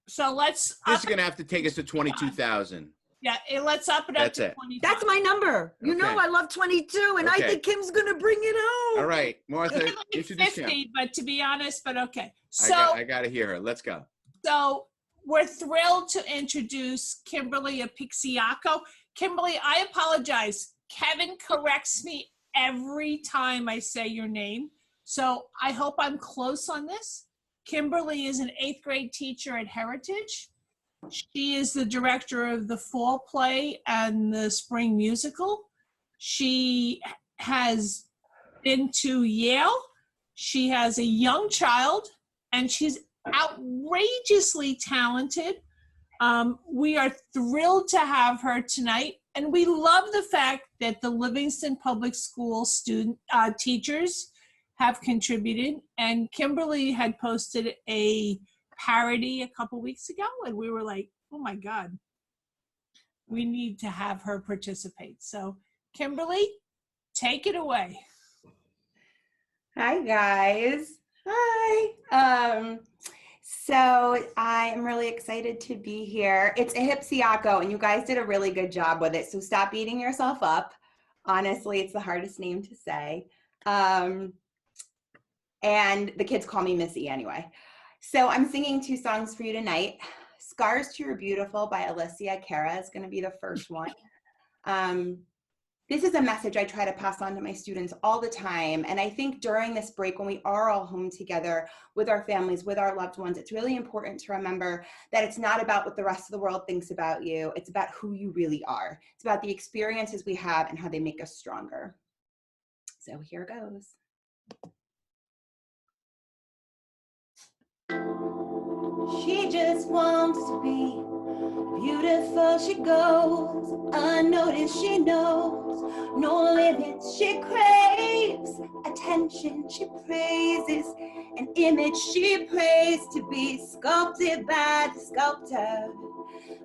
S3: So let's
S1: going to have to take us to 22,000.
S3: Yeah, let's up it up
S1: That's
S3: to
S1: it.
S3: 25.
S2: that's my number. You know,
S1: Okay.
S2: I love 22, and I
S1: Okay.
S2: think Kim's gonna bring it home.
S1: All right, Martha,
S3: It's like
S1: introduce
S3: 50,
S1: him.
S3: but to be honest, but okay.
S1: I got to hear her. Let's go.
S3: So we're thrilled to introduce Kimberly Apixiaco. Kimberly, I apologize. Kevin corrects me every time I say your name. So I hope I'm close on this. Kimberly is an 8th grade teacher at Heritage. She is the director of the fall play and the spring musical. She has been to Yale. She has a young child, and she's outrageously talented. We are thrilled to have her tonight, and we love the fact that the Livingston Public School teachers have contributed. And Kimberly had posted a parody a couple weeks ago, and we were like, oh my God, we need to have her participate. So Kimberly, take it away.
S10: Hi guys. Hi. So I am really excited to be here. It's a Hipsiaco, and you guys did a really good job with it. So stop beating yourself up. Honestly, it's the hardest name to say. And the kids call me Missy anyway. So I'm singing 2 songs for you tonight. Scars to Your Beautiful by Alicia Cara is going to be the first one. This is a message I try to pass on to my students all the time. And I think during this break, when we are all home together with our families, with our loved ones, it's really important to remember that it's not about what the rest of the world thinks about you. It's about who you really are. It's about the experiences we have and how they make us stronger. So here goes. She just wants to be beautiful. She goes unnoticed. She knows no limits. She craves attention. She praises an image. She prays to be sculpted by the sculptor.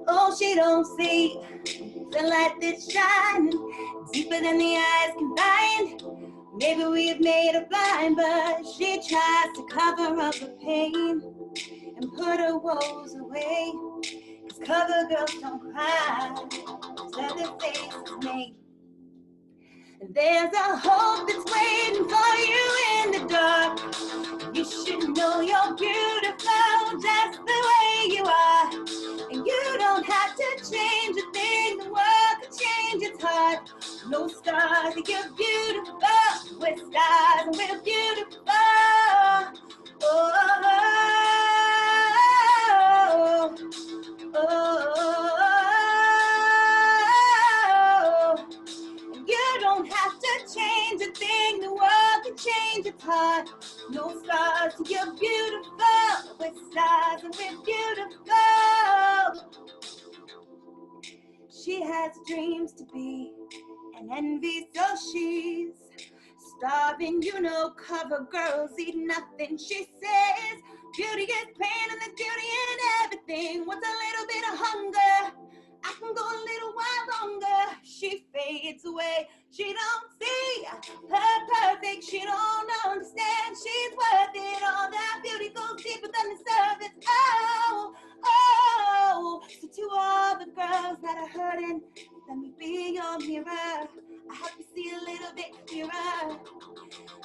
S10: Oh, she don't see the light that's shining deeper than the eyes can find. Maybe we've made her blind, but she tries to cover up the pain and put her woes away. 'Cause cover girls don't cry, let their faces make. There's a hope that's waiting for you in the dark. You should know you're beautiful just the way you are. And you don't have to change a thing, the world can change its heart. No stars, you're beautiful. We're stars and we're beautiful. Oh, oh, oh, you don't have to change a thing, the world can change its heart. No stars, you're beautiful. With stars and we're beautiful. She has dreams to be an envy, so she's starving. You know, cover girls eat nothing. She says beauty is pain and there's beauty in everything. What's a little bit of hunger? I can go a little while longer. She fades away. She don't see her perfect. She don't understand she's worth it. All that beauty goes deeper than the surface. Oh, oh. So to all the girls that are hurting, let me be your mirror. I help you see a little bit clearer.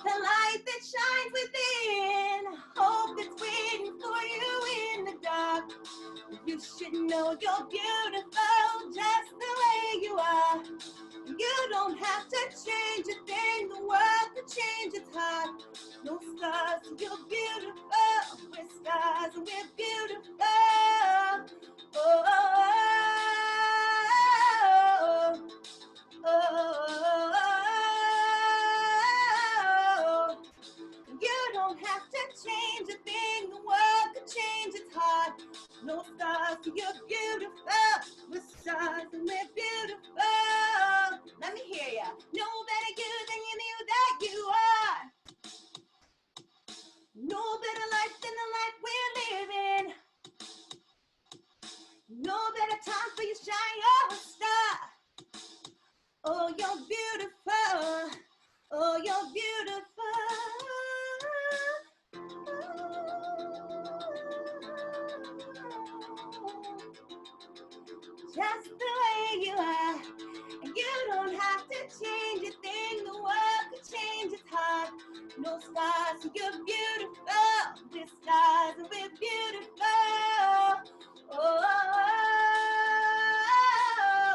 S10: The light that shines within, hope that's waiting for you in the dark. You should know you're beautiful just the way you are. You don't have to change a thing, the world could change its heart. No stars, you're beautiful. We're stars and we're beautiful. Oh, oh, oh, oh, oh. You don't have to change a thing, the world could change its heart. No stars, you're beautiful. We're stars and we're beautiful. Let me hear ya. No better you than you knew that you are. No better life than the life we're living. No better time for you to shine your star. Oh, you're beautiful. Oh, you're beautiful. Just the way you are. And you don't have to change a thing. The world could change its heart. No stars, so you're beautiful. We're stars and we're beautiful. Oh,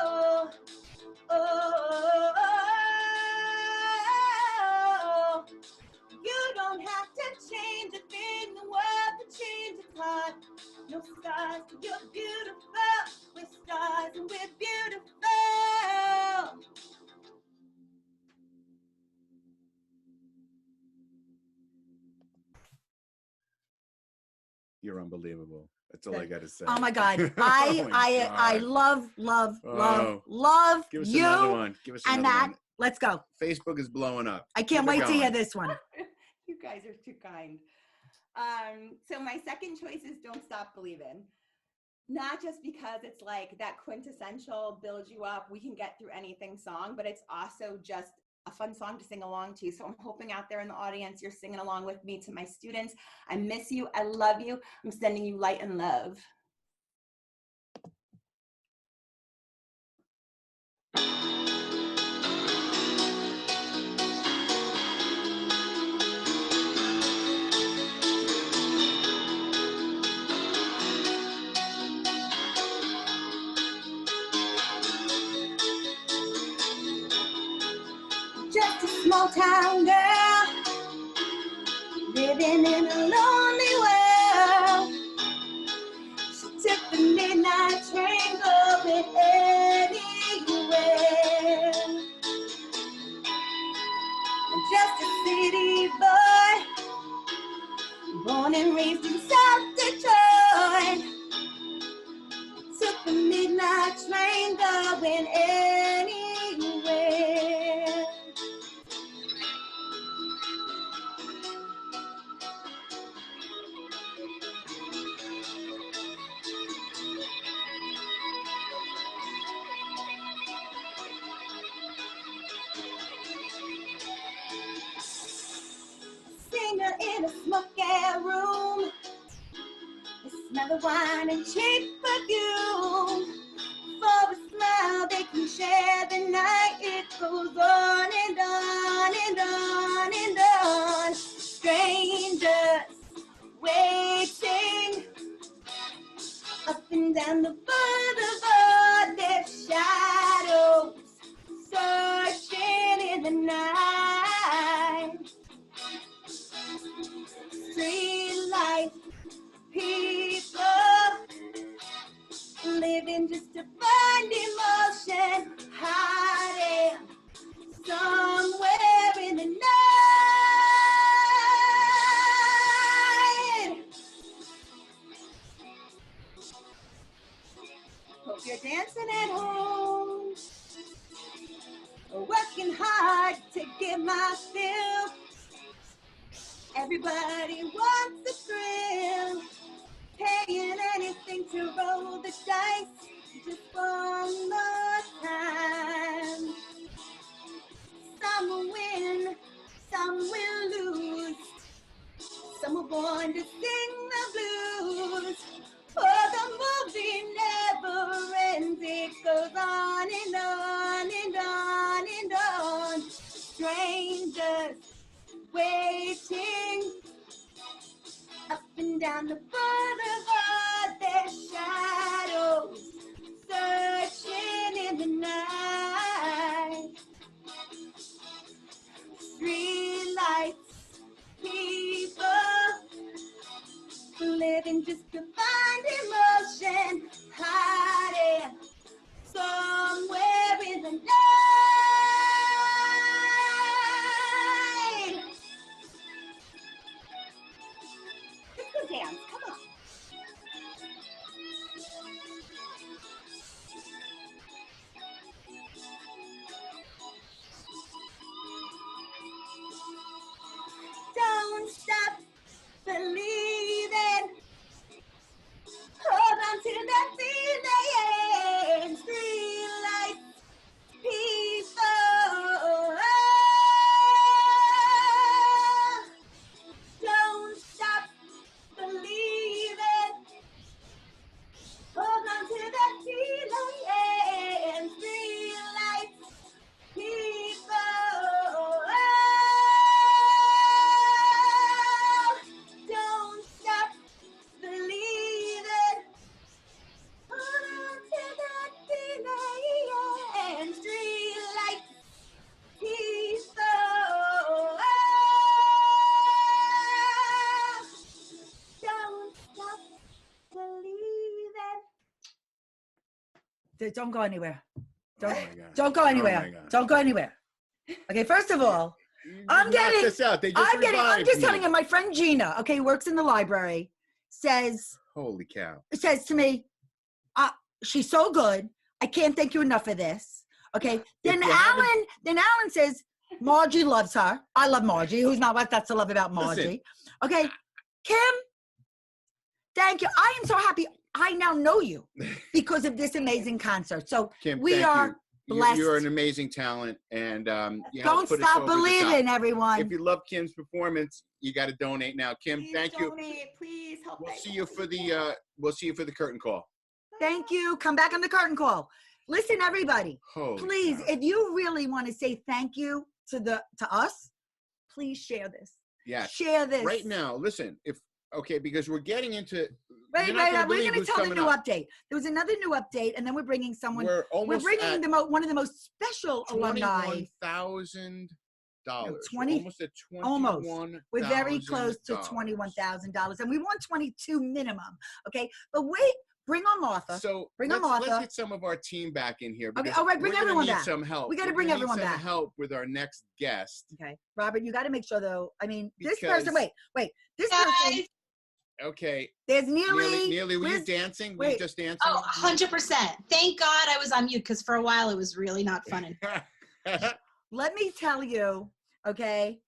S10: oh, oh, oh, oh. You don't have to change a thing. The world could change its heart. No stars, so you're beautiful. We're stars and we're beautiful.
S1: You're unbelievable. That's all I got to say.
S2: Oh my God.
S1: Oh my
S2: I
S1: God.
S2: love
S1: Give us
S2: you.
S1: another one. Give us
S2: And
S1: another
S2: that,
S1: one.
S2: let's go.
S1: Facebook is blowing up.
S2: I can't
S1: Keep it
S2: wait to hear
S1: going.
S2: this one.
S12: You guys are too kind. So my second choice is Don't Stop Believin'. Not just because it's like that quintessential build you up, we can get through anything song, but it's also just a fun song to sing along to. So I'm hoping out there in the audience, you're singing along with me. To my students, I miss you. I love you. I'm sending you light and love.
S10: Just a small town girl living in a lonely world. She took the midnight train going anywhere. Just a city boy, born and raised in South Detroit. Took the midnight train going anywhere. Singer in a smoky room, the smell of wine and cheap perfume. For a smile they can share the night. It goes on and on and on and on. Strangers waiting up and down the boulevard. Their shadows searching in the night. Street life, people living give myself. Everybody wants a thrill, paying anything to roll the dice just one more time. Some will win, some will lose. Some are born to sing the blues. Oh, the movie never ends. It goes on and on and on and on. Strangers waiting up and down the boulevard. Their shadows searching in the night. Street lights, people living just to find emotion, hiding somewhere in the night. Let's go dance, come on. Don't stop believing. Hold on to that feeling. Street lights, people. Don't stop believing. Hold on to that feeling. Street lights, people. Don't stop believing. Hold on to that feeling. Street lights, people. Don't stop believing.
S2: Don't go anywhere. Don't,
S1: Oh my God.
S2: don't go
S1: Oh
S2: anywhere.
S1: my God.
S2: Don't go anywhere. Okay, first of all, I'm
S1: knocked
S2: getting,
S1: us out. They just
S2: I'm
S1: revived
S2: just
S1: me.
S2: telling you, my friend Gina, okay, who works in the library, says
S1: Holy cow.
S2: to me, she's so good. I can't thank you enough for this. Okay. Then Alan says, Margie loves her. I love Margie. Who's not what that's to love about Margie?
S1: Listen.
S2: Okay. Kim, thank you. I am so happy I now know you because of this amazing concert. So
S1: Kim,
S2: we
S1: thank
S2: are
S1: you.
S2: blessed.
S1: You're an amazing talent, and you
S2: Don't
S1: helped put us
S2: stop
S1: over the top.
S2: believing, everyone.
S1: If you love Kim's performance, you got to donate now. Kim,
S12: Please
S1: thank you.
S12: donate, please help.
S1: We'll see you for the curtain call.
S2: Thank you. Come back on the curtain call. Listen, everybody,
S1: Holy
S2: please,
S1: cow.
S2: if you really want to say thank you to us, please share this.
S1: Yeah.
S2: Share this.
S1: Right now, listen, because we're getting into
S2: Right.
S1: you're not gonna
S2: We're
S1: believe
S2: going to
S1: who's
S2: tell the
S1: coming
S2: new
S1: up.
S2: update. There was another new update, and then we're bringing someone.
S1: We're almost
S2: bringing
S1: at
S2: one of the most special alumni.
S1: $21,000.
S2: No,
S1: We're almost at $21,000.
S2: We're very close to $21,000, and we want 22 minimum. Okay, but wait, bring on Martha.
S1: So
S2: bring on Martha.
S1: Let's get some of our team back in here.
S2: Okay,
S1: because
S2: all right, bring
S1: we're gonna
S2: everyone
S1: need
S2: back.
S1: Some help.
S2: We got to
S1: We're
S2: bring
S1: gonna need
S2: everyone
S1: some
S2: back.
S1: help with our next guest.
S2: Okay, Robert, you got to make sure though. I mean, this
S1: Because-
S2: person. Wait. This person.
S1: Okay.
S2: There's Neely.
S1: Neely, were you dancing? Were you just dancing?
S17: Oh, 100%. Thank God I was on mute because for a while it was really not fun.
S2: Let me tell you, okay,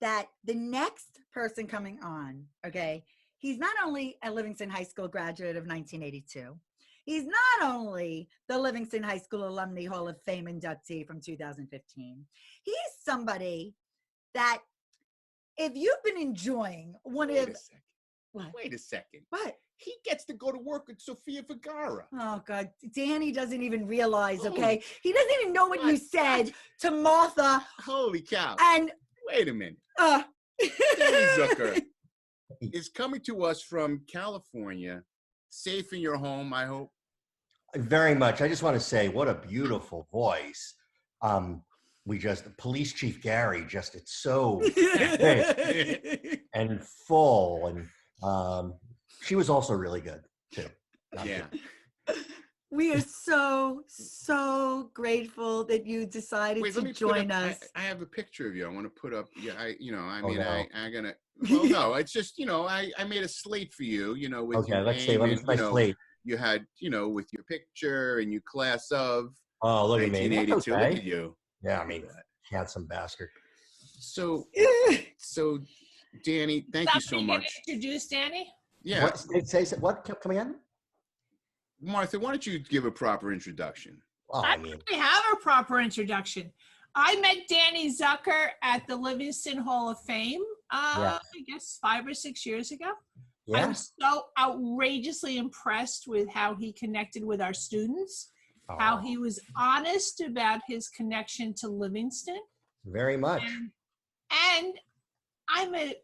S2: that the next person coming on, okay, he's not only a Livingston High School graduate of 1982, he's not only the Livingston High School Alumni Hall of Fame inductee from 2015, he's somebody that if you've been enjoying one
S1: Wait
S2: of...
S1: a second.
S2: What?
S1: Wait a second.
S2: What?
S1: He gets to go to work with Sofia Vergara.
S2: Oh, God. Danny doesn't even realize, okay? He doesn't even know what you said to Martha.
S1: Holy cow.
S2: And...
S1: Wait a minute. Danny Zucker is coming to us from California, safe in your home, I hope.
S13: Very much. I just want to say, what a beautiful voice. Police Chief Gary, it's so thick and full. And she was also really good, too.
S1: Yeah.
S2: We are so grateful that you decided
S1: Wait,
S2: to
S1: let me
S2: join us.
S1: I have a picture of you. I want to put up. Yeah, I'm gonna. Well, no, it's just I made a slate for you. With
S13: Okay,
S1: your
S13: let's see.
S1: name
S13: Let me
S1: and,
S13: see my slate.
S1: You had with your picture and your class of.
S13: Oh, look at me.
S1: 1982.
S13: Okay.
S1: Look at you.
S13: Yeah, I mean, handsome bastard.
S1: So, Danny, thank you so much.
S3: Introduce Danny.
S1: Yeah.
S13: What? Come again?
S1: Martha, why don't you give a proper introduction?
S3: I have a proper introduction. I met Danny Zucker at the Livingston Hall of Fame, I guess 5 or 6 years ago. I
S13: Yeah.
S3: was so outrageously impressed with how he connected with our students, how he was honest about his connection to Livingston.
S13: Very much.
S3: And I'm a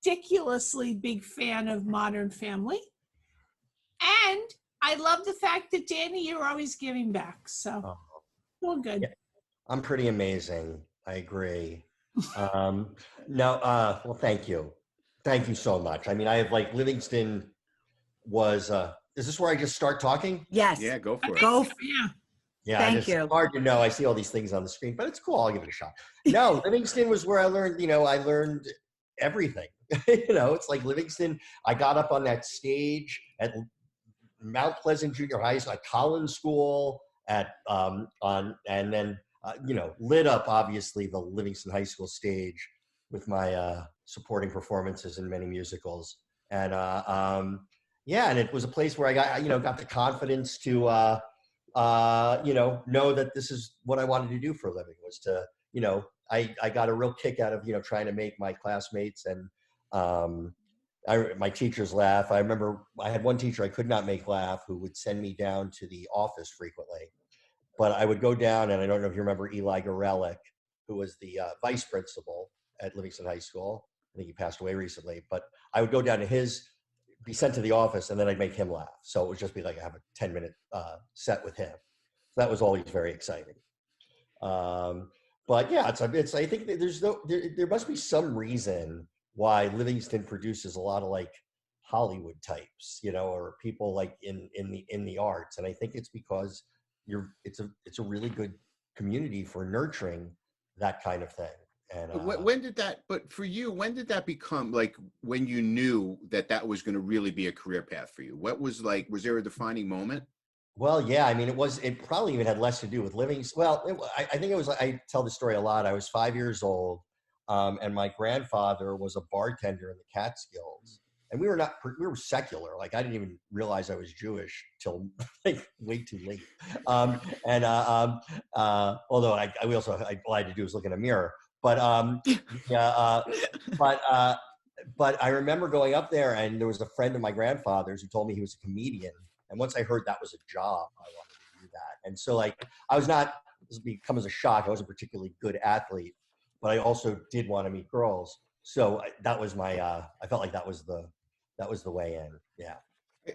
S3: ridiculously big fan of Modern Family. And I love the fact that, Danny, you're always giving back. So, well, good.
S13: Yeah. I'm pretty amazing. I agree. Well, thank you. Thank you so much. I mean, I have Livingston was, is this where I just start talking?
S2: Yes.
S1: Yeah, go for it.
S3: Yeah.
S13: Yeah,
S2: Thank you.
S13: It's hard to know. I see all these things on the screen, but it's cool. I'll give it a shot. No, Livingston was where I learned, I learned everything. It's like Livingston. I got up on that stage at Mount Pleasant Junior High School, at Collins School, and then lit up obviously the Livingston High School stage with my supporting performances in many musicals, and and it was a place where I got the confidence to know that this is what I wanted to do for a living, was to I got a real kick out of trying to make my classmates and my teachers laugh. I remember I had one teacher I could not make laugh who would send me down to the office frequently. But I would go down, and I don't know if you remember Eli Gorelick, who was the vice principal at Livingston High School. I think he passed away recently. But I would go down to be sent to the office, and then I'd make him laugh. So it would just be like I have a 10-minute set with him. So that was always very exciting. But yeah, it's I think that there must be some reason why Livingston produces a lot of Hollywood types, or people in the arts. And I think it's because it's a really good community for nurturing that kind of thing. And
S1: but for you, when did that become when you knew that was going to really be a career path for you? What was was there a defining moment?
S13: Well, yeah, I mean, it probably even had less to do with Livingston. Well, I think it was, I tell the story a lot. I was 5 years old, and my grandfather was a bartender in the Catskills. And we were secular. I didn't even realize I was Jewish till way too late. Although all I had to do was look in a mirror. But but I remember going up there, and there was a friend of my grandfather's who told me he was a comedian. And once I heard that was a job, I wanted to do that. And so I was not, this will become as a shock, I wasn't a particularly good athlete, but I also did want to meet girls. So that was my, I felt like that was the way in. Yeah.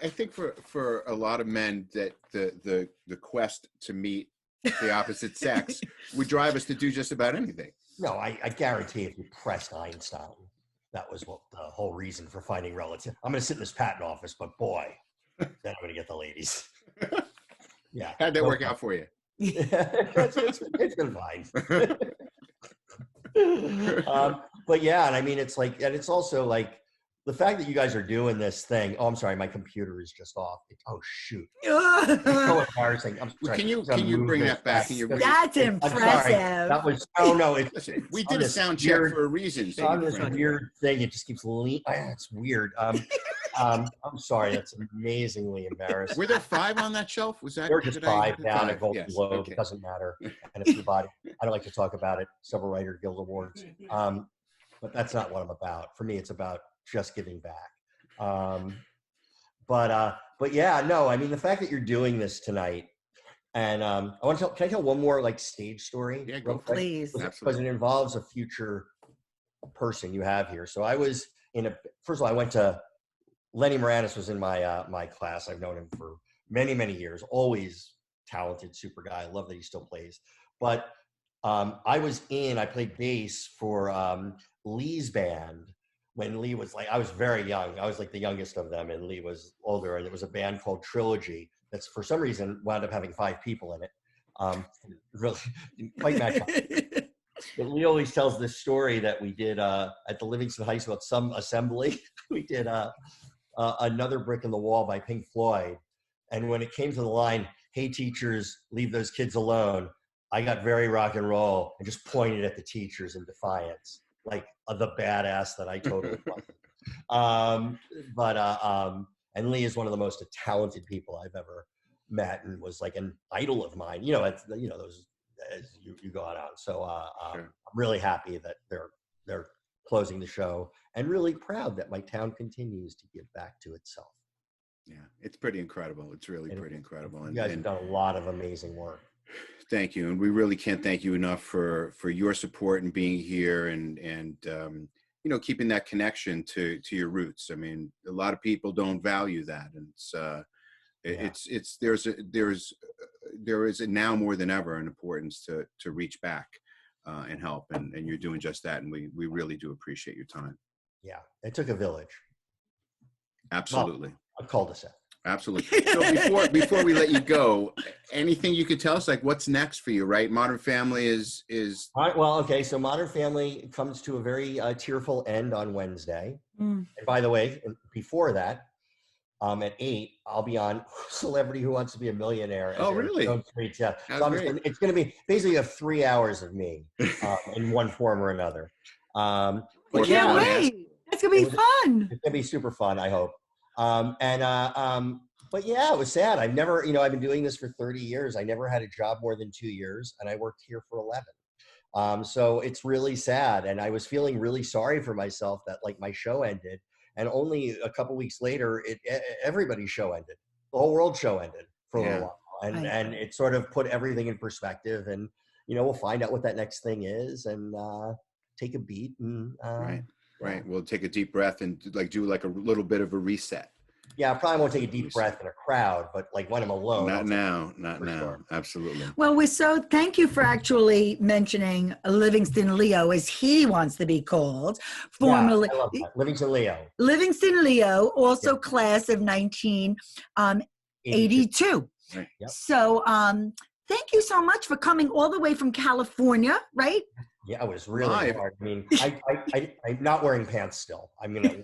S1: I think for a lot of men that the quest to meet the opposite sex would drive us to do just about anything.
S13: No, I guarantee if you pressed Einstein, that was what the whole reason for finding relatives. I'm going to sit in this patent office, but boy, then I'm going to get the ladies. Yeah.
S1: How'd that work out for you?
S13: It's been fine. But yeah, and I mean, it's and it's also the fact that you guys are doing this thing. Oh, I'm sorry, my computer is just off. Oh shoot! It's so embarrassing. I'm sorry.
S1: Can you bring that back?
S2: That's impressive.
S13: That was no.
S1: We did a sound check for a reason.
S13: It's on this weird thing. It just keeps leaning. It's weird. I'm sorry. That's amazingly embarrassing.
S1: Were there 5 on that shelf? Was that?
S13: There were just 5 down at Golden
S1: Yes.
S13: Globe.
S1: Okay.
S13: It doesn't matter. And a few body. I don't like to talk about it. Several Writer Guild Awards. But that's not what I'm about. For me, it's about just giving back. But yeah, no. I mean, the fact that you're doing this tonight, and I want to can I tell one more stage story?
S1: Yeah, go
S2: please.
S13: Because it involves a future person you have here. So I was first of all, I went to. Lenny Moranis was in my class. I've known him for many, many years. Always talented, super guy. I love that he still plays. But I played bass for Lee's band when Lee was I was very young. I was the youngest of them, and Lee was older. And there was a band called Trilogy that's for some reason wound up having 5 people in it. Really quite match up. But Lee always tells this story that we did at the Livingston High School at some assembly. We did Another Brick in the Wall by Pink Floyd. And when it came to the line, "Hey teachers, leave those kids alone," I got very rock and roll and just pointed at the teachers in defiance, like the badass that I totally wasn't. And Lee is one of the most talented people I've ever met, and was like an idol of mine. Those as you go on. So
S1: Sure.
S13: I'm really happy that they're closing the show, and really proud that my town continues to give back to itself.
S1: Yeah, it's pretty incredible. It's really pretty incredible.
S13: You guys have done a lot of amazing work.
S1: Thank you, and we really can't thank you enough for your support and being here, and keeping that connection to your roots. I mean, a lot of people don't value that, and there is now more than ever an importance to reach back and help, and you're doing just that, and we really do appreciate your time.
S13: Yeah, it took a village.
S1: Absolutely.
S13: Well, a cul-de-sac.
S1: Absolutely. So before we let you go, anything you could tell us, like what's next for you, right? Modern Family is
S13: all right. Well, okay. So Modern Family comes to a very tearful end on Wednesday. And by the way, before that, at 8, I'll be on Celebrity Who Wants to Be a Millionaire.
S1: Oh, really?
S13: Yeah. So it's going to be basically you have 3 hours of me in one form or another.
S2: Can't wait. That's going to be fun.
S13: It's going to be super fun, I hope. But yeah, it was sad. I've never, I've been doing this for 30 years. I never had a job more than 2 years, and I worked here for 11. So it's really sad. And I was feeling really sorry for myself that like my show ended, and only a couple weeks later, everybody's show ended. The whole world show ended for a little while. And it sort of put everything in perspective, and, we'll find out what that next thing is, and take a beat. And,
S1: Right. We'll take a deep breath and do a little bit of a reset.
S13: Yeah, I probably won't take a deep breath in a crowd, but like when I'm alone.
S1: Not now. Sure. Absolutely.
S2: Well, thank you for actually mentioning Livingston Leo, as he wants to be called. Formerly,
S13: I love that. Livingston Leo.
S2: Livingston Leo, also class of 1982.
S1: Right.
S13: Yep.
S2: So thank you so much for coming all the way from California, right?
S13: Yeah, it was really hard. I mean, I'm not wearing pants still. I'm gonna.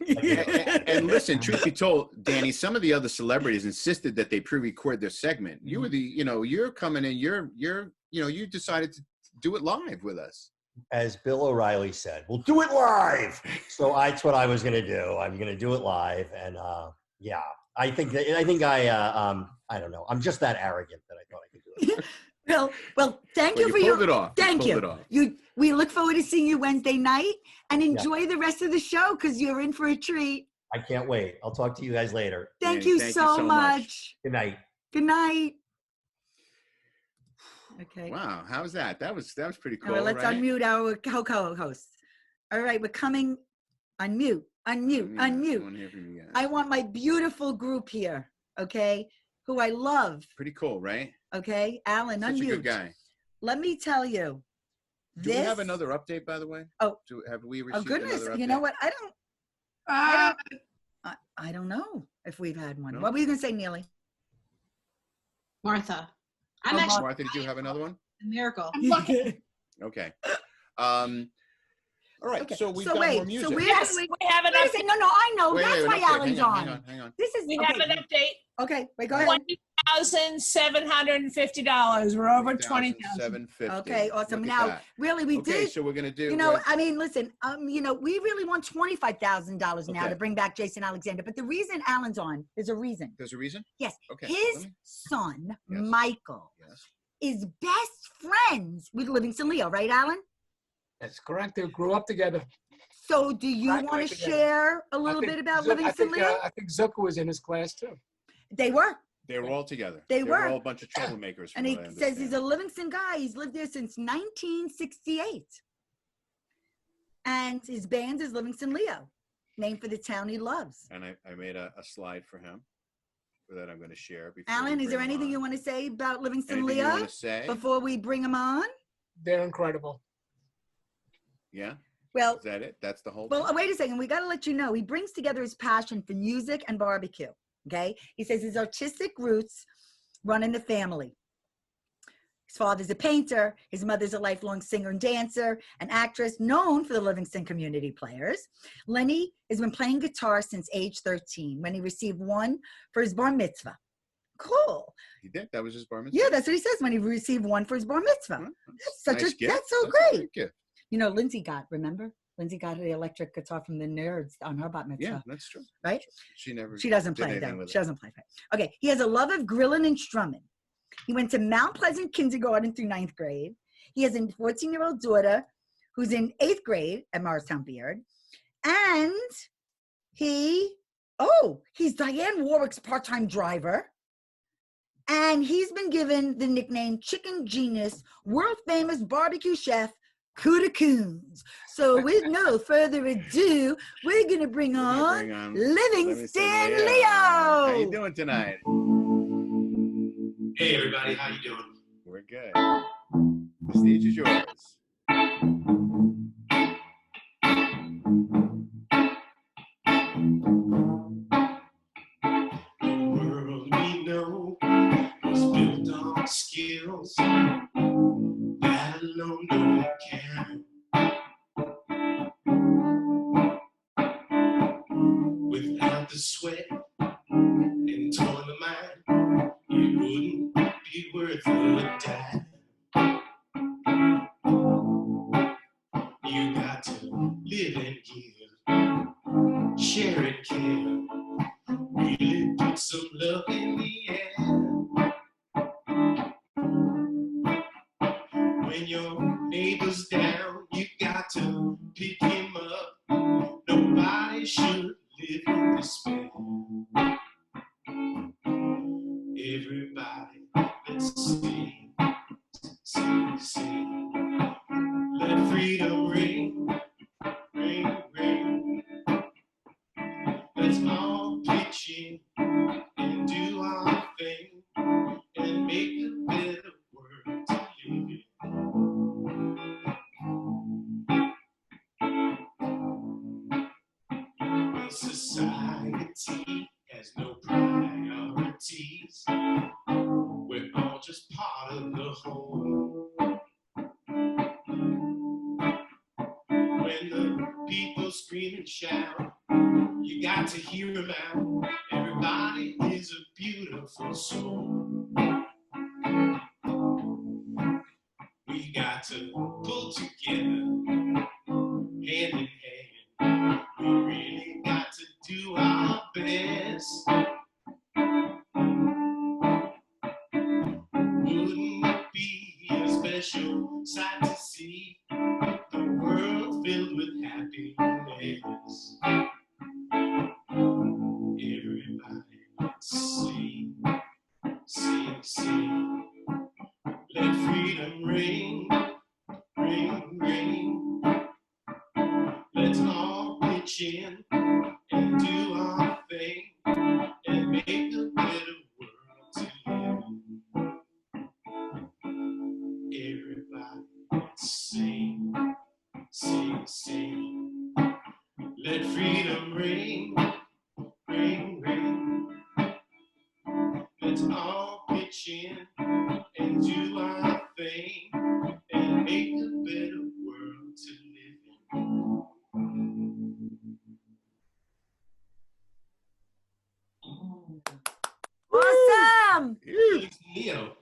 S1: And listen, truth be told, Danny, some of the other celebrities insisted that they pre-record their segment. You were you're coming in. You decided to do it live with us.
S13: As Bill O'Reilly said, we'll do it live. So that's what I was gonna do. I'm gonna do it live, and I think I don't know. I'm just that arrogant that I thought I could do it.
S2: Well, thank you for your.
S1: Pulled it off.
S2: Thank
S1: you.
S2: We look forward to seeing you Wednesday night, and enjoy the rest of the show because you're in for a treat.
S13: I can't wait. I'll talk to you guys later.
S2: Thank you so much.
S13: Good night.
S2: Good night. Okay.
S1: Wow, how was that? That was pretty cool.
S2: All right, let's unmute our co-host. All right, we're coming. Unmute. I want my beautiful group here. Okay, who I love.
S1: Pretty cool, right?
S2: Okay, Alan,
S1: Such
S2: unmute.
S1: a good guy.
S2: Let me tell you.
S1: Do we have another update, by the way?
S2: Oh,
S1: have we received
S2: goodness!
S1: another update?
S2: You know what? I don't know if we've had one.
S1: No?
S2: What were you going to say, Neely?
S17: Martha.
S1: Martha, did you have another one?
S17: A miracle.
S1: Okay. All right.
S2: Okay.
S1: So we've
S2: So
S1: got
S2: wait,
S1: more music.
S2: so we
S3: Yes, we have an update.
S2: No, I know.
S1: Wait,
S2: That's
S1: an
S2: why
S1: update.
S2: Alan's
S1: Hang
S2: on.
S1: Hang on.
S2: This is
S3: We have an update.
S2: Okay, wait, go ahead.
S3: $20,750. We're over 20,000.
S2: Okay, awesome. Now, really, we
S1: Okay,
S2: did.
S1: so we're gonna do.
S2: I mean, listen. We really want $25,000 now to bring back Jason Alexander. But the reason Alan's on, there's a reason.
S1: There's a reason?
S2: Yes.
S1: Okay.
S2: His son, Michael, is best friends with Livingston Leo, right, Alan?
S11: That's correct. They grew up together.
S2: So, do you want to share a little bit about Livingston Leo?
S11: I think Zucker was in his class too.
S2: They were.
S1: They were all together.
S2: They were
S1: all a bunch of troublemakers.
S2: And he says he's a Livingston guy. He's lived there since 1968. And his band is Livingston Leo, named for the town he loves.
S1: And I made a slide for him that I'm going to share.
S2: Alan, is there anything you want to say about Livingston
S1: Anything you
S2: Leo
S1: wanna say?
S2: before we bring him on?
S11: They're incredible.
S1: Yeah?
S2: Well,
S1: is that it? That's the whole
S2: Well,
S1: thing?
S2: wait a second. We got to let you know. He brings together his passion for music and barbecue. Okay. He says his artistic roots run in the family. His father's a painter. His mother's a lifelong singer and dancer, an actress known for the Livingston Community Players. Lenny has been playing guitar since age 13 when he received one for his bar mitzvah. Cool.
S1: He did. That was his bar mitzvah.
S2: Yeah, that's what he says when he received one for his bar mitzvah. That's such
S1: Nice
S2: a
S1: gift.
S2: that's so
S1: That's a
S2: great.
S1: great gift.
S2: You know, Lindsay got, remember? Lindsay got the electric guitar from the Nerds on her bat mitzvah.
S1: Yeah, that's true.
S2: Right?
S1: She never.
S2: She doesn't
S1: did
S2: play
S1: anything
S2: though.
S1: with
S2: She
S1: it.
S2: doesn't play. Okay. He has a love of grilling and strumming. He went to Mount Pleasant Kindergarten through 9th grade. He has a 14-year-old daughter who's in 8th grade at Morristown Beard. And he's Diane Warwick's part-time driver. And he's been given the nickname Chicken Genius, world famous barbecue chef, Kuda Coons. So with no further ado, we're going to bring on Livingston Leo.
S1: How you doing tonight?
S14: Hey everybody, how you doing?
S1: We're good. The stage is yours.
S14: The world we know was built on skills that alone don't count. Without the sweat and toil of mind, it wouldn't be worth a dime. You got to live and give, share and care, really put some love in the air. When your neighbor's down, you got to pick him up. Nobody should live in despair. Everybody, let's sing, sing, sing. Let freedom ring, ring, ring. Let's all pitch in and do our thing and make a better world to live in. Well, society has no priorities. We're all just part of the whole. When the people scream and shout, you got to hear them out. Everybody is a beautiful soul. We got to pull together, hand in hand. We really got to do our best. Wouldn't it be a special sight to see the world filled with happiness? Everybody sing, sing, sing. Let freedom ring, ring, ring. Let's all pitch in and do our thing and make a better world to live in. Everybody sing, sing, sing. Let freedom ring, ring, ring. Let's all pitch in and do our thing and make a better world to live in.
S2: Awesome.
S14: Leo.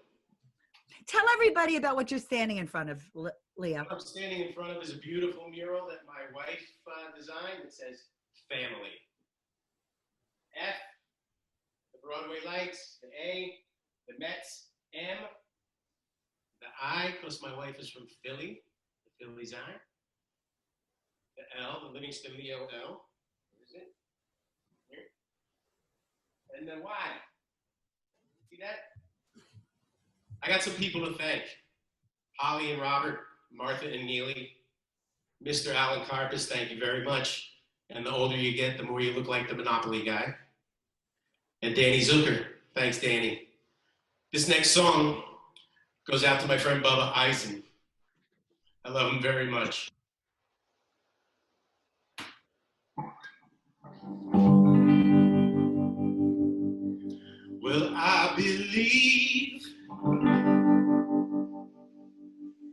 S2: Tell everybody about what you're standing in front of, Leo.
S14: What I'm standing in front of is a beautiful mural that my wife designed that says family. F, the Broadway lights, the A, the Mets, M, the I, because my wife is from Philly, the Phillies Eye. The L, the Livingston Leo L. Where is it? Here. And the Y. See that? I got some people to thank. Holly and Robert, Martha and Neely, Mr. Alan Karpus, thank you very much. And the older you get, the more you look like the Monopoly guy. And Danny Zucker, thanks Danny. This next song goes out to my friend Bubba Eisen. I love him very much. Well, I believe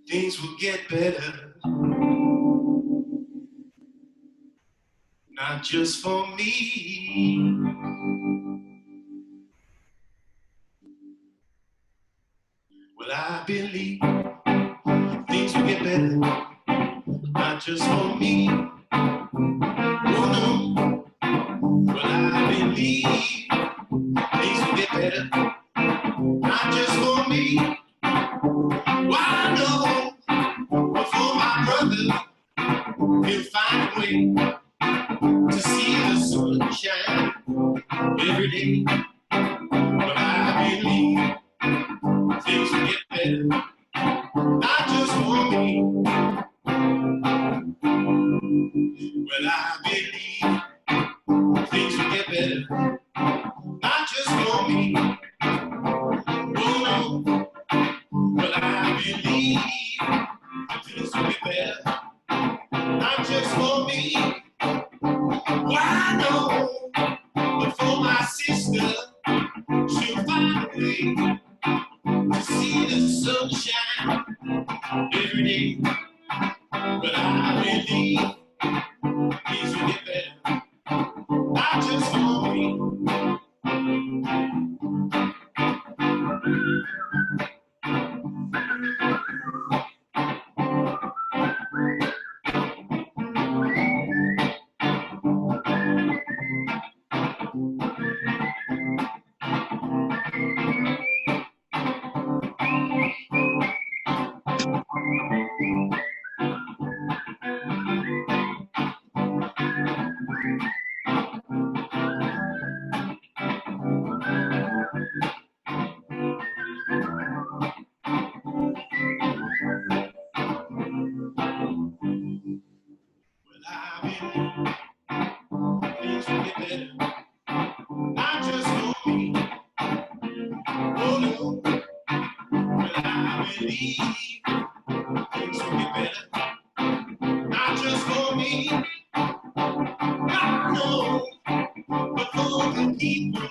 S14: things will get better, not just for me,
S8: just for me. Oh no, but I believe things will get better. Not just for me. Why no, but for my brother, he'll find a way to see the sun shine every day. But I believe things will get better, not just for me. Well, I believe things will get better, not just for me. Oh no, but I believe things will get better, not just for me. Why no, but for my sister, she'll find a way to see the sunshine every day. But I believe things will get better, not just for me. Things will get better, not just for me. Oh no, but I believe things will get better, not just for me. No, but for the people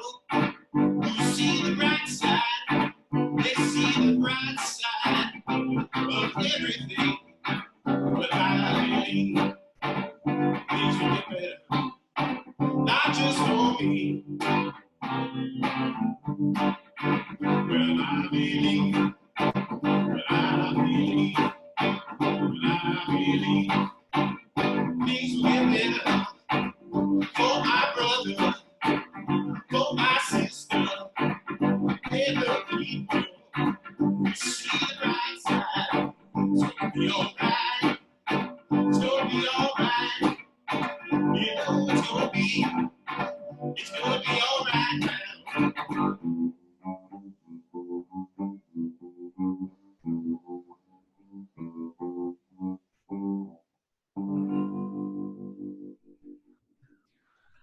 S8: who see the bright side. They see the bright side of everything. But I believe things will get better, not just for me. Well, I believe, but I believe, but I believe things will get better for my brother, for my sister, and the people who see the bright side. It's gonna be alright. It's gonna be alright. You know it's gonna be alright now.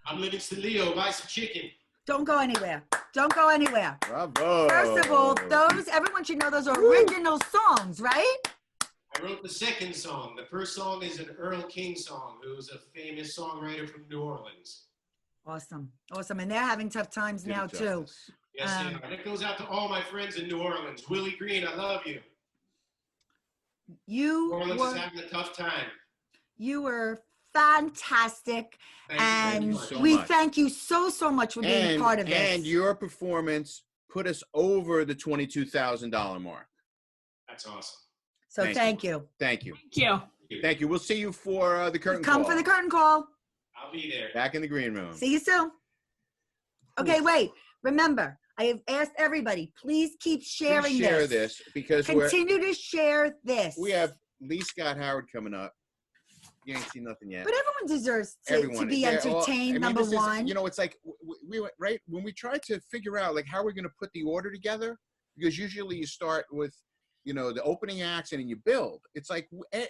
S8: I'm Livingston Leo, buy some chicken.
S2: Don't go anywhere. Don't go anywhere.
S1: Bravo.
S2: First of all, everyone should know those are original songs, right?
S14: I wrote the second song. The first song is an Earl King song, who's a famous songwriter from New Orleans.
S2: Awesome. Awesome. And they're having tough times now, too.
S14: Yes, they are. And it goes out to all my friends in New Orleans. Willie Green, I love you. New Orleans is having a tough time.
S2: You were fantastic.
S14: Thank you
S2: And
S14: so
S2: we
S14: much.
S2: thank you so much for being part of this.
S1: And your performance put us over the $22,000 mark.
S14: That's awesome.
S2: So thank you.
S1: Thank you.
S3: Thank you.
S1: Thank you. We'll see you for the curtain
S2: Come
S1: call.
S2: for the curtain call.
S14: I'll be there.
S1: Back in the green room.
S2: See you soon. Okay, wait. Remember, I have asked everybody, please keep sharing
S1: Please share this because
S2: continue to share this.
S1: we have Lee Scott Howard coming up. You ain't seen nothing yet.
S2: But everyone deserves to be
S1: They're all-
S2: entertained, number one.
S1: It's like we went right when we tried to figure out like how we're going to put the order together, because usually you start with the opening acts and then you build. It's like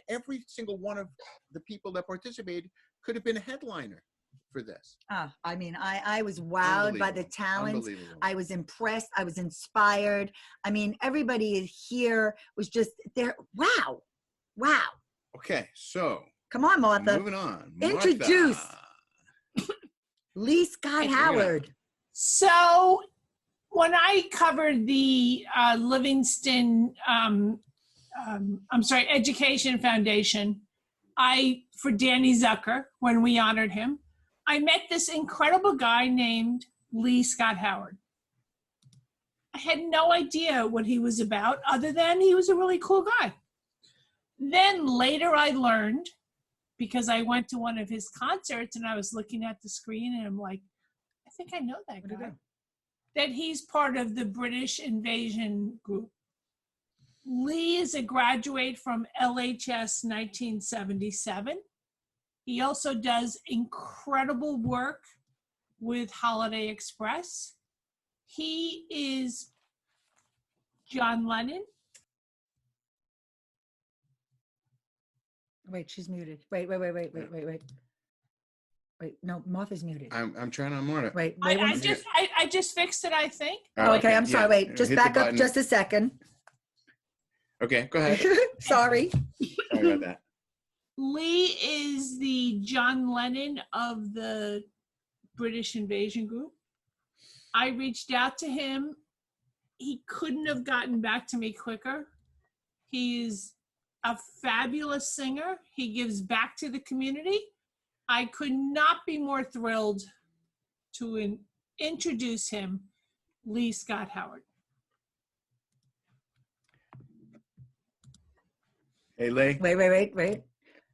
S1: every single one of the people that participated could have been a headliner for this.
S2: I mean, I was wowed by the talent.
S1: Unbelievable.
S2: I was impressed. I was inspired. I mean, everybody here was just there. Wow.
S1: Okay, so
S2: Come on, Martha.
S1: moving on.
S2: Introduce Lee Scott Howard.
S3: So when I covered the Livingston, Education Foundation, for Danny Zucker, when we honored him, I met this incredible guy named Lee Scott Howard. I had no idea what he was about, other than he was a really cool guy. Then later I learned because I went to one of his concerts and I was looking at the screen and I'm like, I think I know that guy. That he's part of the British Invasion group. Lee is a graduate from LHS 1977. He also does incredible work with Holiday Express. He is John Lennon.
S2: Wait, she's muted. Wait. Wait, no, Martha's muted.
S1: I'm trying to unmute it.
S2: Wait,
S3: I just fixed it, I think.
S2: Okay, I'm sorry. Wait, just
S1: Hit the
S2: back up
S1: button.
S2: just a second.
S1: Okay, go ahead.
S2: Sorry.
S1: Sorry about that.
S3: Lee is the John Lennon of the British Invasion group. I reached out to him. He couldn't have gotten back to me quicker. He's a fabulous singer. He gives back to the community. I could not be more thrilled to introduce him, Lee Scott Howard.
S1: Hey, Lee.
S2: Wait.
S1: Wait.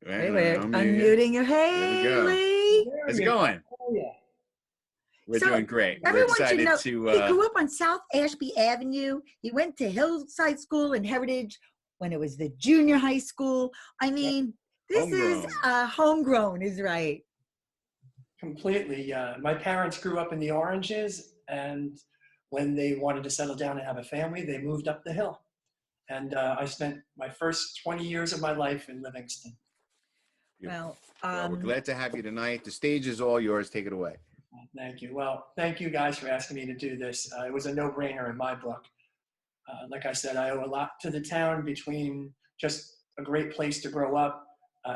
S2: Unmuting you. Hey,
S1: There we go.
S2: Lee.
S1: How's it going? We're doing great. We're
S2: Everyone
S1: excited
S2: should know
S1: to.
S2: he grew up on South Ashby Avenue. He went to Hillside School in Heritage when it was the junior high school. I mean, this is homegrown, is right.
S15: Completely. My parents grew up in the Oranges, and when they wanted to settle down and have a family, they moved up the hill. And I spent my first 20 years of my life in Livingston.
S2: Well,
S1: we're glad to have you tonight. The stage is all yours. Take it away.
S15: Thank you. Well, thank you guys for asking me to do this. It was a no-brainer in my book. Like I said, I owe a lot to the town between just a great place to grow up.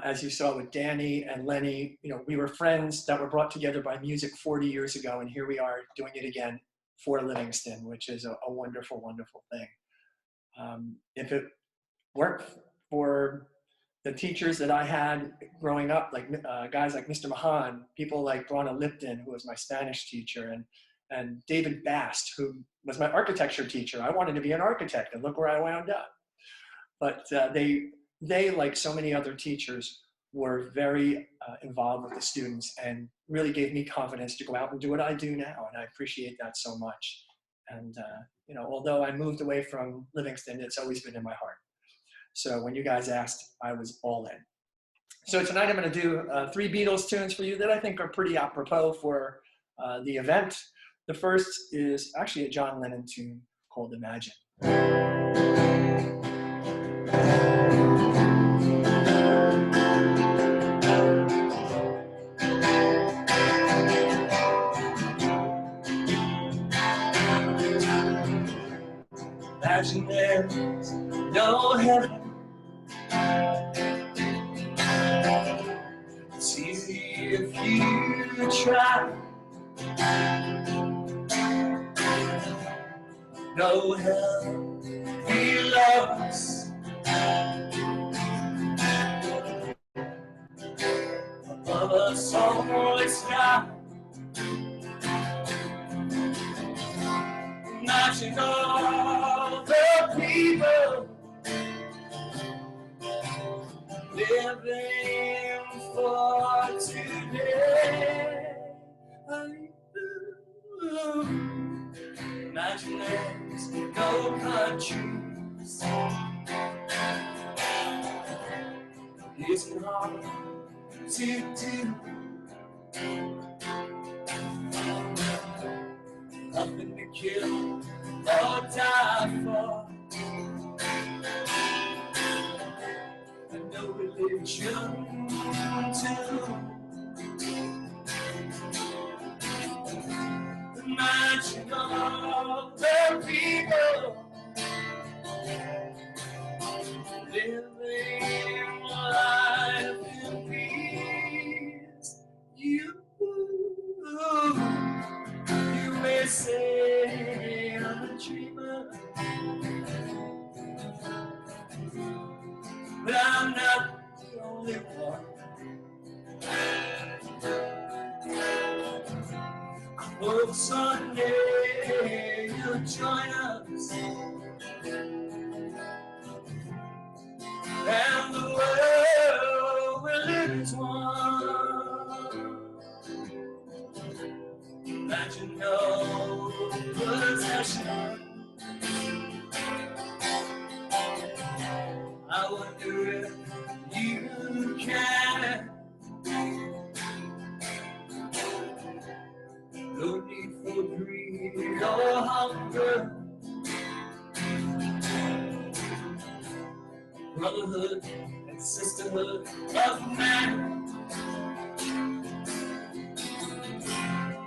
S15: As you saw with Danny and Lenny, you know, we were friends that were brought together by music 40 years ago, and here we are doing it again for Livingston, which is a wonderful, wonderful thing. If it weren't for the teachers that I had growing up, like guys like Mr. Mahan, people like Brana Lipton, who was my Spanish teacher, and David Bast, who was my architecture teacher. I wanted to be an architect, and look where I wound up. But they, like so many other teachers, were very involved with the students and really gave me confidence to go out and do what I do now, and I appreciate that so much. And you know, although I moved away from Livingston, it's always been in my heart. So when you guys asked, I was all in. So tonight I'm going to do 3 Beatles tunes for you that I think are pretty apropos for the event. The first is actually a John Lennon tune called Imagine. Imagine there's no heaven. It's easy if you try. No hell below us. Above us only sky. Imagine all the people living for today. Imagine there's no countries. Isn't hard to do. Nothing to kill or die for. And no religion too. Imagine all the people living life in peace. You may say I'm a dreamer, but I'm not the only one. I hope someday you'll join us, and the world will live as one.
S8: I wonder if you can. No need for greed or hunger. Brotherhood and sisterhood of man.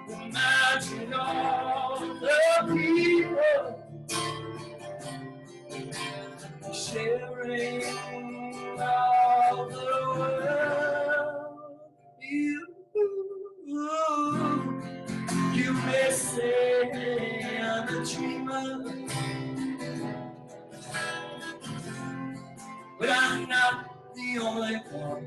S8: Imagine all the people sharing all the world. You may say I'm a dreamer, but I'm not the only one.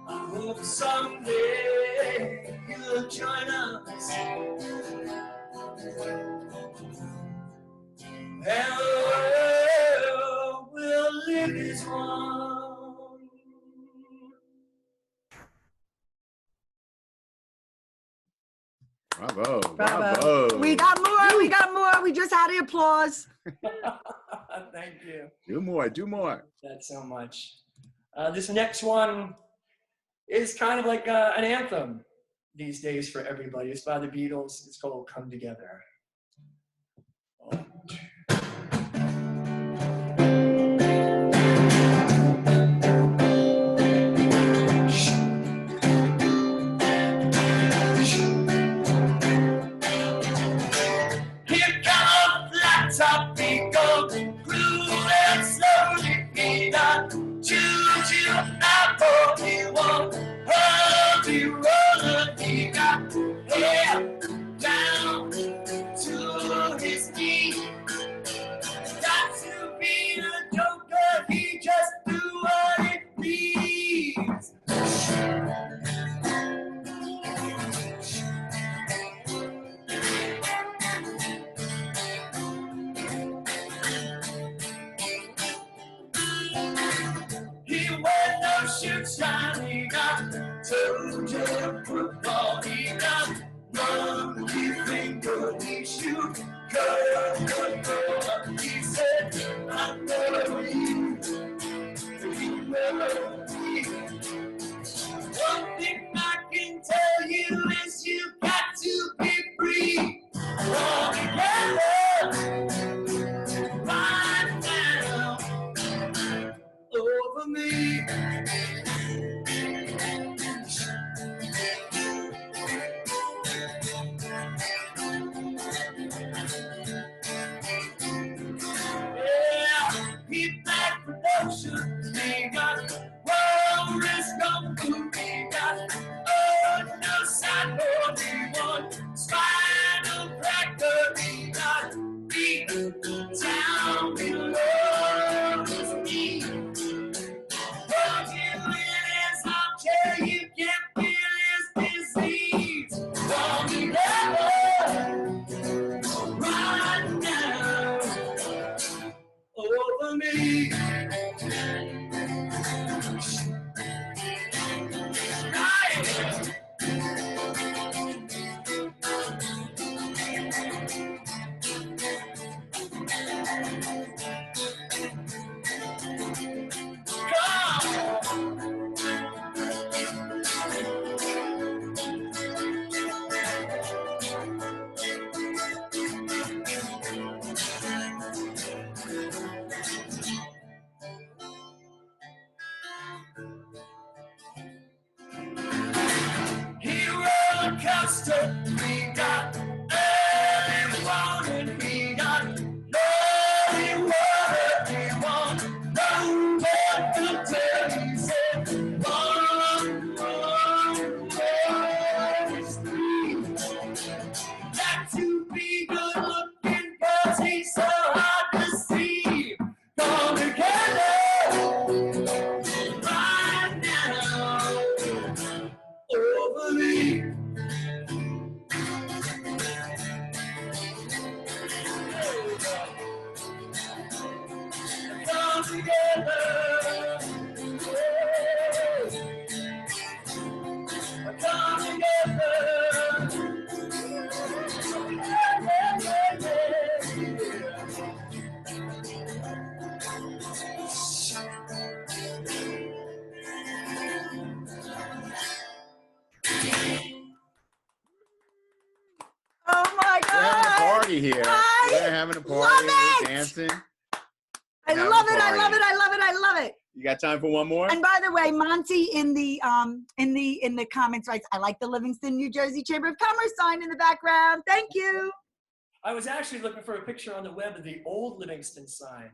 S8: I hope someday you'll join us, and the world will live as one.
S1: Bravo.
S2: Bravo. We got more. We got more. We just had the applause.
S15: Thank you.
S1: Do more. Do more.
S15: That's so much. This next one is kind of like an anthem these days for everybody. It's by the Beatles. It's called Come Together.
S8: Here comes flat top eagle, groove and slowly feed on. Choo-choo, apple, he won't hold you, roller, he got hair down to his knee. Got to be a joker, he just do what he please. He wear no shoes, he got toe-to football, he got monkey finger, he shoot, girl, he said, I know you, you know me. One thing I can tell you is you got to be free. All together, right now, over me. Yeah, keep that production. We got roll risk on food. We got no sideboard. We want spinal cracker. We got deep down below his knee. Don't you in his armchair, you can feel his disease. Come together, right now, over me. Right. Roller coaster, we got early morning, we got early water, we want no more to tell you, said one, is three. Got to be good looking, 'cause he's so hard to see. Come together, right now, over me. Come together. Come together.
S1: party here.
S2: I
S1: We're having a party.
S2: love
S1: We're
S2: it.
S1: dancing.
S2: I
S1: Having
S2: love
S1: a
S2: it. I love
S1: party.
S2: it. I love it. I love it.
S1: You got time for one more?
S2: And by the way, Monty in the comments writes, I like the Livingston, New Jersey Chamber of Commerce sign in the background. Thank you.
S15: I was actually looking for a picture on the web of the old Livingston sign,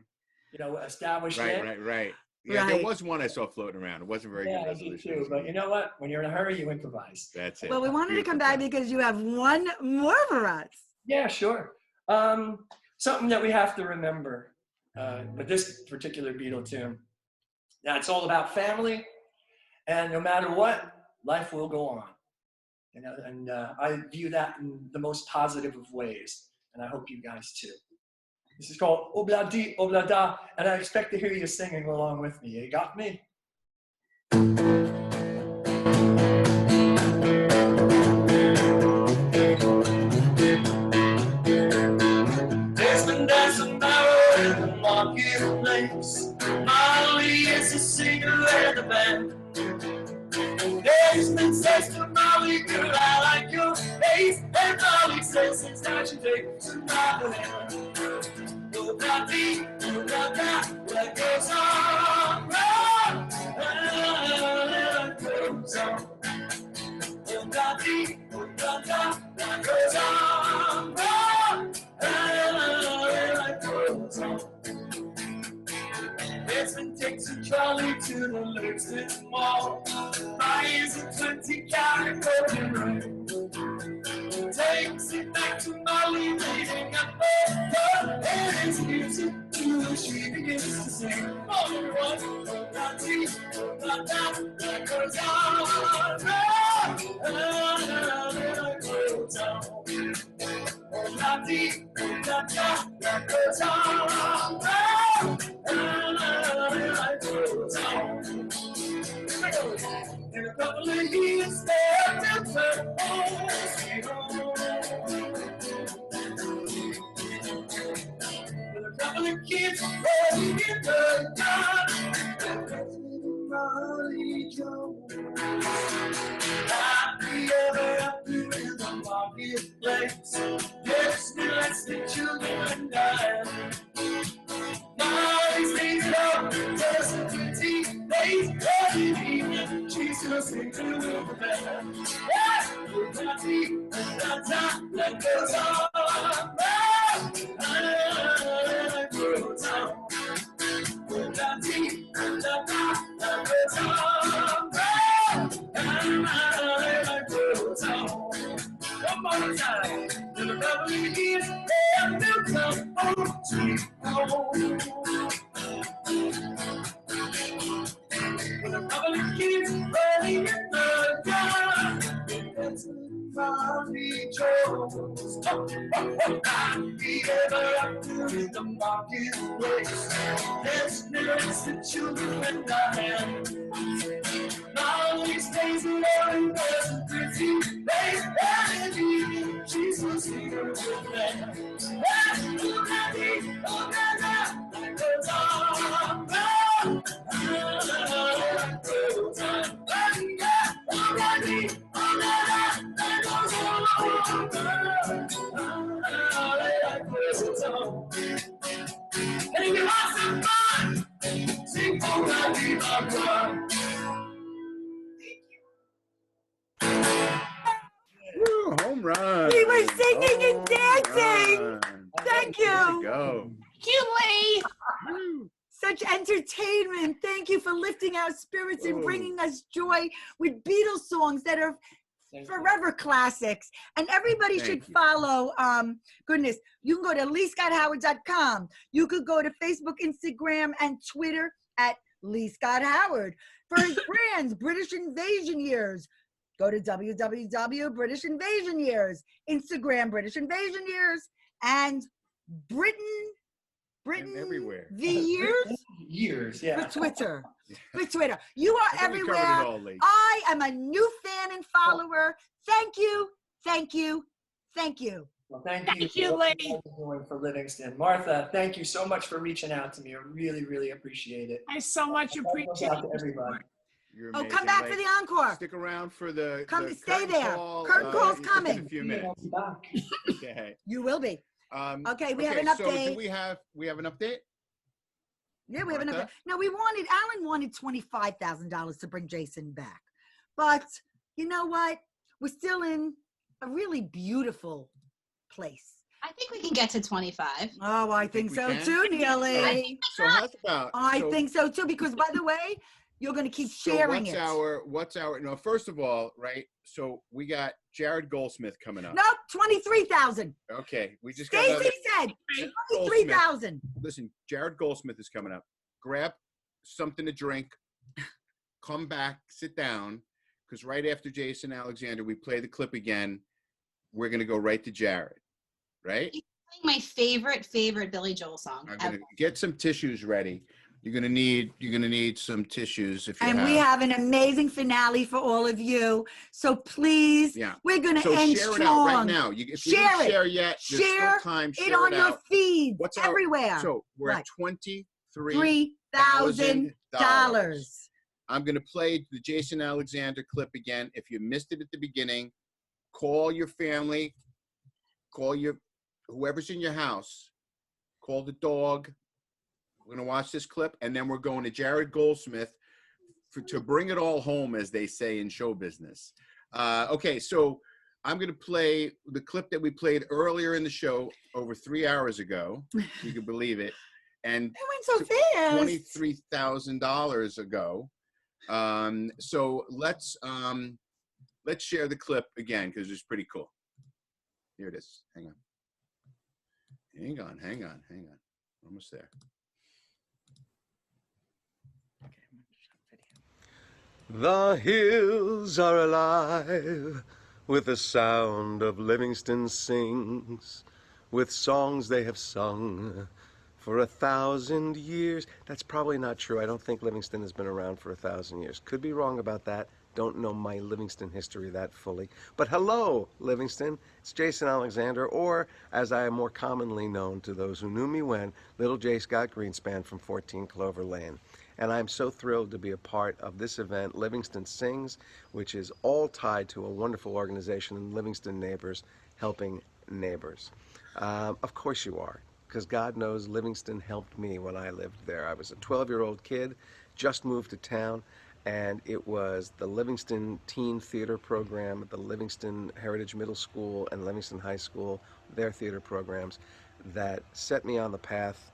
S15: established then.
S1: Right. Yeah, there
S2: Right.
S1: was one I saw floating around. It wasn't very
S15: Yeah,
S1: good
S15: I did
S1: resolution.
S15: too. But you know what? When you're in a hurry, you improvise.
S1: That's it.
S2: Well, we wanted to come back because you have one more for us.
S15: Yeah, sure. Something that we have to remember with this particular Beatle tune. Now, it's all about family, and no matter what, life will go on. And I view that in the most positive of ways, and I hope you guys too. This is called Obladi Oblada, and I expect to hear you singing along with me. You got me?
S8: There's been dancing barrel in the marketplace. Molly is a singer and a band. There's been says to Molly, girl, I like your face. And Molly says, it's not your day to my hand. Oh, daddy, oh, dada, what goes on? What goes on? Oh, daddy, oh, dada, what goes on? What goes on? There's been takes a trolley to the Livingston Mall. Buys a 20-carat golden ring. Takes it back to Molly, waiting up for and his music to she begins to sing. Oh, everyone, oh, daddy, oh, dada, that goes on. That goes on. Oh, daddy, oh, dada, that goes on. That goes on. In a couple of years, they'll turn home, sweet home. With a couple of kids rolling in the yard, Molly Joe. Happy ever after in the marketplace. Yes, we let the children and die. Molly's days long, there's a pretty face every evening. She's gonna sing to the band. Yeah, that goes on. That goes on. That goes on. One more time. In a couple of years, they'll come home, sweet home. With a couple of kids running in the yard, that's Molly Jones. Happy ever after in the marketplace. There's lyrics the children and I have. Molly stays alone, there's a pretty face, and even she's a singer with them. Oh, daddy, oh, dada, that goes on. That goes on. Oh, daddy, oh, dada, that goes on. That goes on. And if you want some fun, sing for Daddy, Barbara.
S1: Woo, home run.
S2: We were singing and dancing. Thank you.
S1: Way to go.
S2: Such entertainment. Thank you for lifting our spirits and bringing us joy with Beatles songs that are forever classics. And everybody should follow, goodness, you can go to leescotthoward.com. You could go to Facebook, Instagram, and Twitter at Lee Scott Howard. For his brands, British Invasion Years, go to www.British Invasion Years, Instagram, British Invasion Years, and Britain
S1: everywhere.
S2: The years?
S15: Years, yeah.
S2: For Twitter. For Twitter. You are
S1: I think we covered
S2: everywhere.
S1: it all, Lee.
S2: I am a new fan and follower. Thank you. Thank you. Thank you.
S15: Well, thank you,
S3: Lee.
S15: Doing for Livingston. Martha, thank you so much for reaching out to me. I really, really appreciate it.
S3: I so much appreciate
S15: Out to everybody.
S1: You're
S2: Oh,
S1: amazing.
S2: come back for
S1: Like,
S2: the encore.
S1: Stick around for the
S2: Come
S1: the
S2: stay
S1: curtain
S2: there.
S1: call,
S2: Curtain call's
S1: in
S2: coming.
S1: a few minutes. Okay.
S2: You will be. Okay, we have an
S1: So
S2: update.
S1: do we have an update?
S2: Yeah, we have an update.
S1: Martha?
S2: No, Alan wanted $25,000 to bring Jason back. But you know what? We're still in a really beautiful place.
S17: I think we can get to 25.
S2: Oh, I think
S1: we
S2: so
S1: can?
S2: too, Neely.
S1: So how's about?
S2: I
S1: so-
S2: think so too, because by the way, you're going to keep
S1: So
S2: sharing
S1: what's our? No, first of all, right? So we got Jared Goldsmith coming up.
S2: Nope, 23,000.
S1: Okay, we just
S2: Stacy
S1: got another-
S2: said 23,000.
S1: Listen, Jared Goldsmith is coming up. Grab something to drink. Come back, sit down, because right after Jason Alexander, we play the clip again. We're gonna go right to Jared, right?
S17: He's playing my favorite Billy Joel song.
S1: I'm gonna get some tissues ready. You're gonna need some tissues if you
S2: And
S1: have.
S2: we have an amazing finale for all of you. So please, we're going to
S1: So
S2: end
S1: share
S2: strong.
S1: it out right now. If you
S2: share
S1: didn't
S2: it.
S1: share yet, there's
S2: Share
S1: still time.
S2: it
S1: Share
S2: on
S1: it
S2: your
S1: out.
S2: feeds
S1: What's
S2: everywhere.
S1: So we're at
S2: Right.
S1: $23,000.
S2: $3,000.
S1: I'm going to play the Jason Alexander clip again. If you missed it at the beginning, call your family, call whoever's in your house, call the dog. We're going to watch this clip, and then we're going to Jared Goldsmith to bring it all home, as they say in show business. Okay, so I'm going to play the clip that we played earlier in the show over 3 hours ago. If you can believe it. And
S2: it went so fast.
S1: $23,000 ago. So let's share the clip again because it's pretty cool. Here it is. Hang on. We're almost there.
S16: The hills are alive with the sound of Livingston sings, with songs they have sung for 1,000 years. That's probably not true. I don't think Livingston has been around for 1,000 years. Could be wrong about that. Don't know my Livingston history that fully. But hello, Livingston. It's Jason Alexander, or as I am more commonly known to those who knew me when, Little J. Scott Greenspan from 14 Clover Lane. And I'm so thrilled to be a part of this event, Livingston Sings, which is all tied to a wonderful organization, Livingston Neighbors, helping neighbors. Of course you are, because God knows Livingston helped me when I lived there. I was a 12-year-old kid, just moved to town, and it was the Livingston Teen Theater Program, the Livingston Heritage Middle School, and Livingston High School, their theater programs, that set me on the path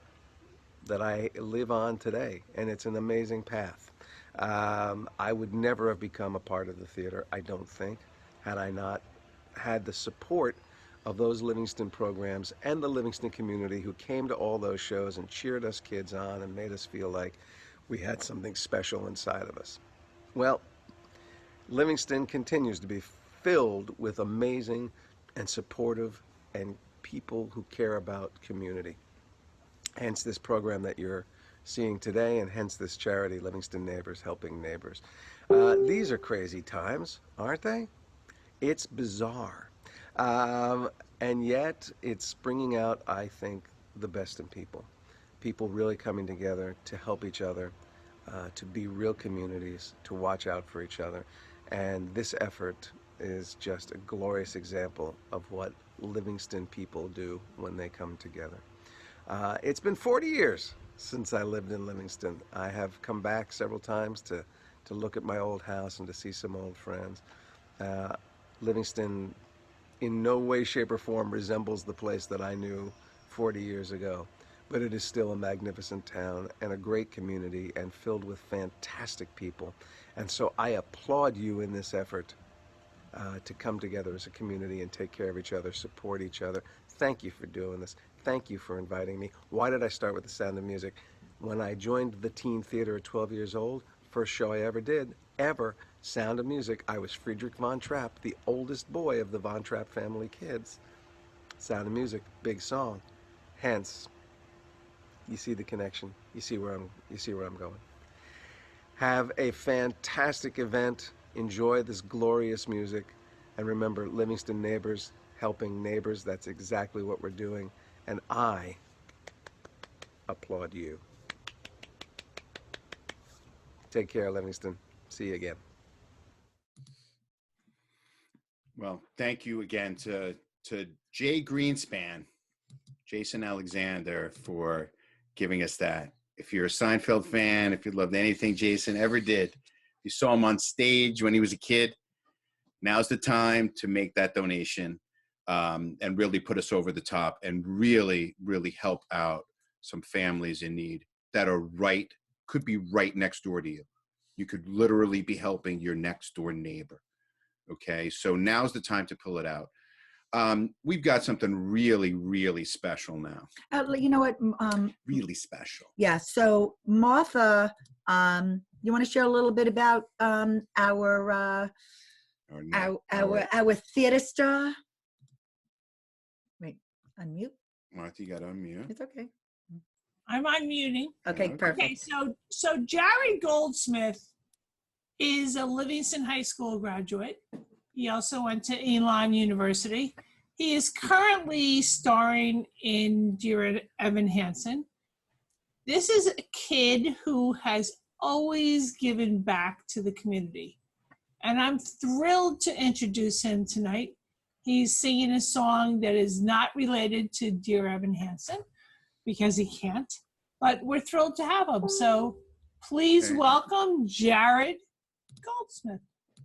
S16: that I live on today, and it's an amazing path. I would never have become a part of the theater, I don't think, had I not had the support of those Livingston programs and the Livingston community who came to all those shows and cheered us kids on and made us feel like we had something special inside of us. Well, Livingston continues to be filled with amazing and supportive and people who care about community. Hence this program that you're seeing today, and hence this charity, Livingston Neighbors Helping Neighbors. These are crazy times, aren't they? It's bizarre. And yet it's bringing out, I think, the best in people. People really coming together to help each other, to be real communities, to watch out for each other. And this effort is just a glorious example of what Livingston people do when they come together. It's been 40 years since I lived in Livingston. I have come back several times to look at my old house and to see some old friends. Livingston in no way, shape, or form resembles the place that I knew 40 years ago, but it is still a magnificent town and a great community and filled with fantastic people. And so I applaud you in this effort to come together as a community and take care of each other, support each other. Thank you for doing this. Thank you for inviting me. Why did I start with The Sound of Music? When I joined the teen theater at 12 years old, first show I ever did, Sound of Music, I was Friedrich von Trapp, the oldest boy of the von Trapp family kids. Sound of Music, big song. Hence, you see the connection. You see where I'm going. Have a fantastic event. Enjoy this glorious music. And remember, Livingston Neighbors, helping neighbors, that's exactly what we're doing. And I applaud you. Take care, Livingston. See you again.
S1: Well, thank you again to Jay Greenspan Jason Alexander, for giving us that. If you're a Seinfeld fan, if you loved anything Jason ever did, you saw him on stage when he was a kid, now's the time to make that donation and really put us over the top and really, really help out some families in need that are could be right next door to you. You could literally be helping your next door neighbor. Okay, so now's the time to pull it out. We've got something really, really special now.
S2: You know what?
S1: Really special.
S2: Yeah. So Martha, you want to share a little bit about our theater star? Wait, unmute.
S1: Martha, you got to unmute.
S2: It's okay.
S3: I'm unmuting.
S2: Okay, perfect.
S3: Okay, so Jared Goldsmith is a Livingston High School graduate. He also went to Elon University. He is currently starring in Dear Evan Hansen. This is a kid who has always given back to the community. And I'm thrilled to introduce him tonight. He's singing a song that is not related to Dear Evan Hansen because he can't, but we're thrilled to have him. So please welcome Jared Goldsmith.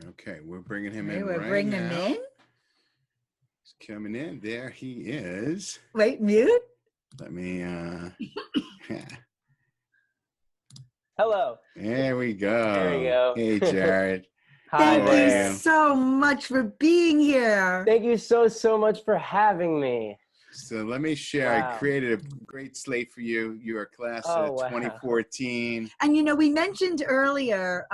S1: Okay, we're bringing him in
S2: We're
S1: right
S2: bringing
S1: now.
S2: him in.
S1: He's coming in. There he is.
S2: Wait, mute.
S1: Let me,
S18: Hello.
S1: There we go.
S18: There you go.
S1: Hey, Jared.
S18: Hi
S2: Thank
S18: there.
S2: you so much for being here.
S18: Thank you so much for having me.
S1: So let me share.
S18: Wow.
S1: I created a great slate for you. You are class
S18: Oh,
S1: of
S18: wow.
S1: 2014.
S2: And we mentioned earlier,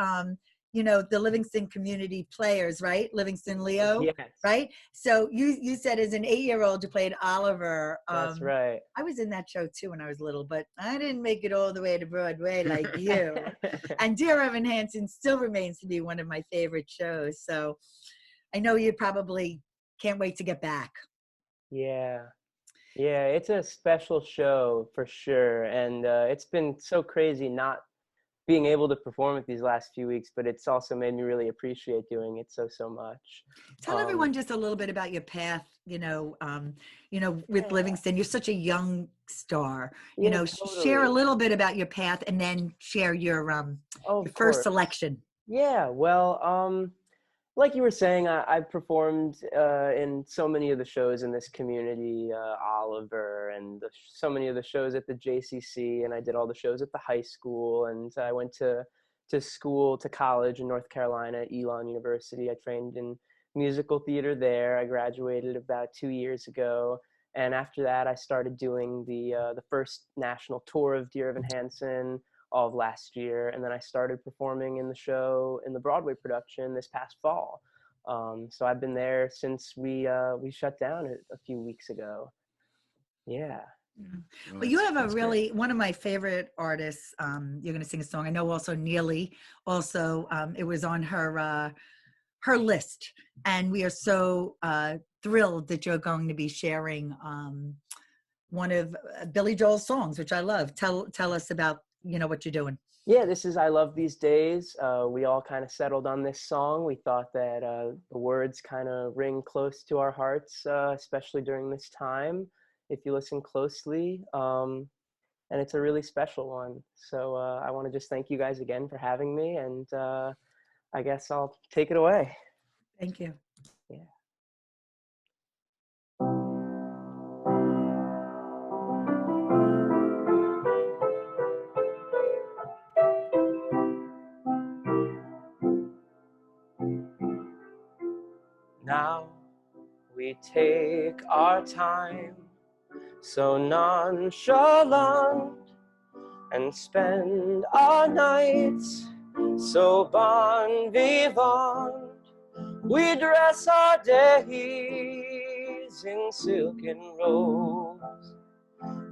S2: the Livingston community players, right? Livingston Leo,
S18: Yes.
S2: right? So you said as an 8-year-old you played Oliver.
S18: That's right.
S2: I was in that show too when I was little, but I didn't make it all the way to Broadway like you. And Dear Evan Hansen still remains to be one of my favorite shows. So I know you probably can't wait to get back.
S18: Yeah, it's a special show for sure. And it's been so crazy not being able to perform it these last few weeks, but it's also made me really appreciate doing it so much.
S2: Tell everyone just a little bit about your path, with Livingston. You're such a young star.
S18: Yeah,
S2: Share a
S18: totally.
S2: little bit about your path and then share your
S18: Of
S2: first
S18: course.
S2: selection.
S18: Yeah, well, like you were saying, I've performed in so many of the shows in this community, Oliver, and so many of the shows at the JCC, and I did all the shows at the high school, and I went to college in North Carolina at Elon University. I trained in musical theater there. I graduated about 2 years ago, and after that, I started doing the first national tour of Dear Evan Hansen all of last year, and then I started performing in the Broadway production this past fall. So I've been there since we shut down a few weeks ago. Yeah.
S2: Well, you have one of my favorite artists. You're going to sing a song. I know also Neely. Also, it was on her list, and we are so thrilled that you're going to be sharing one of Billy Joel's songs, which I love. Tell us about what you're doing.
S18: Yeah, this is I Love These Days. We all kind of settled on this song. We thought that the words kind of ring close to our hearts, especially during this time, if you listen closely. And it's a really special one. So I want to just thank you guys again for having me, and I guess I'll take it away.
S2: Thank you.
S18: Yeah. Now we take our time so nonchalant and spend our nights so bon vivant. We dress our days in silken robes.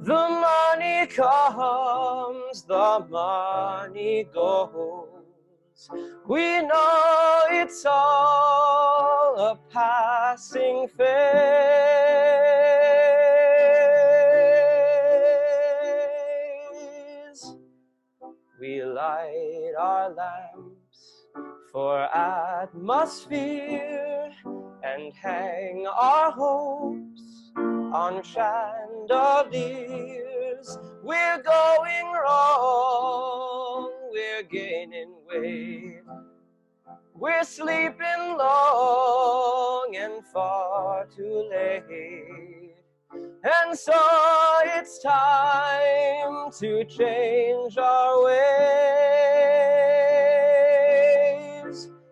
S18: The money comes, the money goes. We know it's all a passing phase. We light our lamps for atmosphere and hang our hopes on chandeliers. chandeliers. We're going wrong, we're gaining weight. We're sleeping long and far too late. And so it's time to change our ways.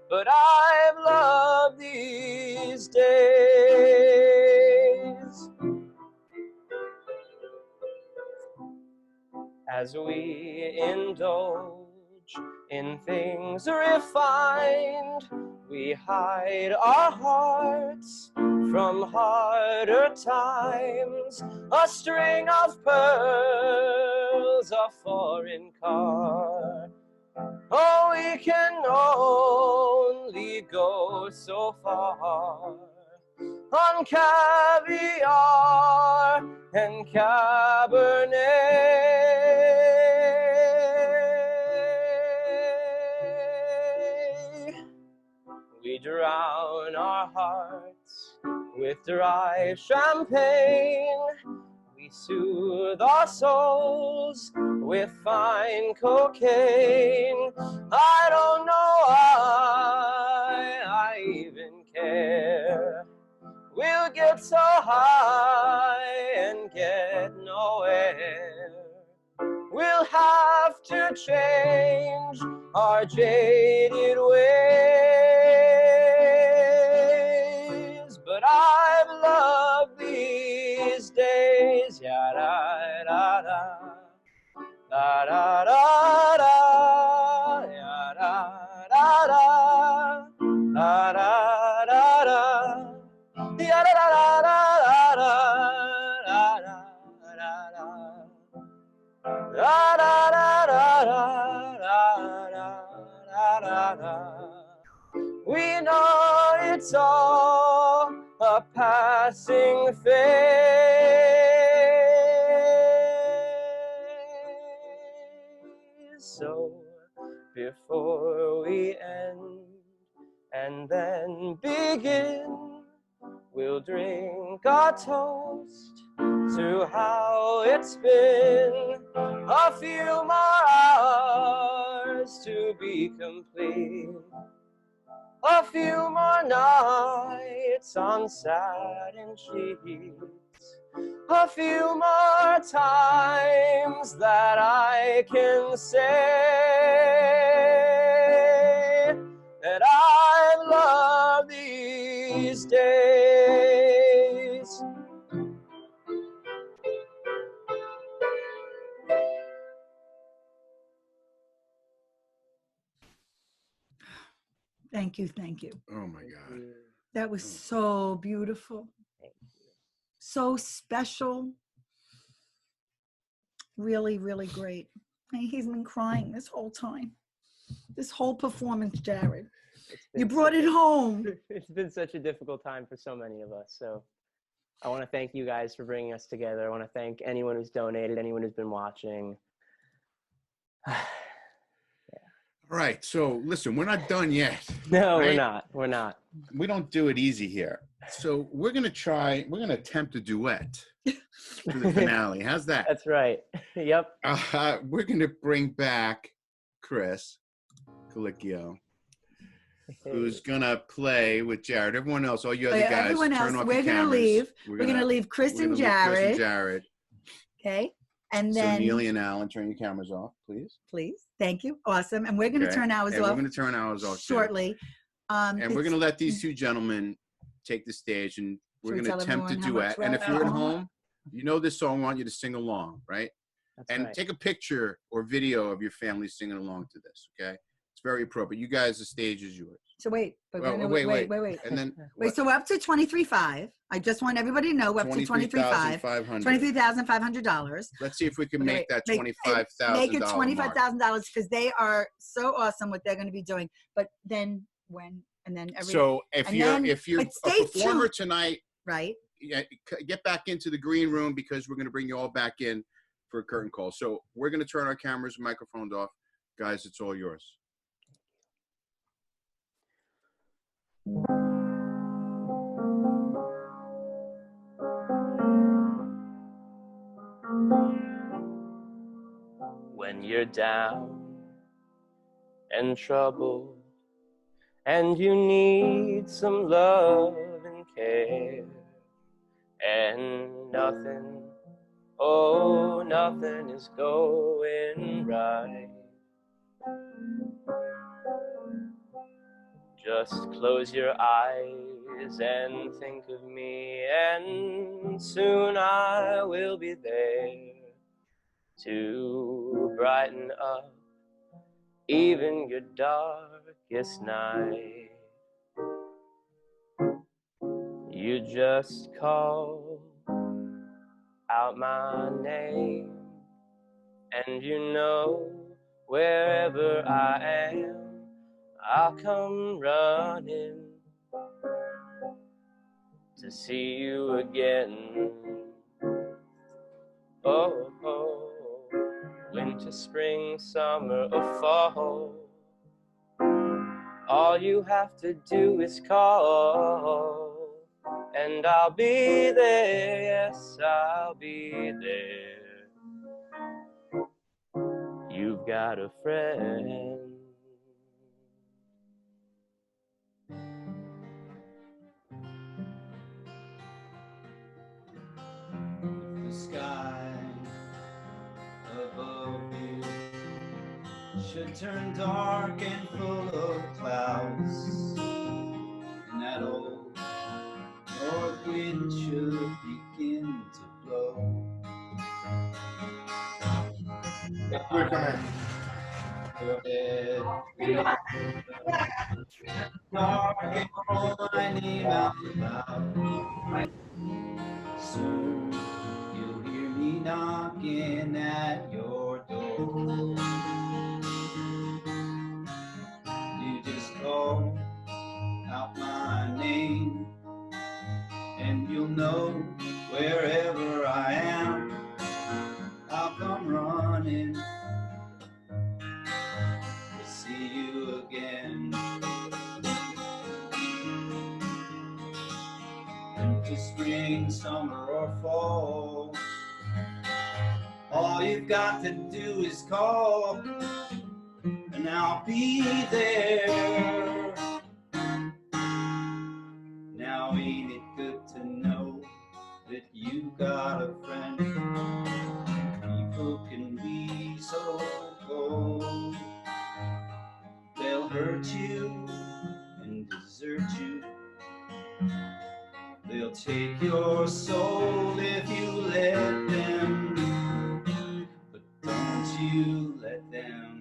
S18: But I've loved these days. As we indulge in things refined, we hide our hearts from harder times. A string of pearls, a foreign car. Oh, we can only go so far on caviar and Cabernet. We drown our hearts with dry champagne. We soothe our souls with fine cocaine. I don't know why I even care. We'll get so high and get nowhere. We'll have to change our jaded ways. But I've loved these days. Ya da da da, da da da da, ya da da da, da da da da, ya da da da da da da da da. Da da da da da da da da. We know it's all a passing phase. So before we end and then begin, we'll drink our toast to how it's been. A few more hours to be complete. A few more nights on satin sheets. A few more times that I can say that I've loved these days.
S2: Thank you, thank you.
S1: Oh my God.
S2: That was so beautiful. So special. Really, really great. And he's been crying this whole time. This whole performance, Jared. You brought it home.
S18: It's been such a difficult time for so many of us. So I want to thank you guys for bringing us together. I want to thank anyone who's donated, anyone who's been watching.
S1: All right. So listen, we're not done yet.
S18: No,
S1: right?
S18: we're not. We're not.
S1: We don't do it easy here. So we're going to attempt a duet for the finale. How's that?
S18: That's right. Yep.
S1: We're going to bring back Chris Colicchio, who's going to play with Jared. Everyone else, all you other guys,
S2: everyone
S1: turn
S2: else,
S1: off
S2: we're
S1: your
S2: going to
S1: cameras.
S2: leave. We're going to leave Chris and Jared. Okay. And then
S1: so Neely and Alan, turn your cameras off, please.
S2: Please. Thank you. Awesome. And we're going to turn ours off.
S1: We're going to turn ours off
S2: shortly.
S1: And we're going to let these two gentlemen take the stage, and we're going to attempt a duet. And if you're at home, you know this song, I want you to sing along, right?
S18: That's right.
S1: Take a picture or video of your family singing along to this, okay? It's very appropriate. You guys, the stage is yours.
S2: So wait. But
S1: well, wait. And then
S2: wait. So we're up to $23,500. I just want everybody to know we're up to $23,500. $23,500.
S1: Let's see if we can make that $25,000.
S2: Make it $25,000 because they are so awesome what they're going to be doing. But then
S1: so if you're a performer tonight,
S2: right?
S1: Get back into the green room because we're going to bring you all back in for a curtain call. So we're going to turn our cameras and microphones off. Guys, it's all yours.
S18: when you're down and troubled, and you need some love and care, and nothing, oh, nothing is going right. Just close your eyes and think of me, and soon I will be there to brighten up even your darkest night. You just call out my name, and you know wherever I am, I'll come running to see you again. Oh, oh, winter, spring, summer, or fall, all you have to do is call, and I'll be there, yes, I'll be there. You've got a friend.
S8: The sky above you should turn dark and full of clouds, and that old north wind should begin to blow.
S20: We're coming.
S8: Dark and call my name out loud. Soon you'll hear me knocking at your door. You just call out my name, and you'll know wherever I am, I'll come running to see you again. Winter, spring, summer, or fall, all you've got to do is call, and I'll be there. Now ain't it good to know that you got a friend? People can be so cold, they'll hurt you and desert you. They'll take your soul if you let them, but don't you let them.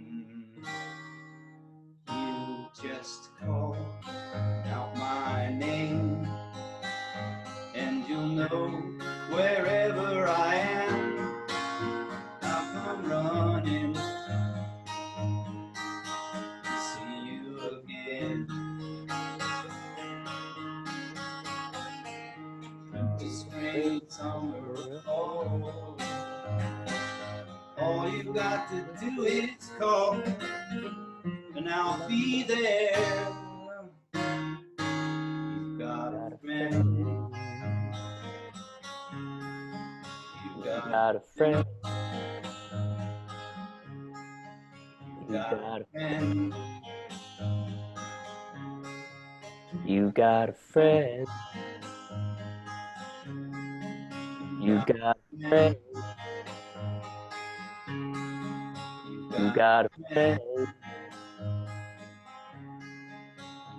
S8: You just call out my name, and you'll know wherever I am, I'll come running to see you again. Winter, spring, summer, or fall, all you've got to do is call, and I'll be there. You've got a friend. You've got a friend. You've got a friend.
S18: You got a friend. You got a friend. You got a friend.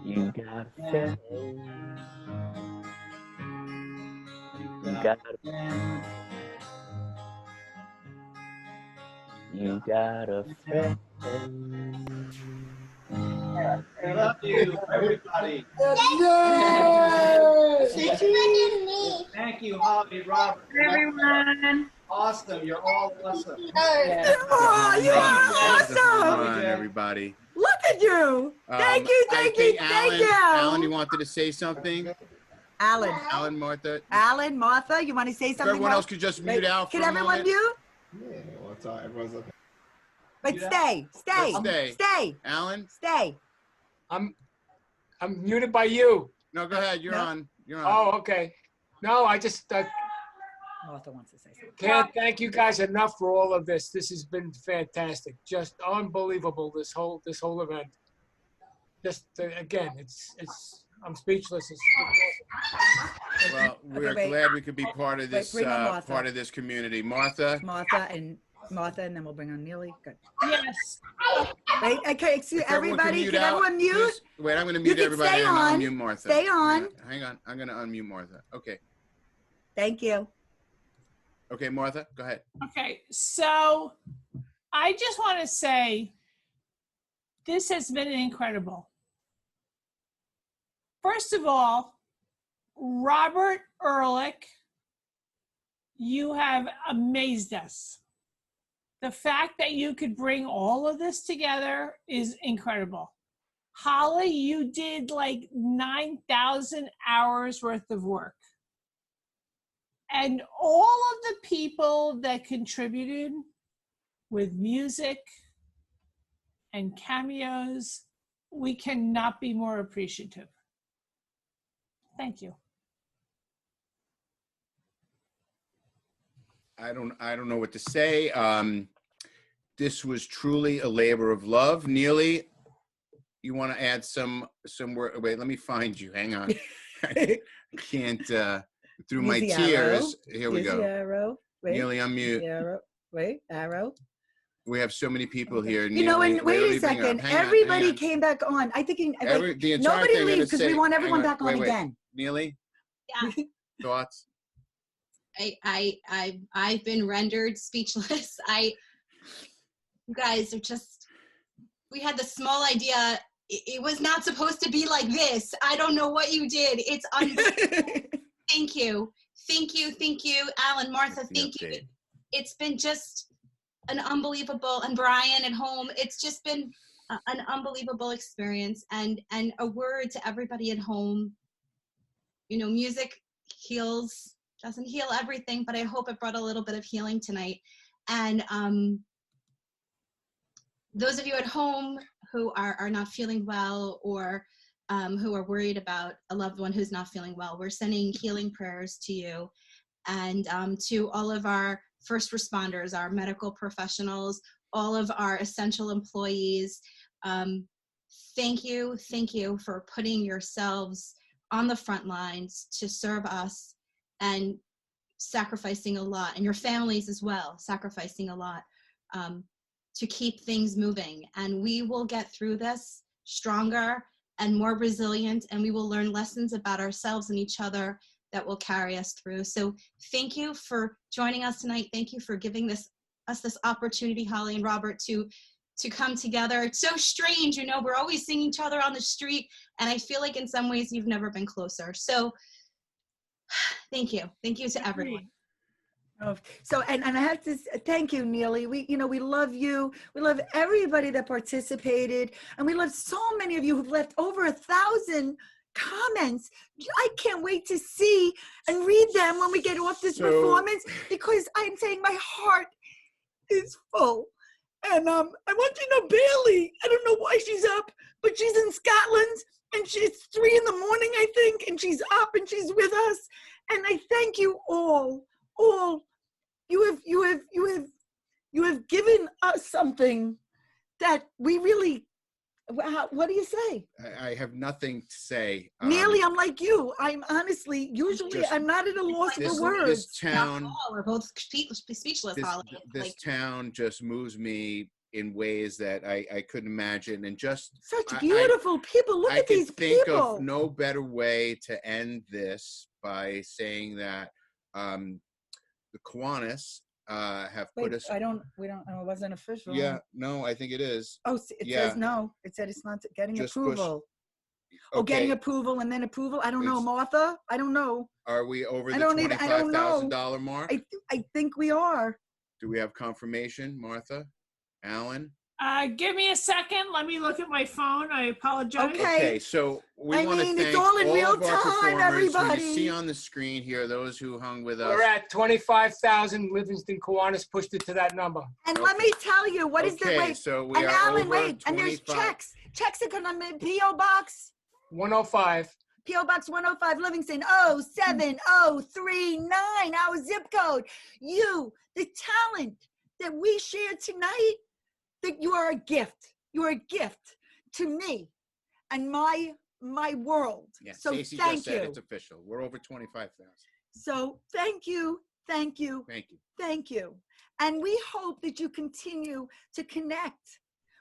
S18: You got a friend. You got a friend. You got a friend.
S8: I love you, everybody. Thank you, Holly, Robert.
S22: Everyone.
S8: Awesome. You're all awesome.
S2: Oh, you are
S1: Come
S2: awesome.
S1: on, everybody.
S2: Look at you. Thank you,
S1: I
S2: thank you,
S1: think
S2: thank
S1: Alan,
S2: you.
S1: Alan, you wanted to say something?
S2: Alan, Martha, you want to say
S1: If
S2: something?
S1: everyone else could just mute out for
S2: Can
S1: a
S2: everyone
S1: moment.
S2: mute?
S20: Yeah, well, it's all right. Everyone's okay.
S2: But stay.
S1: Let's stay. Alan?
S2: Stay.
S11: I'm muted by you.
S1: No, go ahead. You're on. You're on.
S11: Oh, okay. No, I just
S2: Martha wants to say something.
S11: Can't thank you guys enough for all of this. This has been fantastic. Just unbelievable, this whole event. Just again, I'm speechless.
S1: Well, we're glad we could be part of this
S2: bring on Martha.
S1: part of this community. Martha,
S2: and then we'll bring on Neely. Good.
S3: Yes.
S2: Wait, okay, excuse everybody. Can everyone mute?
S1: Just, wait, I'm going to mute
S2: You can
S1: everybody.
S2: stay
S1: I'm
S2: on.
S1: going to unmute Martha.
S2: Stay on.
S1: Hang on. I'm going to unmute Martha. Okay.
S2: Thank you.
S1: Okay, Martha, go ahead.
S3: Okay, so I just want to say this has been incredible. First of all, Robert Ehrlich, you have amazed us. The fact that you could bring all of this together is incredible. Holly, you did like 9,000 hours worth of work. And all of the people that contributed with music and cameos, we cannot be more appreciative. Thank you.
S1: I don't know what to say. This was truly a labor of love. Neely, you want to add some word? Wait, let me find you. Hang on. I can't through my
S2: Use the
S1: tears.
S2: arrow.
S1: Here we
S2: Use
S1: go.
S2: the arrow. Wait.
S1: Neely, unmute.
S2: The arrow. Wait, arrow.
S1: We have so many people here.
S2: You know,
S1: Neely,
S2: and wait a second. Everybody came back on. I think
S1: the entire
S2: nobody
S1: thing,
S2: leaves because we want everyone back on
S1: wait.
S2: again.
S1: Neely,
S17: Yeah.
S1: thoughts?
S17: I've been rendered speechless. You guys are just, we had the small idea. It was not supposed to be like this. I don't know what you did. It's unbelievable. Thank you. Alan, Martha, thank you. It's been just an unbelievable, and Brian at home, it's just been an unbelievable experience. And a word to everybody at home, you know, music heals, doesn't heal everything, but I hope it brought a little bit of healing tonight. And those of you at home who are not feeling well, or who are worried about a loved one who's not feeling well, we're sending healing prayers to you, and to all of our first responders, our medical professionals, all of our essential employees. Thank you for putting yourselves on the front lines to serve us, and sacrificing a lot, and your families as well, sacrificing a lot to keep things moving. And we will get through this stronger and more resilient, and we will learn lessons about ourselves and each other that will carry us through. So thank you for joining us tonight. Thank you for giving us this opportunity, Holly and Robert, to come together. It's so strange, you know, we're always seeing each other on the street, and I feel like in some ways you've never been closer. So thank you to everyone.
S2: Oh, so and I have to thank you, Neely. We love you. We love everybody that participated, and we love so many of you who've left over 1,000 comments. I can't wait to see and read them when we get off this performance, because I'm saying my heart is full. And I want you to know Bailey, I don't know why she's up, but she's in Scotland, and it's 3 a.m, I think, and she's up and she's with us. And I thank you all. You have given us something that we really, what do you say?
S1: I have nothing to say.
S2: Nearly, I'm like you. I'm honestly, usually I'm not at a loss for words.
S1: This town,
S17: we're both speechless.
S1: This town just moves me in ways that I couldn't imagine. And just
S2: such beautiful people. Look at these people. I can think
S1: of no better way to end this by saying that the Kiwanis have put us.
S2: We don't, it wasn't official.
S1: Yeah, no, I think it is.
S2: Oh, it says no. It said it's not getting just approval. Getting approval and then approval. I don't know, Martha. I don't know.
S1: Are we over the $25,000 mark?
S2: I think we are.
S1: Do we have confirmation, Martha? Alan?
S3: Give me a second. Let me look at my phone. I apologize.
S1: Okay, so we want to thank
S2: it's all in real time, everybody.
S1: You see on the screen here, those who hung with us.
S11: We're at 25,000. Livingston Kiwanis pushed it to that number.
S2: And let me tell you, what is the wait?
S1: So we
S2: and
S1: are
S2: Alan,
S1: over
S2: wait, 25. And there's checks. Checks are going to P.O. Box
S11: 105.
S2: P.O. Box 105, Livingston, 07039, our zip code. You, the talent that we share tonight, that you are a gift. You are a gift to me and my world.
S1: Yeah,
S2: So
S1: Stacey
S2: thank
S1: just said
S2: you.
S1: it's official. We're over 25,000.
S2: So thank you, thank you,
S1: Thank you.
S2: thank you. And we hope that you continue to connect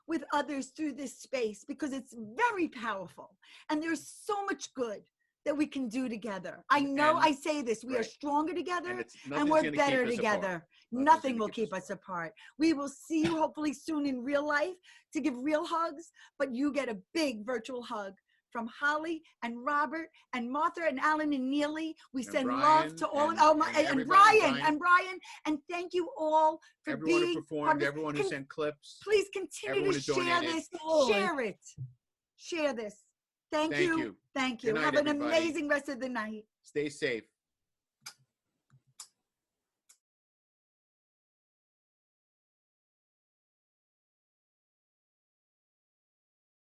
S2: with others through this space because it's very powerful. And there's so much good that we can do together. I know I say this, we are stronger together and we're better together. Nothing will keep us apart. We will see you hopefully soon in real life to give real hugs, but you get a big virtual hug from Holly and Robert and Martha and Alan and Neely. We send love to all of and Brian. And thank you all for
S1: everyone
S2: being
S1: who performed, everyone who sent clips.
S2: Please continue to share this. Share it. Share this. Thank you. Thank you.
S1: Good night,
S2: Have an
S1: everybody.
S2: amazing rest of the night.
S1: Stay safe.